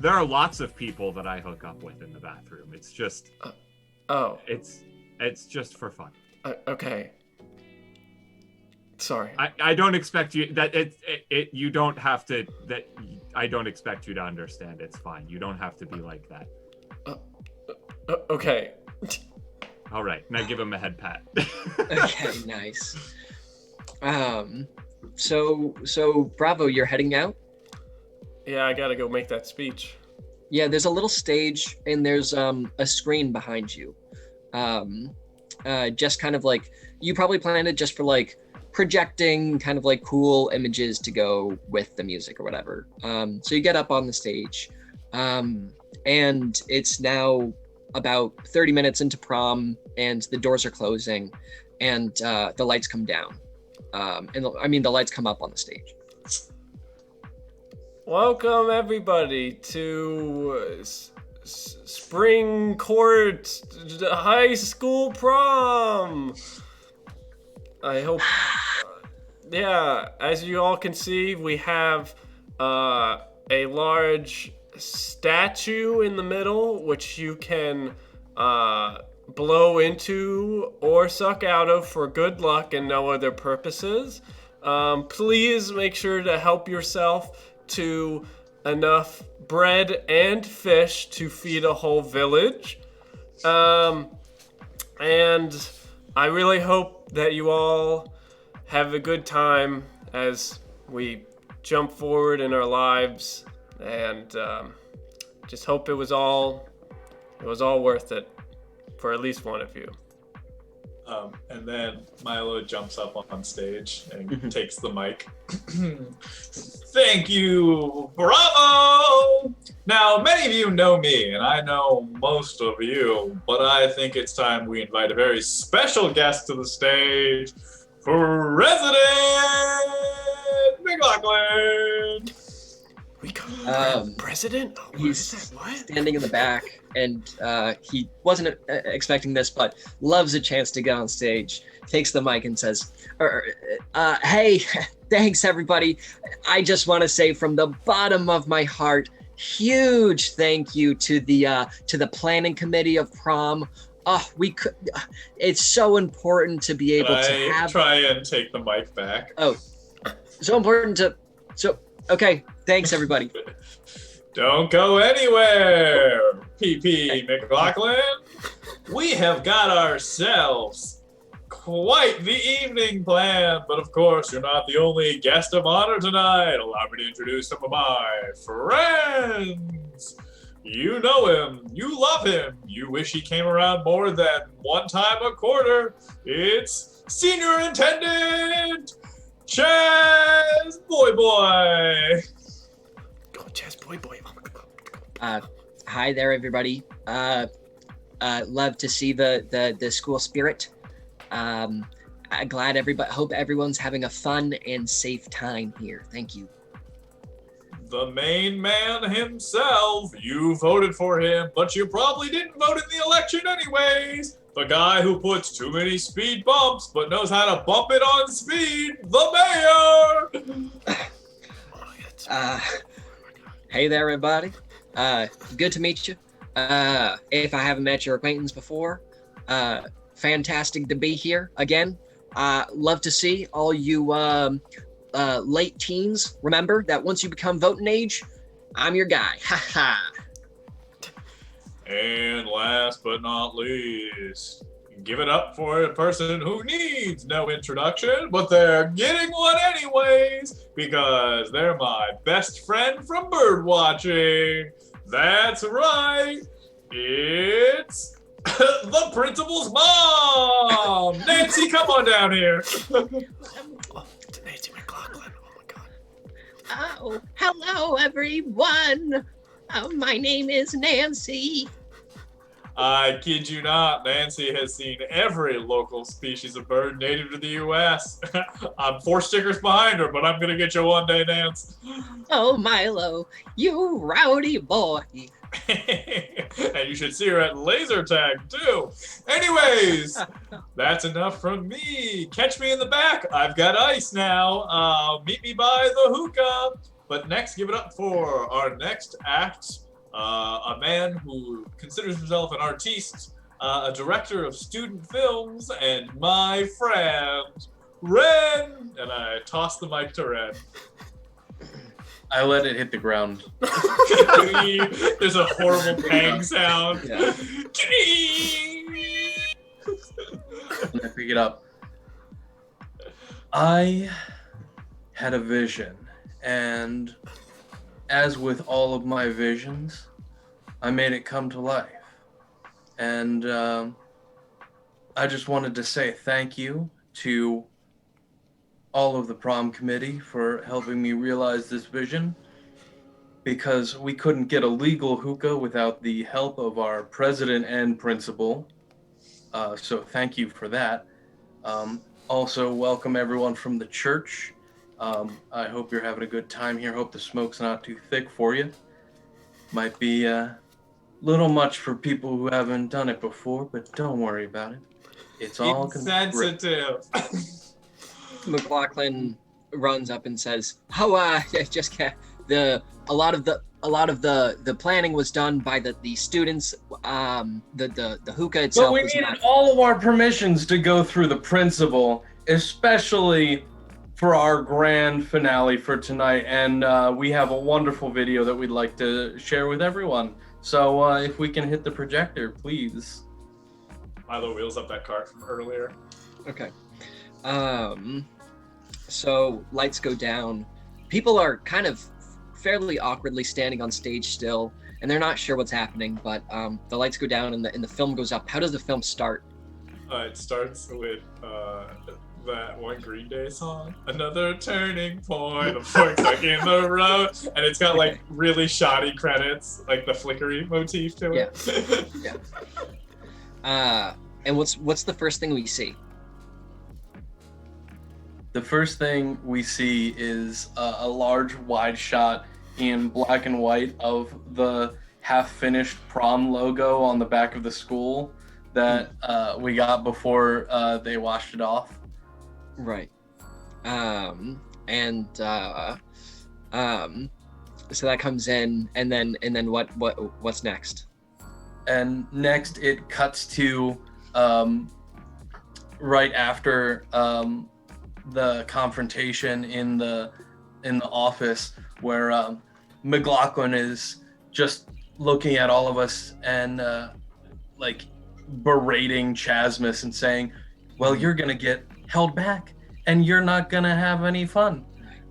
S3: there are lots of people that I hook up with in the bathroom. It's just,
S1: oh,
S3: it's just for fun.
S1: okay. Sorry.
S3: I don't expect you that you don't have to, that I don't expect you to understand. It's fine. You don't have to be like that.
S1: Okay.
S3: All right, now give him a head pat.
S4: Okay, nice. So Bravo, you're heading out?
S1: Yeah, I gotta go make that speech.
S4: Yeah, there's a little stage and there's a screen behind you. Just kind of like, you probably planned it just for like projecting kind of like cool images to go with the music or whatever. So you get up on the stage, and it's now about 30 minutes into prom and the doors are closing and the lights come down. The lights come up on the stage.
S1: Welcome everybody to Spring Court High School Prom. I hope, yeah, as you all can see, we have a large statue in the middle, which you can blow into or suck out of for good luck and no other purposes. Please make sure to help yourself to enough bread and fish to feed a whole village. And I really hope that you all have a good time as we jump forward in our lives, and just hope it was all worth it for at least one of you.
S2: And then Milo jumps up on stage and takes the mic. Thank you, bravo! Now, many of you know me, and I know most of you, but I think it's time we invite a very special guest to the stage, President McLaughlin!
S1: We got president? Oh, what is
S4: He's
S1: that? What?
S4: standing in the back, and he wasn't expecting this, but loves a chance to get on stage. Takes the mic and says, "Hey, thanks everybody. I just want to say from the bottom of my heart, huge thank you to the planning committee of prom. It's so important to be able to have.
S2: Try and take the mic back.
S4: Oh, so important to. Okay, thanks everybody.
S2: Don't go anywhere, PP McLaughlin. We have got ourselves quite the evening planned, but of course you're not the only guest of honor tonight. Allow me to introduce some of my friends. You know him, you love him, you wish he came around more than one time a quarter. It's Senior Intendant Chaz Boy.
S1: Go, Chaz Boy.
S4: Hi there, everybody. Love to see the school spirit. Hope everyone's having a fun and safe time here. Thank you.
S2: the main man himself. You voted for him, but you probably didn't vote in the election anyways. The guy who puts too many speed bumps, but knows how to bump it on speed, the mayor!
S4: Hey there, everybody. Good to meet you. If I haven't met your acquaintance before, fantastic to be here again. Love to see all you late teens. Remember that once you become voting age, I'm your guy. Ha ha.
S2: And last but not least, give it up for a person who needs no introduction, but they're getting one anyways, because they're my best friend from bird watching. That's right, it's the principal's mom! Nancy, come on down here.
S1: Oh, it's Nancy McLaughlin. Oh my god.
S6: Oh, hello everyone. My name is Nancy.
S2: I kid you not, Nancy has seen every local species of bird native to the U.S. I'm 4 stickers behind her, but I'm gonna get you one day, Nance.
S6: Oh, Milo, you rowdy boy.
S2: And you should see her at laser tag too. Anyways, that's enough from me. Catch me in the back. I've got ice now. Meet me by the hookah. But next, give it up for our next act. A man who considers himself an artiste, a director of student films, and my friend, Ren. And I toss the mic to Ren.
S5: I let it hit the ground.
S2: There's a horrible bang sound.
S4: Yeah.
S5: And I pick it up. I had a vision, and as with all of my visions, I made it come to life. And I just wanted to say thank you to all of the prom committee for helping me realize this vision, because we couldn't get a legal hookah without the help of our president and principal. So thank you for that. Also, welcome everyone from the church. I hope you're having a good time here. Hope the smoke's not too thick for you. Might be a little much for people who haven't done it before, but don't worry about it. It's all
S2: insensitive.
S4: McLaughlin runs up and says, "Oh, just a lot of the planning was done by the students. The hookah itself.
S5: But we
S4: was
S5: needed
S4: not...
S5: all of our permissions to go through the principal, especially for our grand finale for tonight. And we have a wonderful video that we'd like to share with everyone. So if we can hit the projector, please."
S2: Milo wheels up that cart from earlier.
S4: Okay. So lights go down. People are kind of fairly awkwardly standing on stage still, and they're not sure what's happening, but the lights go down and the film goes up. How does the film start?
S2: It starts with that one Green Day song, "Another Turning Point, a fork in the road," and it's got like really shoddy credits, like the flickery motif to it.
S4: Yeah. And what's the first thing we see?
S5: The first thing we see is a large wide shot in black and white of the half-finished prom logo on the back of the school that we got before they washed it off.
S4: Right. So that comes in, and then what's next?
S5: And next it cuts to right after the confrontation in the office, where McLaughlin is just looking at all of us and like berating Chasmus and saying, "Well, you're gonna get held back and you're not gonna have any fun."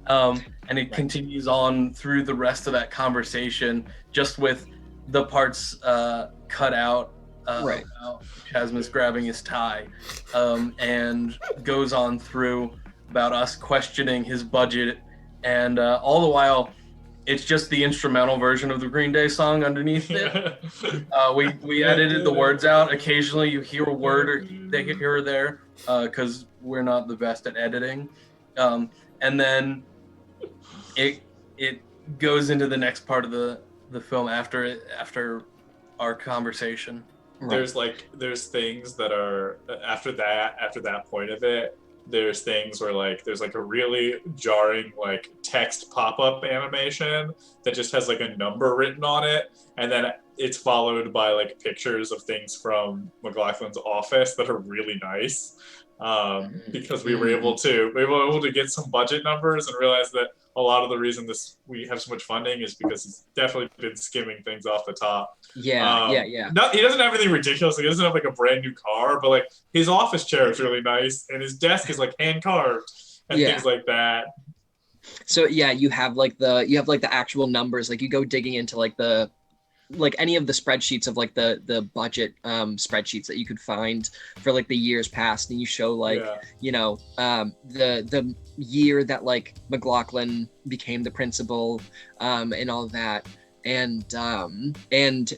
S5: And it continues on through the rest of that conversation, just with the parts cut out about Chasmus grabbing his tie, and goes on through about us questioning his budget, and all the while it's just the instrumental version of the Green Day song underneath it. We edited the words out. Occasionally you hear a word or here or there, because we're not the best at editing, and then it goes into the next part of the film after our conversation.
S2: There's things that are after that point of it. There's things where like there's like a really jarring like text pop-up animation that just has like a number written on it, and then it's followed by like pictures of things from McLaughlin's office that are really nice. Because we were able to get some budget numbers and realize that a lot of the reason we have so much funding is because he's definitely been skimming things off the top.
S4: Yeah.
S2: He doesn't have anything ridiculous. Like, he doesn't have like a brand new car, but like his office chair is really nice, and his desk is like hand carved and things like that.
S4: So yeah, you have like the actual numbers. Like you go digging into like any of the spreadsheets of like the budget spreadsheets that you could find for like the years past, and you show like the year that like McLaughlin became the principal and all that, and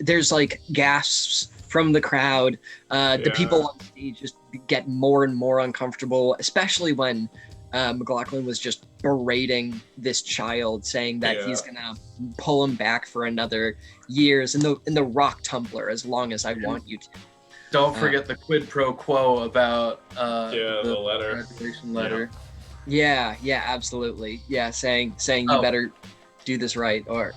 S4: there's like gasps from the crowd. The people on stage just get more and more uncomfortable, especially when McLaughlin was just berating this child, saying that he's gonna pull him back for another years in the rock tumbler as long as I want you to.
S5: Don't forget the quid pro quo about
S2: the letter.
S5: Graduation letter.
S4: Yeah, absolutely. Yeah, saying you better do this right, or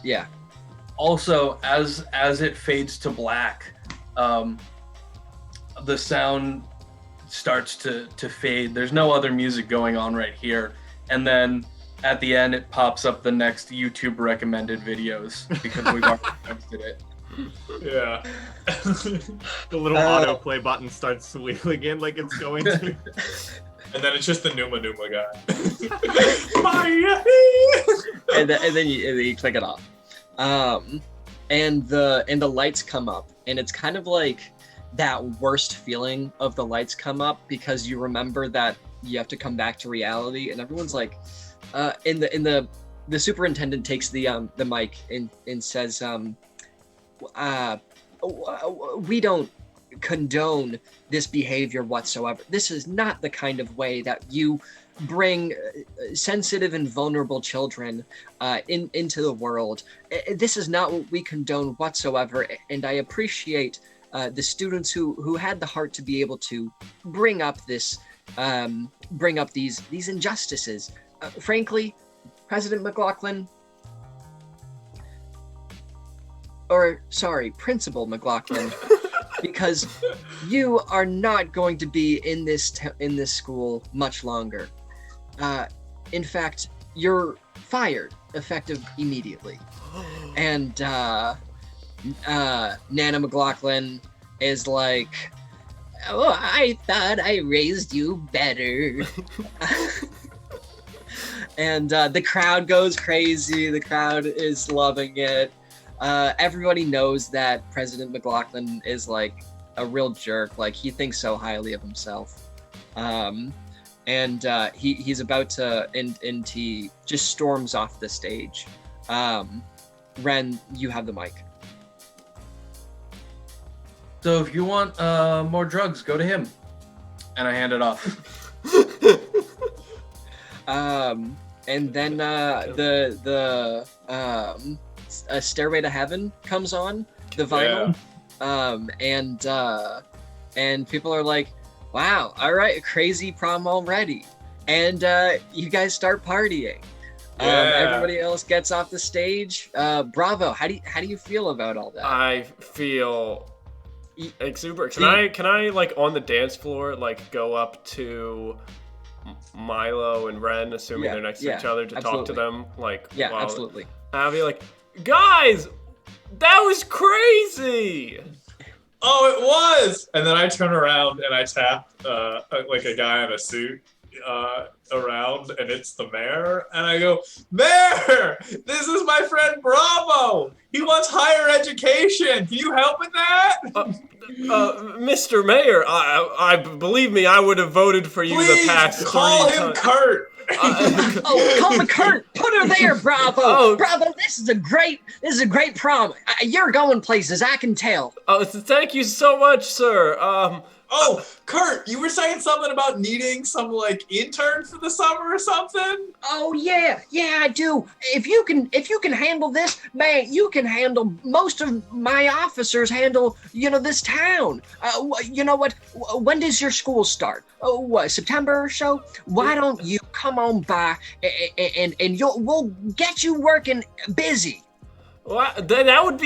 S5: Also, as it fades to black, the sound starts to fade. There's no other music going on right here, and then at the end it pops up the next YouTube recommended videos because we've already posted it.
S2: Yeah.
S3: The little autoplay button starts wheeling in like it's going to.
S2: And then it's just the Numa guy.
S4: and then you click it off. And the lights come up, and it's kind of like that worst feeling of the lights come up because you remember that you have to come back to reality, and everyone's like, the superintendent takes the mic and says, we don't condone this behavior whatsoever. This is not the kind of way that you bring sensitive and vulnerable children into the world. This is not what we condone whatsoever, and I appreciate the students who had the heart to be able to bring up these injustices. Frankly, President McLaughlin, Principal McLaughlin, because you are not going to be in this school much longer. In fact, you're fired, effective immediately. And Nana McLaughlin is like, "Oh, I thought I raised you better." And the crowd goes crazy. The crowd is loving it. Everybody knows that President McLaughlin is like a real jerk. Like, he thinks so highly of himself. And he's about to, and he just storms off the stage. Ren, you have the mic.
S5: So if you want more drugs, go to him. And I hand it off.
S4: And then a Stairway to Heaven comes on, the vinyl. And people are like, "Wow, all right, crazy prom already." And you guys start partying. Everybody else gets off the stage. Bravo. How do you feel about all that?
S1: I feel exuberant. Can I like on the dance floor like go up to Milo and Ren, assuming they're next to each other, to talk to them? Like,
S4: absolutely.
S1: I'll be like, "Guys, that was crazy!"
S2: Oh, it was! And then I turn around and I tap like a guy in a suit around, and it's the mayor. And I go, "Mayor, this is my friend Bravo. He wants higher education. Can you help with that?"
S1: Mr. Mayor, I believe me, I would have voted for you the past 3
S2: call him
S1: times.
S2: Kurt.
S6: Call him Kurt. Put her there, Bravo.
S1: Oh.
S6: Bravo, this is a great prom. You're going places, I can tell.
S1: Thank you so much, sir.
S2: Oh, Kurt, you were saying something about needing some like intern for the summer or something?
S6: Oh yeah, I do. If you can handle this, man, you can handle most of my officers handle, this town. You know what? When does your school start? Oh, what, September or so? Why don't you come on by and we'll get you working busy.
S1: Well, that would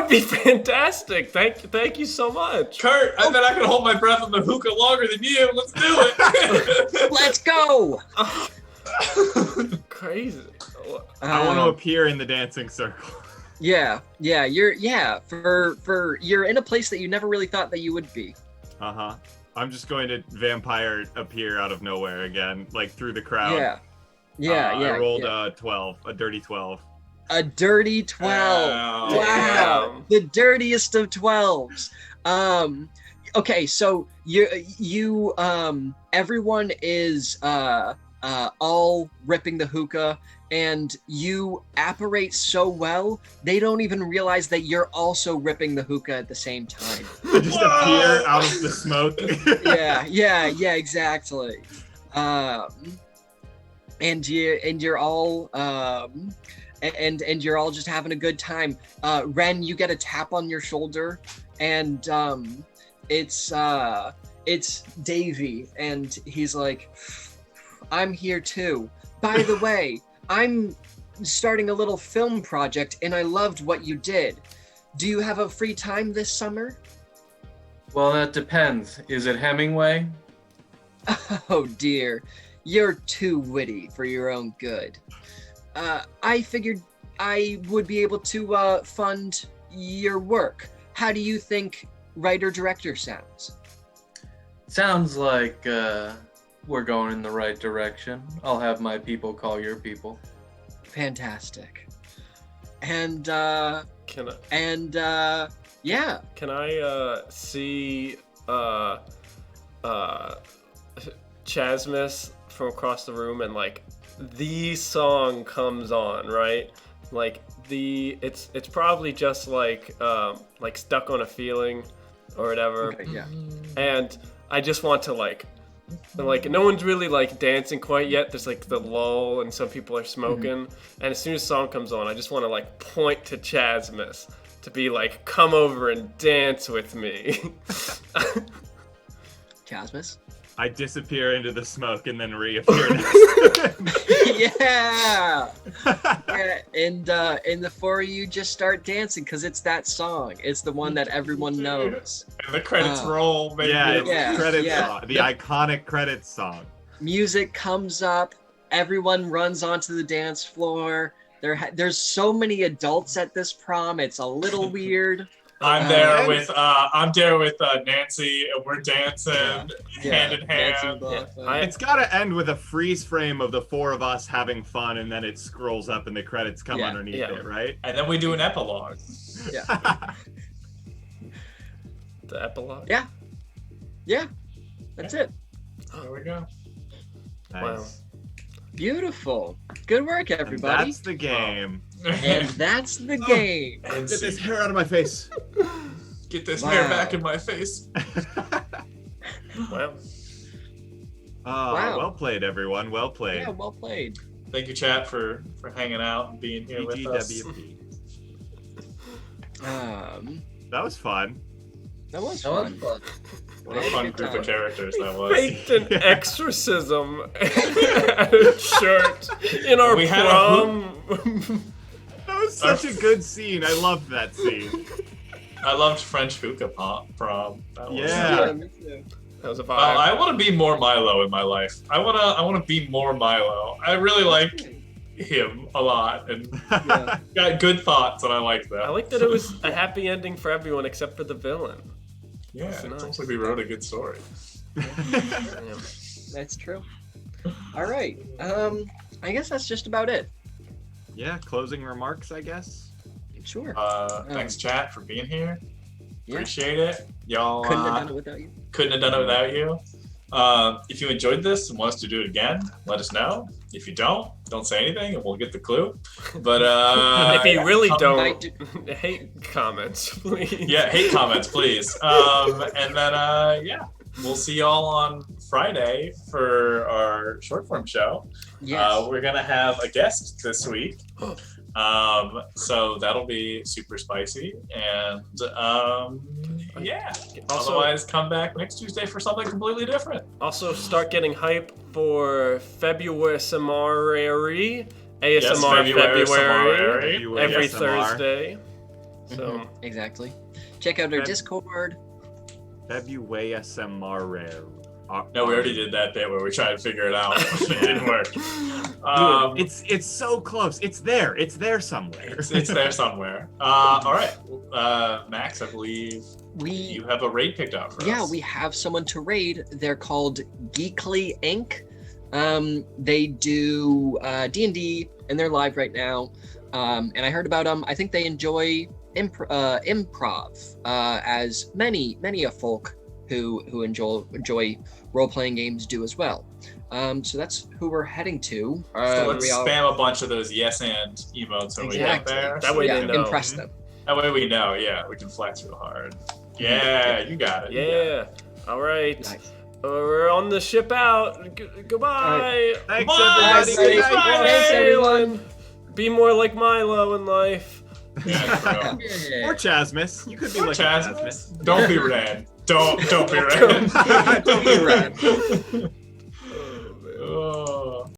S1: be fantastic. Thank you so much.
S2: Kurt, I bet I can hold my breath on the hookah longer than you. Let's do it.
S6: Let's go.
S1: Crazy.
S3: I want to appear in the dancing circle.
S4: Yeah, you're in a place that you never really thought that you would be.
S3: I'm just going to vampire appear out of nowhere again, like through the crowd.
S4: Yeah.
S3: I rolled
S4: yeah.
S3: a dirty 12.
S4: A dirty 12.
S2: Oh,
S4: Wow. The dirtiest of 12s. Okay, so you everyone is all ripping the hookah, and you apparate so well they don't even realize that you're also ripping the hookah at the same time.
S3: I just appear out of the smoke.
S4: yeah, exactly. And you're all and you're all just having a good time. Ren, you get a tap on your shoulder, and it's Davey, and he's like, I'm here too. By the way, I'm starting a little film project, and I loved what you did. Do you have a free time this summer?
S5: Well, that depends. Is it Hemingway?
S4: Oh dear, you're too witty for your own good. I figured I would be able to fund your work. How do you think writer-director sounds?
S5: Sounds like we're going in the right direction. I'll have my people call your people.
S4: Fantastic. And
S1: yeah.
S4: Can
S1: I see Chasmus from across the room, and like the song comes on, right? Like it's probably just like Stuck on a Feeling or whatever.
S4: Okay, yeah.
S1: And I just want to like no one's really like dancing quite yet. There's like the lull and some people are smoking. And as soon as the song comes on, I just want to like point to Chasmus to be like, come over and dance with me.
S4: Chasmus?
S3: I disappear into the smoke and then reappear next to him.
S4: Yeah. And the four of you just start dancing because it's that song. It's the one that everyone knows.
S2: And the credits roll, baby.
S3: Yeah, it's
S4: Yeah,
S3: the credits
S4: yeah.
S3: song, the iconic credits song.
S4: Music comes up. Everyone runs onto the dance floor. There's so many adults at this prom. It's a little weird.
S2: I'm there with Nancy, and we're dancing hand in hand.
S3: It's got to end with a freeze frame of the four of us having fun, and then it scrolls up and the credits come underneath it, right?
S2: And then we do an epilogue.
S4: Yeah.
S1: The epilogue?
S4: Yeah. That's it.
S2: There we go.
S3: Nice.
S1: Wow.
S4: Beautiful. Good work,
S3: And
S4: everybody.
S3: that's the game.
S4: And that's the game.
S2: And
S3: Get this hair out of my face.
S2: Get this
S4: Wow.
S2: hair back in my face.
S1: Wow.
S4: Wow.
S3: Well played, everyone. Well played.
S4: Yeah, well played.
S2: Thank you, chat, for hanging out and being here with us.
S3: GGWP. That was fun.
S4: That was
S5: That was
S4: fun.
S5: fun.
S2: What a fun
S4: Good
S2: group
S4: time.
S2: of characters that was.
S1: Faked an exorcism at a church in our
S2: We had a
S1: prom.
S3: That was such a good scene. I loved that scene.
S2: I loved French hookah prom. That was,
S3: Yeah.
S4: me too.
S1: That was a vibe.
S2: I want to be more Milo in my life. I want to be more Milo. I really like him a lot, and
S4: Yeah.
S2: got good thoughts, and I like that.
S1: I like that it was a happy ending for everyone except for the villain.
S2: Yeah,
S1: That's
S2: it's
S1: nice.
S2: almost like we wrote a good story.
S1: Damn.
S4: That's true. All right. I guess that's just about it.
S3: Yeah, closing remarks, I guess.
S4: Sure.
S2: Thanks, chat, for being here.
S4: Yeah.
S2: Appreciate it. Y'all
S4: Couldn't have done it without you.
S2: couldn't have done it without you. If you enjoyed this and want us to do it again, let us know. If you don't say anything and we'll get the clue. But
S1: If you really
S4: I
S1: don't,
S4: do-
S1: hate comments, please.
S2: yeah, hate comments, please. And then we'll see y'all on Friday for our short form show.
S4: Yes.
S2: We're gonna have a guest this week. So that'll be super spicy, and yeah.
S1: Also,
S2: Otherwise, come back next Tuesday for something completely different.
S1: Also, start getting hype for February ASMR
S2: Yes,
S1: February every
S3: ASMR.
S1: Thursday. So
S4: Exactly. Check out our
S3: Feb-
S4: Discord.
S3: February ASMR.
S2: No, we already did that bit where we tried to figure it out. It didn't work.
S3: It's so close. It's there. It's there somewhere.
S2: It's there somewhere. All right, Max, I believe
S4: We
S2: you have a raid picked out for us.
S4: Yeah, we have someone to raid. They're called Geekly Inc. They do D&D, and they're live right now. And I heard about them. I think they enjoy improv, as many a folk who enjoy role-playing games do as well. So that's who we're heading to.
S2: So let's spam a bunch of those yes and emotes when we get
S4: Exactly.
S2: there.
S1: That way they know.
S4: Impress them.
S2: That way we know. Yeah, we can flex real hard. Yeah, you got it. you got it.
S1: yeah. All right.
S4: Nice.
S1: We're on the ship out. Goodbye.
S3: Thanks,
S2: Bye,
S3: everybody.
S2: everybody.
S3: Good night.
S2: Bye.
S4: Thanks, everyone.
S1: Be more like Milo in life.
S2: Yeah, bro.
S3: Or Chasmus. You could be
S2: Or
S3: like
S2: Chasmus.
S3: Chasmus.
S2: Don't be red. Don't be red.
S3: Don't be red.
S2: Oh.